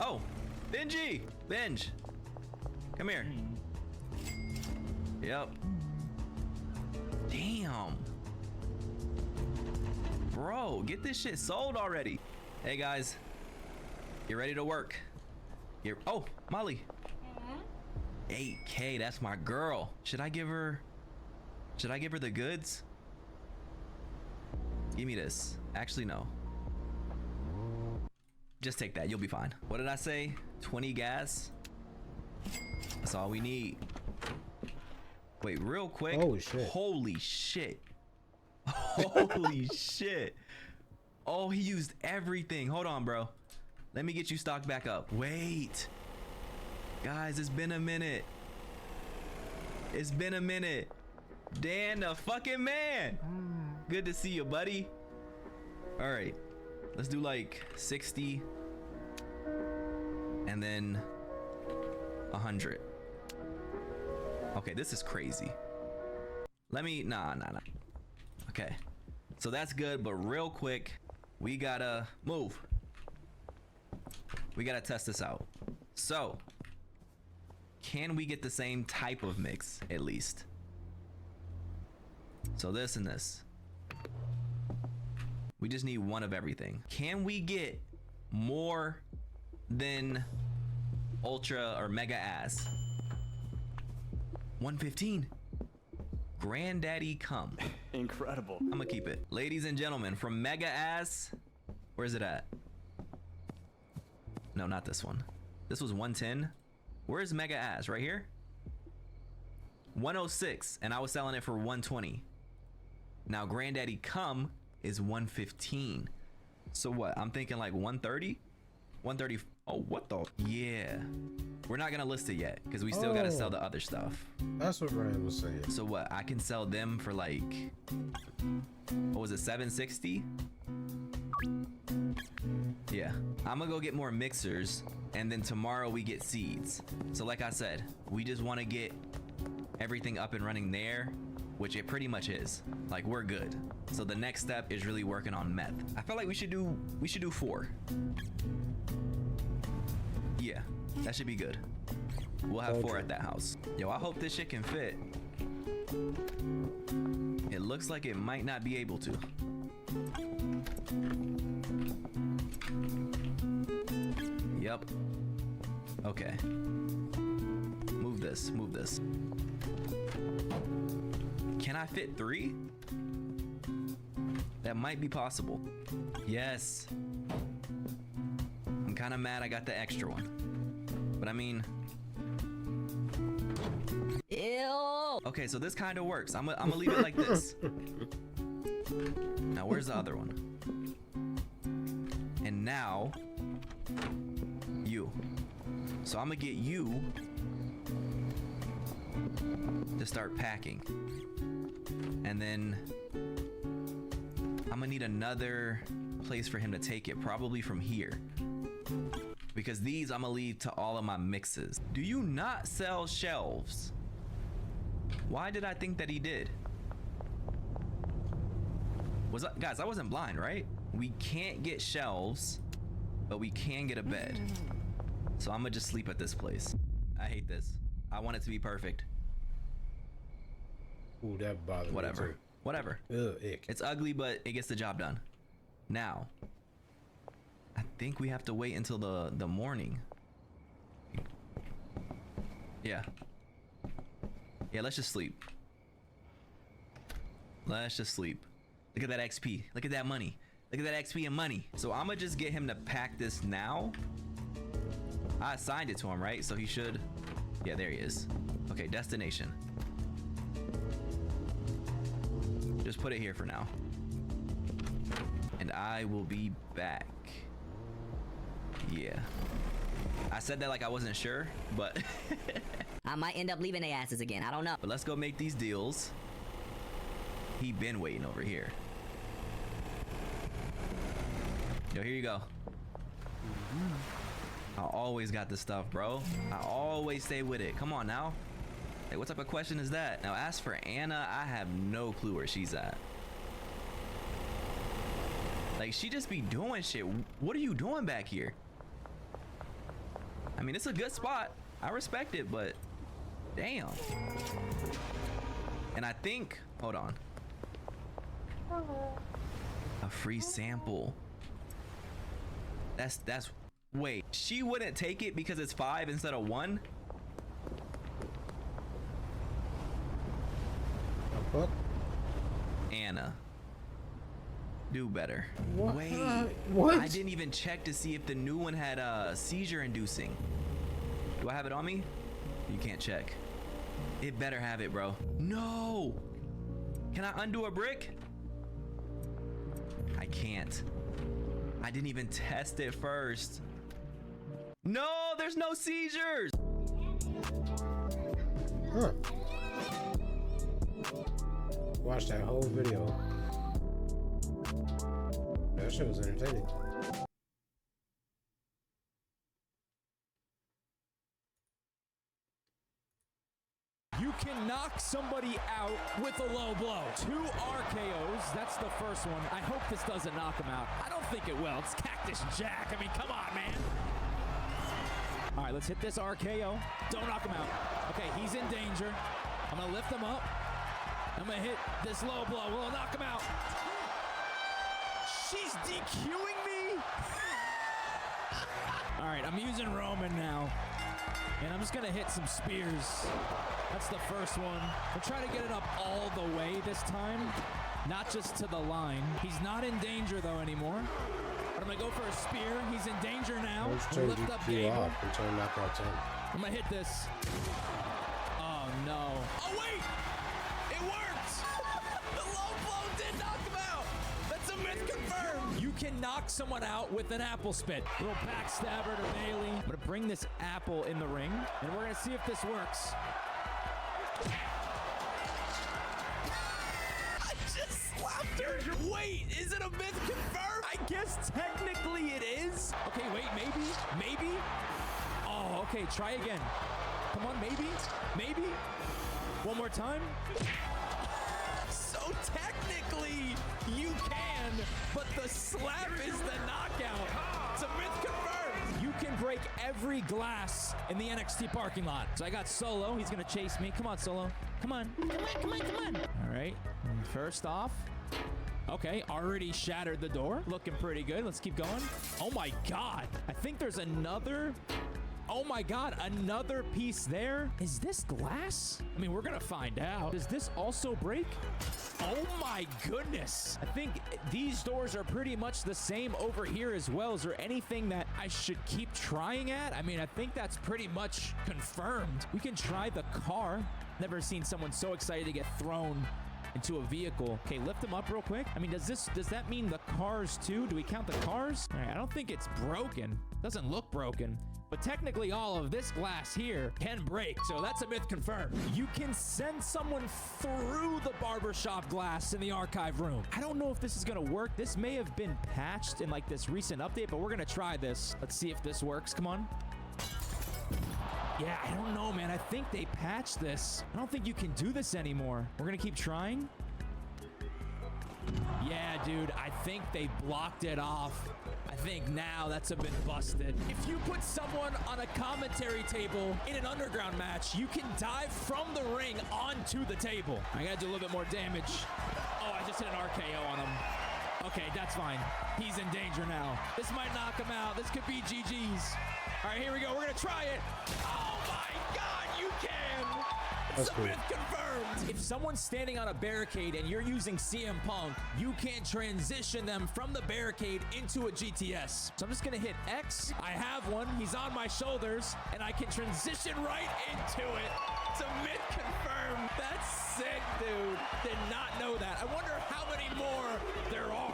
Oh, Benji! Benj! Come here. Yep. Damn. Bro, get this shit sold already. Hey guys, you ready to work? Oh, Molly. 8K, that's my girl. Should I give her the goods? Give me this. Actually, no. Just take that. You'll be fine. What did I say? 20 gas? That's all we need. Wait, real quick. Holy shit. Holy shit. Holy shit. Oh, he used everything. Hold on, bro. Let me get you stocked back up. Wait. Guys, it's been a minute. It's been a minute. Dan the fucking man. Good to see you, buddy. All right. Let's do like 60. And then 100. Okay, this is crazy. Let me, nah. Okay. So that's good, but real quick, we gotta move. We gotta test this out. So, can we get the same type of mix at least? So this and this. We just need one of everything. Can we get more than ultra or mega ass? 115. Granddaddy come. Incredible. I'm gonna keep it. Ladies and gentlemen, from mega ass, where's it at? No, not this one. This was 110. Where's mega ass? Right here? 106, and I was selling it for 120. Now Granddaddy come is 115. So what? I'm thinking like 130? 130. Oh, what the? Yeah. We're not gonna list it yet because we still gotta sell the other stuff. That's what Ryan was saying. So what? I can sell them for like, what was it, 760? Yeah. I'm gonna go get more mixers, and then tomorrow we get seeds. So like I said, we just want to get everything up and running there, which it pretty much is. Like, we're good. So the next step is really working on meth. I feel like we should do 4. Yeah, that should be good. We'll have 4 at that house. Yo, I hope this shit can fit. It looks like it might not be able to. Yep. Okay. Move this, move this. Can I fit 3? That might be possible. Yes. I'm kind of mad I got the extra one. But I mean... Ew. Okay, so this kind of works. I'm gonna leave it like this. Now, where's the other one? And now... you. So I'm gonna get you to start packing. And then I'm gonna need another place for him to take it, probably from here. Because these I'm gonna leave to all of my mixes. Do you not sell shelves? Why did I think that he did? Guys, I wasn't blind, right? We can't get shelves, but we can get a bed. So I'm gonna just sleep at this place. I hate this. I want it to be perfect. Ooh, that bothers me Whatever. too. Whatever. Ugh, ick. It's ugly, but it gets the job done. Now, I think we have to wait until the morning. Yeah. Yeah, let's just sleep. Let's just sleep. Look at that XP. Look at that money. Look at that XP and money. So I'm gonna just get him to pack this now. I assigned it to him, right? So he should... Yeah, there he is. Okay, destination. Just put it here for now. And I will be back. Yeah. I said that like I wasn't sure, but... I might end up leaving their asses again. I don't know. But let's go make these deals. He been waiting over here. Yo, here you go. I always got this stuff, bro. I always stay with it. Come on now. Hey, what type of question is that? Now, as for Anna, I have no clue where she's at. Like, she just be doing shit. What are you doing back here? I mean, it's a good spot. I respect it, but damn. And I think, hold on. A free sample. That's, wait, she wouldn't take it because it's 5 instead of 1? What? Anna. Do better. What? Wait. What? I didn't even check to see if the new one had seizure inducing. Do I have it on me? You can't check. It better have it, bro. No. Can I undo a brick? I can't. I didn't even test it first. No, there's no seizures. Huh. Watch that whole video. That shit was entertaining. You can knock somebody out with a low blow. 2 RKOs, that's the first one. I hope this doesn't knock him out. I don't think it will. It's Cactus Jack. I mean, come on, man. All right, let's hit this RKO. Don't knock him out. Okay, he's in danger. I'm gonna lift him up. I'm gonna hit this low blow. We'll knock him out. She's DQing me. All right, I'm using Roman now. And I'm just gonna hit some spears. That's the first one. We'll try to get it up all the way this time, not just to the line. He's not in danger though anymore. But I'm gonna go for a spear. He's in danger now. Let's turn Lift up DQ Gable. off and turn knockout 10. I'm gonna hit this. Oh no. Oh wait! It worked! The low blow did knock him out! That's a myth confirmed! You can knock someone out with an apple spit. Little backstabber to Bailey. I'm gonna bring this apple in the ring, and we're gonna see if this works. I just slapped her! Wait, is it a myth confirmed? I guess technically it is. Okay, wait, maybe? Oh, okay, try again. Come on, maybe? One more time. So technically, you can, but the slap is the knockout. It's a myth confirmed. You can break every glass in the NXT parking lot. So I got Solo. He's gonna chase me. Come on, Solo. Come on. All right. First off. Okay, already shattered the door. Looking pretty good. Let's keep going. Oh my God. I think there's another. Oh my God, another piece there. Is this glass? I mean, we're gonna find out. Does this also break? Oh my goodness. I think these doors are pretty much the same over here as well. Is there anything that I should keep trying at? I mean, I think that's pretty much confirmed. We can try the car. Never seen someone so excited to get thrown into a vehicle. Okay, lift them up real quick. I mean, does that mean the cars too? Do we count the cars? All right, I don't think it's broken. Doesn't look broken. But technically all of this glass here can break, so that's a myth confirmed. You can send someone through the barbershop glass in the archive room. I don't know if this is gonna work. This may have been patched in like this recent update, but we're gonna try this. Let's see if this works. Come on. Yeah, I don't know, man. I think they patched this. I don't think you can do this anymore. We're gonna keep trying. Yeah, dude, I think they blocked it off. I think now that's a bit busted. If you put someone on a commentary table in an underground match, you can dive from the ring onto the table. I gotta do a little bit more damage. Oh, I just hit an RKO on him. Okay, that's fine. He's in danger now. This might knock him out. This could be GG's. All right, here we go. We're gonna try it. Oh my God, you can! It's a myth confirmed. If someone's standing on a barricade and you're using CM Punk, you can transition them from the barricade into a GTS. So I'm just gonna hit X. I have one. He's on my shoulders, and I can transition right into it. It's a myth confirmed. That's sick, dude. Did not know that. I wonder how many more there are.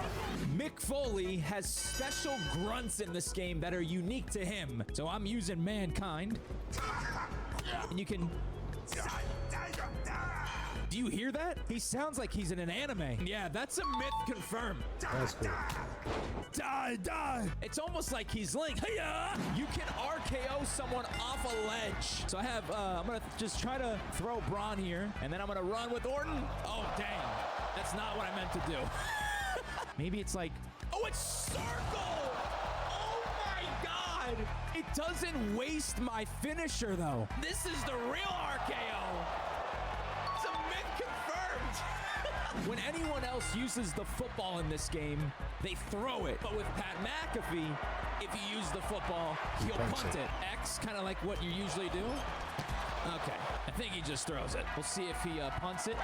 Mick Foley has special grunts in this game that are unique to him. So I'm using Mankind. And you can... Do you hear that? He sounds like he's in an anime. Yeah, that's a myth confirmed. That's cool. Die. It's almost like he's Link. Hiya! You can RKO someone off a ledge. So I have, I'm gonna just try to throw Braun here, and then I'm gonna run with Orton. Oh, dang. That's not what I meant to do. Maybe it's like, oh, it's circle! Oh my God! It doesn't waste my finisher though. This is the real RKO. It's a myth confirmed. When anyone else uses the football in this game, they throw it. But with Pat McAfee, if you use the football, he'll punt it. X, kind of like what you usually do. Okay, I think he just throws it. We'll see if he punts it.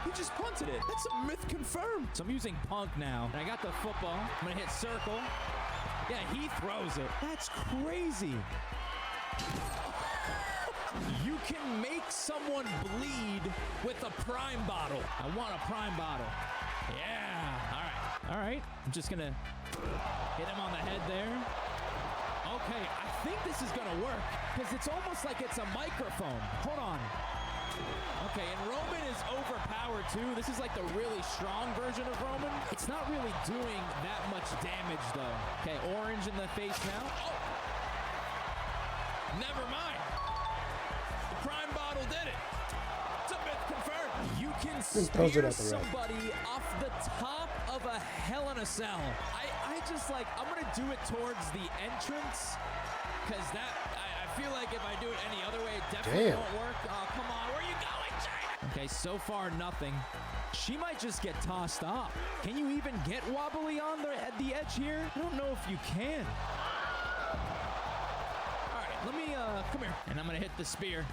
He just punted it. That's a myth confirmed. So I'm using Punk now. And I got the football. I'm going to hit circle. Yeah, he throws it. That's crazy. You can make someone bleed with a prime bottle. I want a prime bottle. Yeah. All right. All right. I'm just going to hit him on the head there. Okay. I think this is going to work because it's almost like it's a microphone. Hold on. Okay, and Roman is overpowered too. This is like the really strong version of Roman. It's not really doing that much damage though. Okay, orange in the face now. Oh! Never mind. The prime bottle did it. It's a myth confirmed. You can spear somebody off the top of a Hell in a Cell. I just like, I'm gonna do it towards the entrance because that, I feel like if I do it any other way, it definitely won't work. Oh, come on. Where are you going, China? Okay, so far, nothing. She might just get tossed off. Can you even get wobbly on at the edge here? I don't know if you can. All right, let me, come here. And I'm going to hit the spear.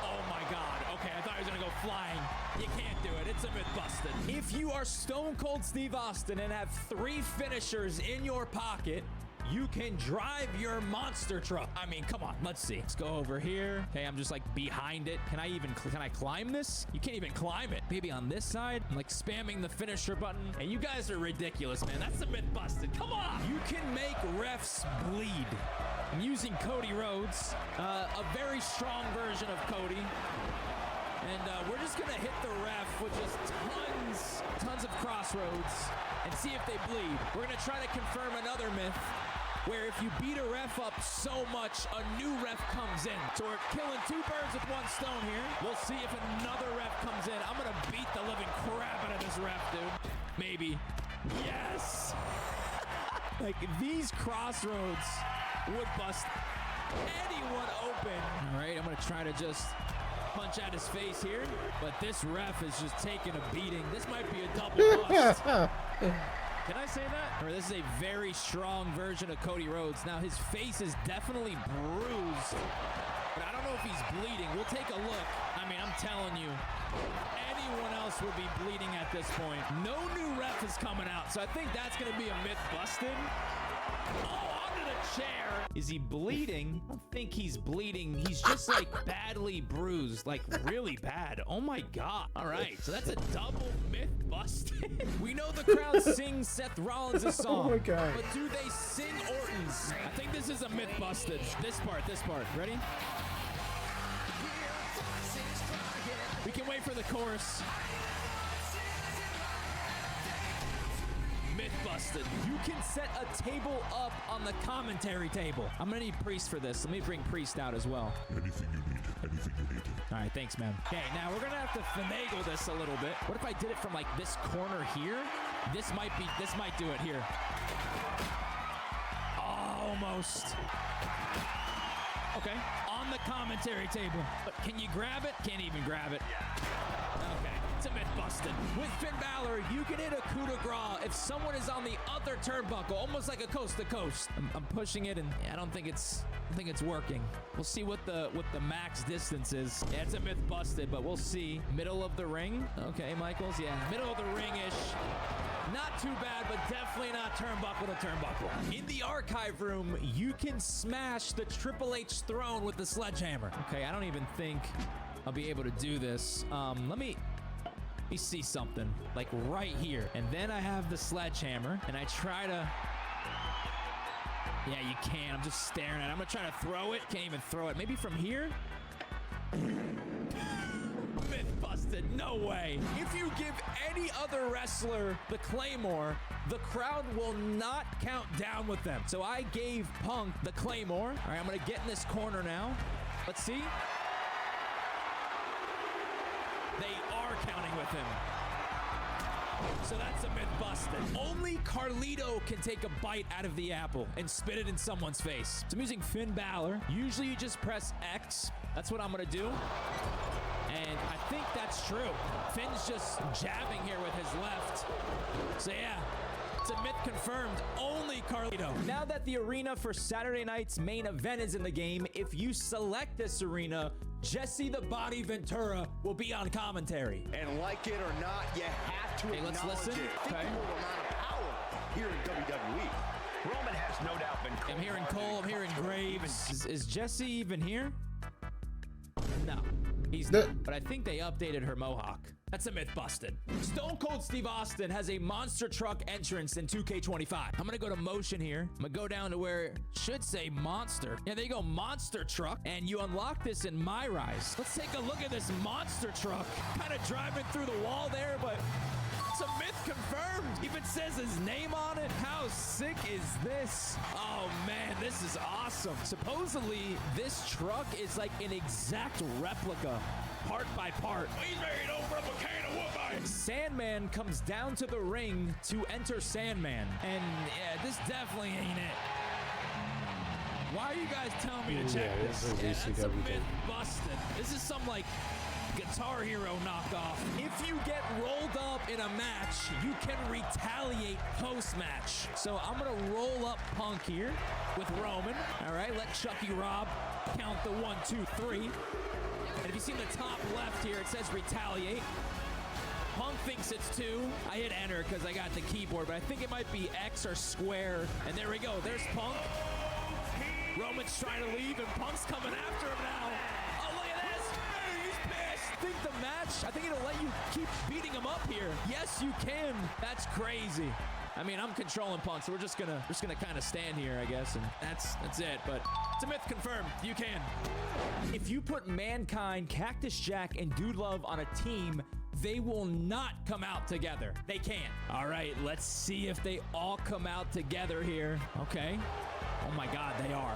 Oh, my God. Okay, I thought he was going to go flying. You can't do it. It's a myth busted. If you are Stone Cold Steve Austin and have 3 finishers in your pocket, you can drive your monster truck. I mean, come on, let's see. Let's go over here. Okay, I'm just like behind it. Can I climb this? You can't even climb it. Maybe on this side. I'm like spamming the finisher button. And you guys are ridiculous, man. That's the myth busted. Come on. You can make refs bleed. I'm using Cody Rhodes, a very strong version of Cody. And we're just gonna hit the ref with just tons of crossroads and see if they bleed. We're gonna try to confirm another myth where if you beat a ref up so much, a new ref comes in. So we're killing 2 birds with 1 stone here. We'll see if another ref comes in. I'm gonna beat the living crap out of this ref, dude. Maybe. Yes! Like, these crossroads would bust anyone open. All right, I'm gonna try to just punch at his face here, but this ref is just taking a beating. This might be a double bust. Can I say that? Or this is a very strong version of Cody Rhodes. Now his face is definitely bruised, but I don't know if he's bleeding. We'll take a look. I mean, I'm telling you, anyone else would be bleeding at this point. No new ref is coming out, so I think that's gonna be a myth busted. Oh, under the chair. Is he bleeding? I don't think he's bleeding. He's just like badly bruised, like really bad. Oh my God. All right, so that's a double myth busted. We know the crowd sings Seth Rollins' song. Oh my God. But do they sing Orton's? I think this is a myth busted. This part. Ready? We can wait for the chorus. Myth busted. You can set a table up on the commentary table. I'm gonna need Priest for this. Let me bring Priest out as well. Anything you need. All right, thanks, man. Okay, now we're gonna have to finagle this a little bit. What if I did it from like this corner here? This might do it here. Almost. Okay, on the commentary table. But can you grab it? Can't even grab it. Okay, it's a myth busted. With Finn Balor, you can hit a coup de grace if someone is on the other turnbuckle, almost like a coast to coast. I'm pushing it, and I don't think it's working. We'll see what the max distance is. Yeah, it's a myth busted, but we'll see. Middle of the ring. Okay, Michaels. Yeah, middle of the ring-ish. Not too bad, but definitely not turnbuckle to turnbuckle. In the archive room, you can smash the Triple H throne with the sledgehammer. Okay, I don't even think I'll be able to do this. Let me see something. Like right here. And then I have the sledgehammer, and I try to... Yeah, you can. I'm just staring at it. I'm gonna try to throw it. Can't even throw it. Maybe from here? Myth busted. No way. If you give any other wrestler the Claymore, the crowd will not count down with them. So I gave Punk the Claymore. All right, I'm gonna get in this corner now. Let's see. They are counting with him. So that's a myth busted. Only Carlito can take a bite out of the apple and spit it in someone's face. So I'm using Finn Balor. Usually you just press X. That's what I'm gonna do. And I think that's true. Finn's just jabbing here with his left. So yeah, It's a myth confirmed. Only Carlito. Now that the arena for Saturday night's main event is in the game, if you select this arena, Jesse the Body Ventura will be on commentary. And like it or not, you have to let's acknowledge listen. it. Think Okay. of the amount of power here in WWE. Roman has no doubt been. I'm hearing Cole, I'm hearing Graves. Is Jesse even here? No, he's not. But I think they updated her mohawk. That's a myth busted. Stone Cold Steve Austin has a monster truck entrance in 2K25. I'm gonna go to motion here. I'm gonna go down to where it should say monster. Yeah, there you go, monster truck. And you unlock this in My Rise. Let's take a look at this monster truck. Kind of driving through the wall there, but it's a myth confirmed. Even says his name on it. How sick is this? Oh man, this is awesome. Supposedly, this truck is like an exact replica, part by part. We made over a can of whoop. Sandman comes down to the ring to enter Sandman. And yeah, this definitely ain't it. Why are you guys telling me to check this is That's a ECW myth thing. busted. This is some like Guitar Hero knockoff. If you get rolled up in a match, you can retaliate post-match. So I'm gonna roll up Punk here with Roman. All right, let Chucky Rob count the 1, 2, 3. And if you see in the top left here, it says retaliate. Punk thinks it's 2. I hit enter because I got the keyboard, but I think it might be X or square. And there we go. There's Punk. Roman's trying to leave, and Punk's coming after him now. Oh, look at this. He's pissed. I think the match, I think it'll let you keep beating him up here. Yes, you can. That's crazy. I mean, I'm controlling Punk, so we're just gonna kind of stand here, I guess, and that's it. But it's a myth confirmed. You can. If you put Mankind, Cactus Jack, and Dude Love on a team, they will not come out together. They can't. All right, let's see if they all come out together here. Okay. Oh my God, they are.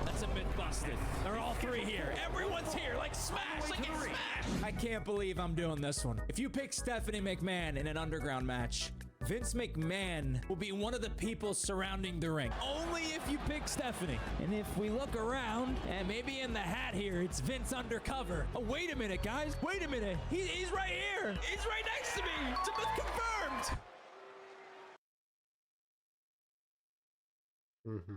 That's a myth busted. They're all 3 here. Everyone's here. Like smash, like it's smash. I can't believe I'm doing this one. If you pick Stephanie McMahon in an underground match, Vince McMahon will be one of the people surrounding the ring. Only if you pick Stephanie. And if we look around, and maybe in the hat here, it's Vince undercover. Oh, wait a minute, guys. Wait a minute. He's right here. He's right next to me. It's a myth confirmed. Mm-hmm.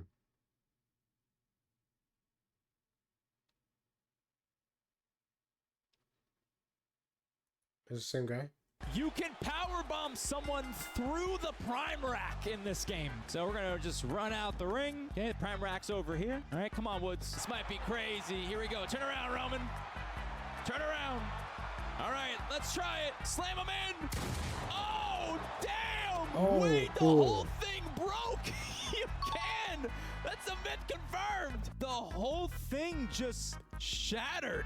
Is the same guy? You can powerbomb someone through the prime rack in this game. So we're gonna just run out the ring. Okay, the prime rack's over here. All right, come on, Woods. This might be crazy. Here we go. Turn around, Roman. Turn around. All right, let's try it. Slam him in. Oh, damn. Oh, wait, cool. the whole thing broke. You can. That's a myth confirmed. The whole thing just shattered.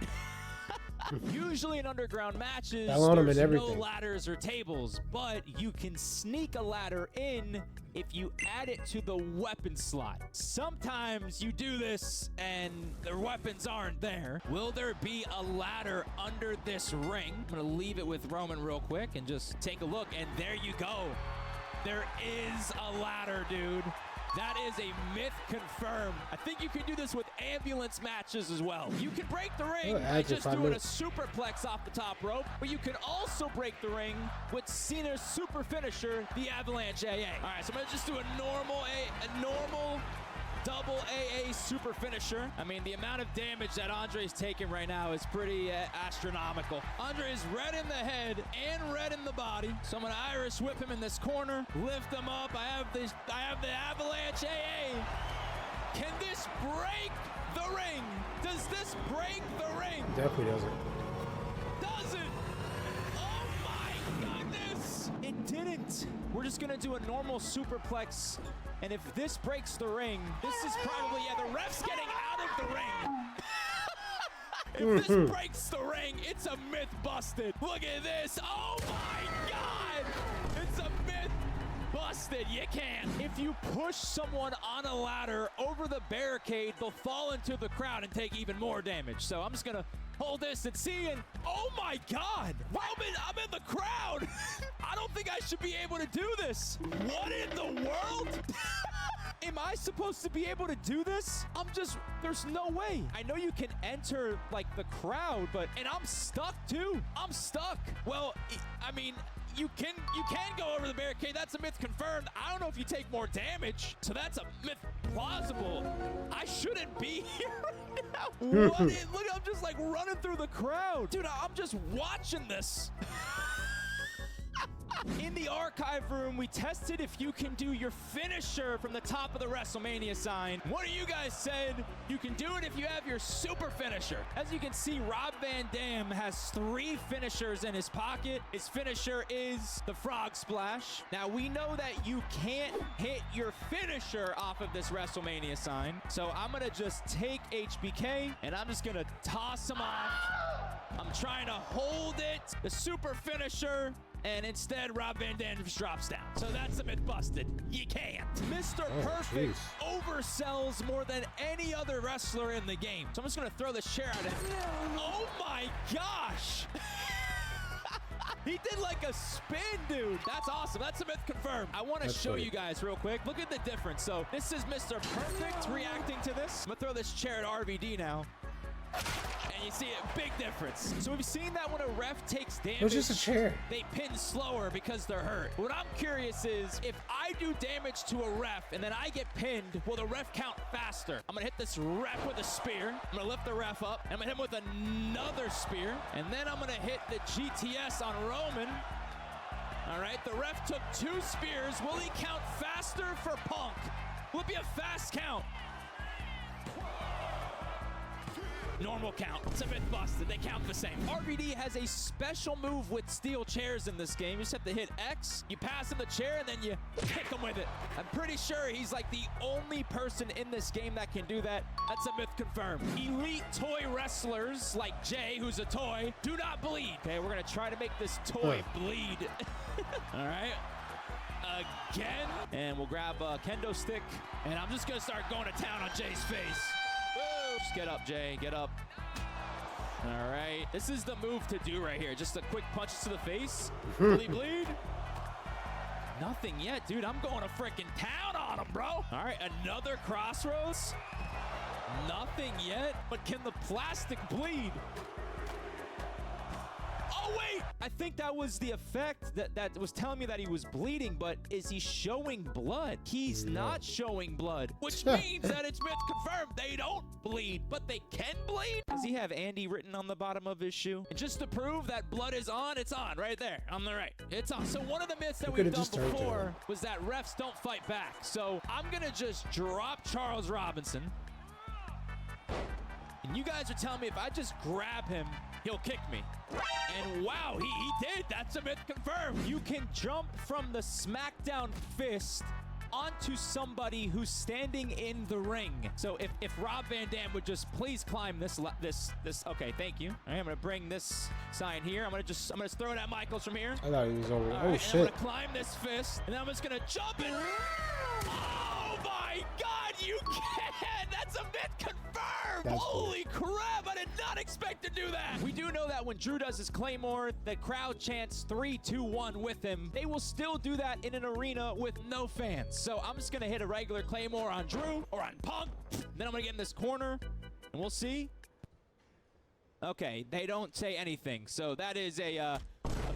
Usually in underground matches, Fell on him there's and no everything. ladders or tables, but you can sneak a ladder in if you add it to the weapon slot. Sometimes you do this and the weapons aren't there. Will there be a ladder under this ring? I'm gonna leave it with Roman real quick and just take a look, and there you go. There is a ladder, dude. That is a myth confirmed. I think you can do this with ambulance matches as well. You can break the ring by add to just 5 doing a minutes. superplex off the top rope, but you can also break the ring with Cena's super finisher, the Avalanche AA. All right, so I'm gonna just do a normal double AA super finisher. I mean, the amount of damage that Andre's taking right now is pretty astronomical. Andre is red in the head and red in the body. So I'm gonna Irish whip him in this corner, lift him up. I have the Avalanche AA. Can this break the ring? Does this break the ring? Definitely doesn't. Does it? Oh my goodness! It didn't. We're just gonna do a normal superplex. And if this breaks the ring, this is probably, the ref's getting out of the ring. If this breaks the ring, it's a myth busted. Look at this. Oh my God. It's a myth busted. You can't. If you push someone on a ladder over the barricade, they'll fall into the crowd and take even more damage. So I'm just going to hold this and see, and oh my God, Roman, I'm in the crowd. I don't think I should be able to do this. What in the world? Am I supposed to be able to do this? There's no way. I know you can enter like the crowd, and I'm stuck too. I'm stuck. Well, I mean, you can go over the barricade. That's a myth confirmed. I don't know if you take more damage, so that's a myth plausible. I shouldn't be here right now. What? Look, I'm just like running through the crowd. Dude, I'm just watching this. In the archive room, we tested if you can do your finisher from the top of the WrestleMania sign. One of you guys said you can do it if you have your super finisher. As you can see, Rob Van Dam has 3 finishers in his pocket. His finisher is the Frog Splash. Now, we know that you can't hit your finisher off of this WrestleMania sign. So I'm going to just take HBK, and I'm just going to toss him off. I'm trying to hold it, the super finisher, and instead Rob Van Dam just drops down. So that's a myth busted. You can't. Mr. Perfect oversells more than any other wrestler in the game. So I'm just gonna throw this chair at him. Oh my gosh! He did like a spin, dude. That's awesome. That's a myth confirmed. I want to show you guys real quick. Look at the difference. So this is Mr. Perfect reacting to this. I'm gonna throw this chair at RVD now. And you see a big difference. So we've seen that when a ref takes damage, it was just a chair. They pin slower because they're hurt. What I'm curious is, if I do damage to a ref and then I get pinned, will the ref count faster? I'm gonna hit this ref with a spear. I'm gonna lift the ref up. And I'm gonna hit him with another spear. And then I'm gonna hit the GTS on Roman. All right, the ref took 2 spears. Will he count faster for Punk? Will it be a fast count? Normal count. It's a myth busted. They count the same. RVD has a special move with steel chairs in this game. You just have to hit X, you pass him the chair, and then you kick him with it. I'm pretty sure he's like the only person in this game that can do that. That's a myth confirmed. Elite toy wrestlers like Jay, who's a toy, do not bleed. Okay, we're going to try to make this toy bleed. All right. Again. And we'll grab a kendo stick, and I'm just going to start going to town on Jay's face. Just get up, Jay. Get up. All right. This is the move to do right here. Just a quick punches to the face. Really bleed? Nothing yet, dude. I'm going to freaking town on him, bro. All right. Another crossroads. Nothing yet. But can the plastic bleed? Oh, wait! I think that was the effect that was telling me that he was bleeding, but is he showing blood? He's not showing blood, which means that it's myth confirmed. They don't bleed, but they can bleed? Does he have Andy written on the bottom of his shoe? And just to prove that blood is on, it's on right there on the right. It's on. So one of the myths that we've done before was that refs don't fight back. So I'm going to just drop Charles Robinson. And you guys are telling me if I just grab him, he'll kick me. And wow, he did. That's a myth confirmed. You can jump from the SmackDown fist onto somebody who's standing in the ring. So if Rob Van Dam would just please climb this, okay, thank you. All right, I'm gonna bring this sign here. I'm gonna just throw it at Michaels from here. I thought he was over. Oh shit! I'm gonna climb this fist, and then I'm just gonna jump it. Oh my God, you can! That's a myth confirmed. Holy crap! I did not expect to do that. We do know that when Drew does his Claymore, the crowd chants 3, 2, 1 with him. They will still do that in an arena with no fans. So I'm just gonna hit a regular Claymore on Drew or on Punk. Then I'm gonna get in this corner, and we'll see. Okay, they don't say anything, so that is a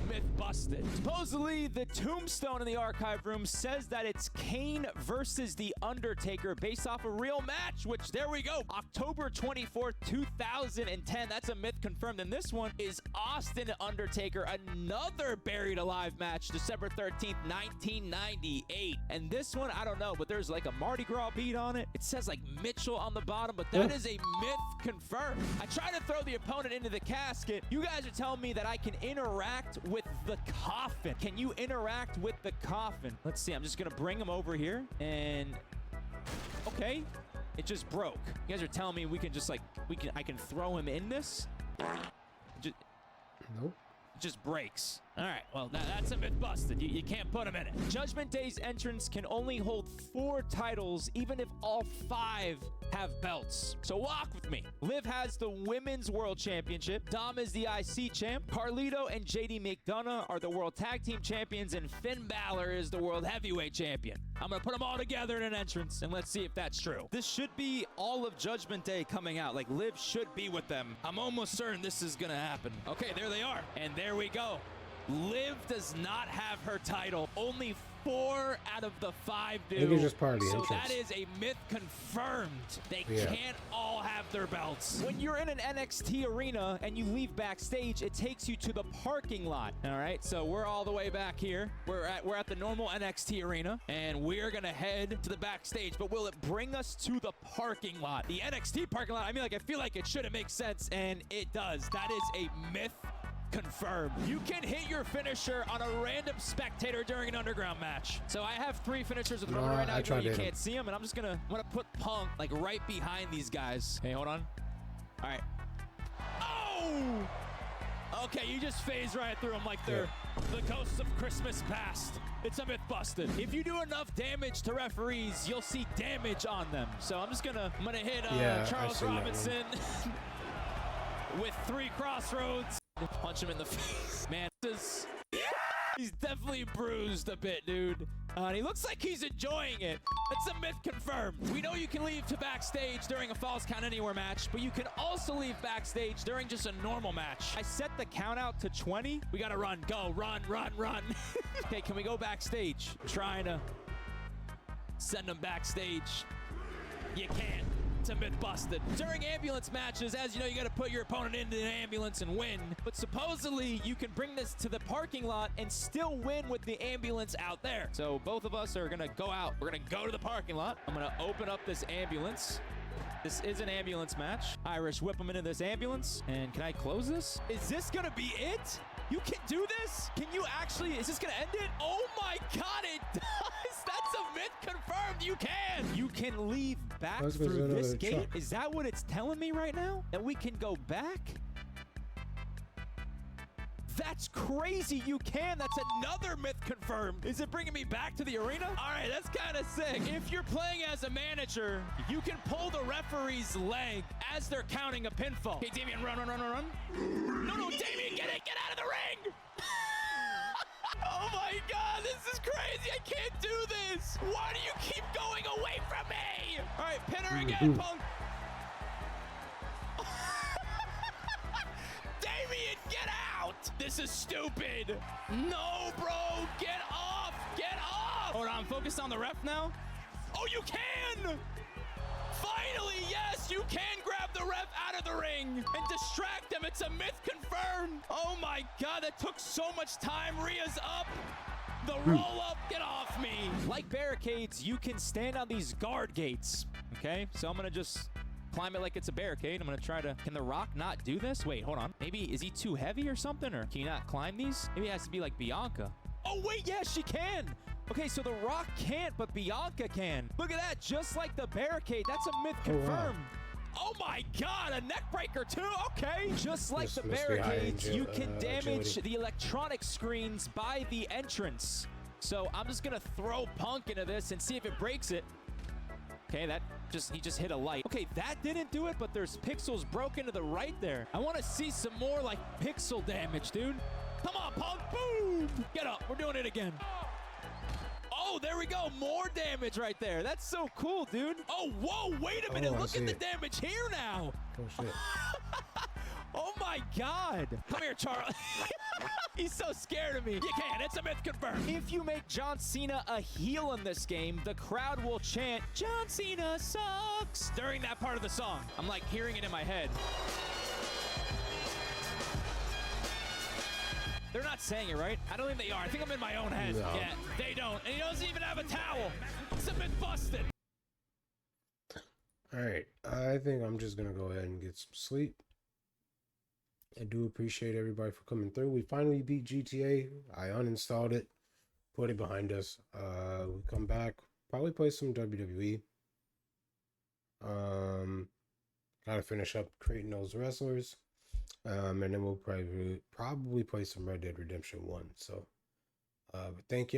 myth busted. Supposedly, the tombstone in the archive room says that it's Kane versus The Undertaker based off a real match, which, there we go, October 24th, 2010. That's a myth confirmed. And this one is Austin Undertaker, another Buried Alive match, December 13th, 1998. And this one, I don't know, but there's like a Mardi Gras beat on it. It says like Mitchell on the bottom, but that is a myth confirmed. I try to throw the opponent into the casket. You guys are telling me that I can interact with the coffin. Can you interact with the coffin? Let's see. I'm just gonna bring him over here, and okay, it just broke. You guys are telling me we can just like I can throw him in this? Nope. It just breaks. All right, well, that's a myth busted. You can't put him in it. Judgment Day's entrance can only hold 4 titles, even if all 5 have belts. So walk with me. Liv has the Women's World Championship. Dom is the IC champ. Carlito and JD McDonough are the World Tag Team Champions, and Finn Balor is the World Heavyweight Champion. I'm going to put them all together in an entrance, and let's see if that's true. This should be all of Judgment Day coming out. Like, Liv should be with them. I'm almost certain this is going to happen. Okay, there they are. And there we go. Liv does not have her title. Only 4 out of the 5 do. I think it's just part of the so entrance. that is a myth confirmed. They Yeah. can't all have their belts. When you're in an NXT arena and you leave backstage, it takes you to the parking lot. All right, so we're all the way back here. We're at the normal NXT arena, and we're gonna head to the backstage. But will it bring us to the parking lot? The NXT parking lot. I mean, like, I feel like it shouldn't make sense, and it does. That is a myth confirmed. You can hit your finisher on a random spectator during an underground match. So I have 3 finishers with Roman right now. You can't see them, and I'm gonna put Punk like right behind these guys. Hey, hold on. All right. Oh! Okay, you just phase right through them like they're the ghosts of Christmas past. It's a myth busted. If you do enough damage to referees, you'll see damage on them. So I'm gonna hit Charles Robinson with 3 crossroads. Punch him in the face. Man, he's definitely bruised a bit, dude. And he looks like he's enjoying it. That's a myth confirmed. We know you can leave to backstage during a Falls Count Anywhere match, but you can also leave backstage during just a normal match. I set the count out to 20. We gotta run. Go. Run, run, run. Okay, can we go backstage? I'm trying to send them backstage. You can't. It's a myth busted. During ambulance matches, as you know, you got to put your opponent into an ambulance and win. But supposedly, you can bring this to the parking lot and still win with the ambulance out there. So both of us are going to go out. We're going to go to the parking lot. I'm going to open up this ambulance. This is an ambulance match. Irish whip them into this ambulance. And can I close this? Is this going to be it? You can do this? Can you actually, is this gonna end it? Oh my God, it does! That's a myth confirmed, you can! You can leave back through this gate? Is that what it's telling me right now? That we can go back? That's crazy, you can. That's another myth confirmed. Is it bringing me back to the arena? All right, that's kind of sick. If you're playing as a manager, you can pull the referee's leg as they're counting a pinfall. Okay, Damian, run, run, run, run, run. No, Damian, get out of the ring. Oh my God, this is crazy. I can't do this. Why do you keep going away from me? All right, pin her again, Punk. Damian, get out! This is stupid! No, bro! Get off! Get off! Hold on, I'm focused on the ref now. Oh, you can! Finally, yes, you can grab the ref out of the ring and distract him. It's a myth confirmed. Oh my God, that took so much time. Rhea's up. The roll up, get off me. Like barricades, you can stand on these guard gates. Okay, so I'm gonna just climb it like it's a barricade. I'm gonna try to, can The Rock not do this? Wait, hold on. Maybe, is he too heavy or something? Or can you not climb these? Maybe it has to be like Bianca. Oh wait, yes, she can. Okay, so The Rock can't, but Bianca can. Look at that, just like the barricade. That's a myth confirmed. Oh my God, a neck breaker too, okay. Just like the barricades, you can damage the electronic screens by the entrance. So I'm just gonna throw Punk into this and see if it breaks it. Okay, he just hit a light. Okay, that didn't do it, but there's pixels broken to the right there. I want to see some more like pixel damage, dude. Come on, Punk, boom! Get up, we're doing it again. Oh, there we go, more damage right there. That's so cool, dude. Oh, whoa, wait a minute, look at the damage here now. Oh, shit. Oh my God. Come here, Charlie. He's so scared of me. You can, it's a myth confirmed. If you make John Cena a heel in this game, the crowd will chant, John Cena sucks, during that part of the song. I'm like hearing it in my head. They're not saying it, right? I don't think they are. I think I'm in my own head. No. Yeah, they don't. And he doesn't even have a towel. It's a myth busted. All right, I think I'm just gonna go ahead and get some sleep. I do appreciate everybody for coming through. We finally beat GTA. I uninstalled it, put it behind us. We come back, probably play some WWE. Gotta finish up creating those wrestlers. And then we'll probably play some Red Dead Redemption 1. So, but thank you.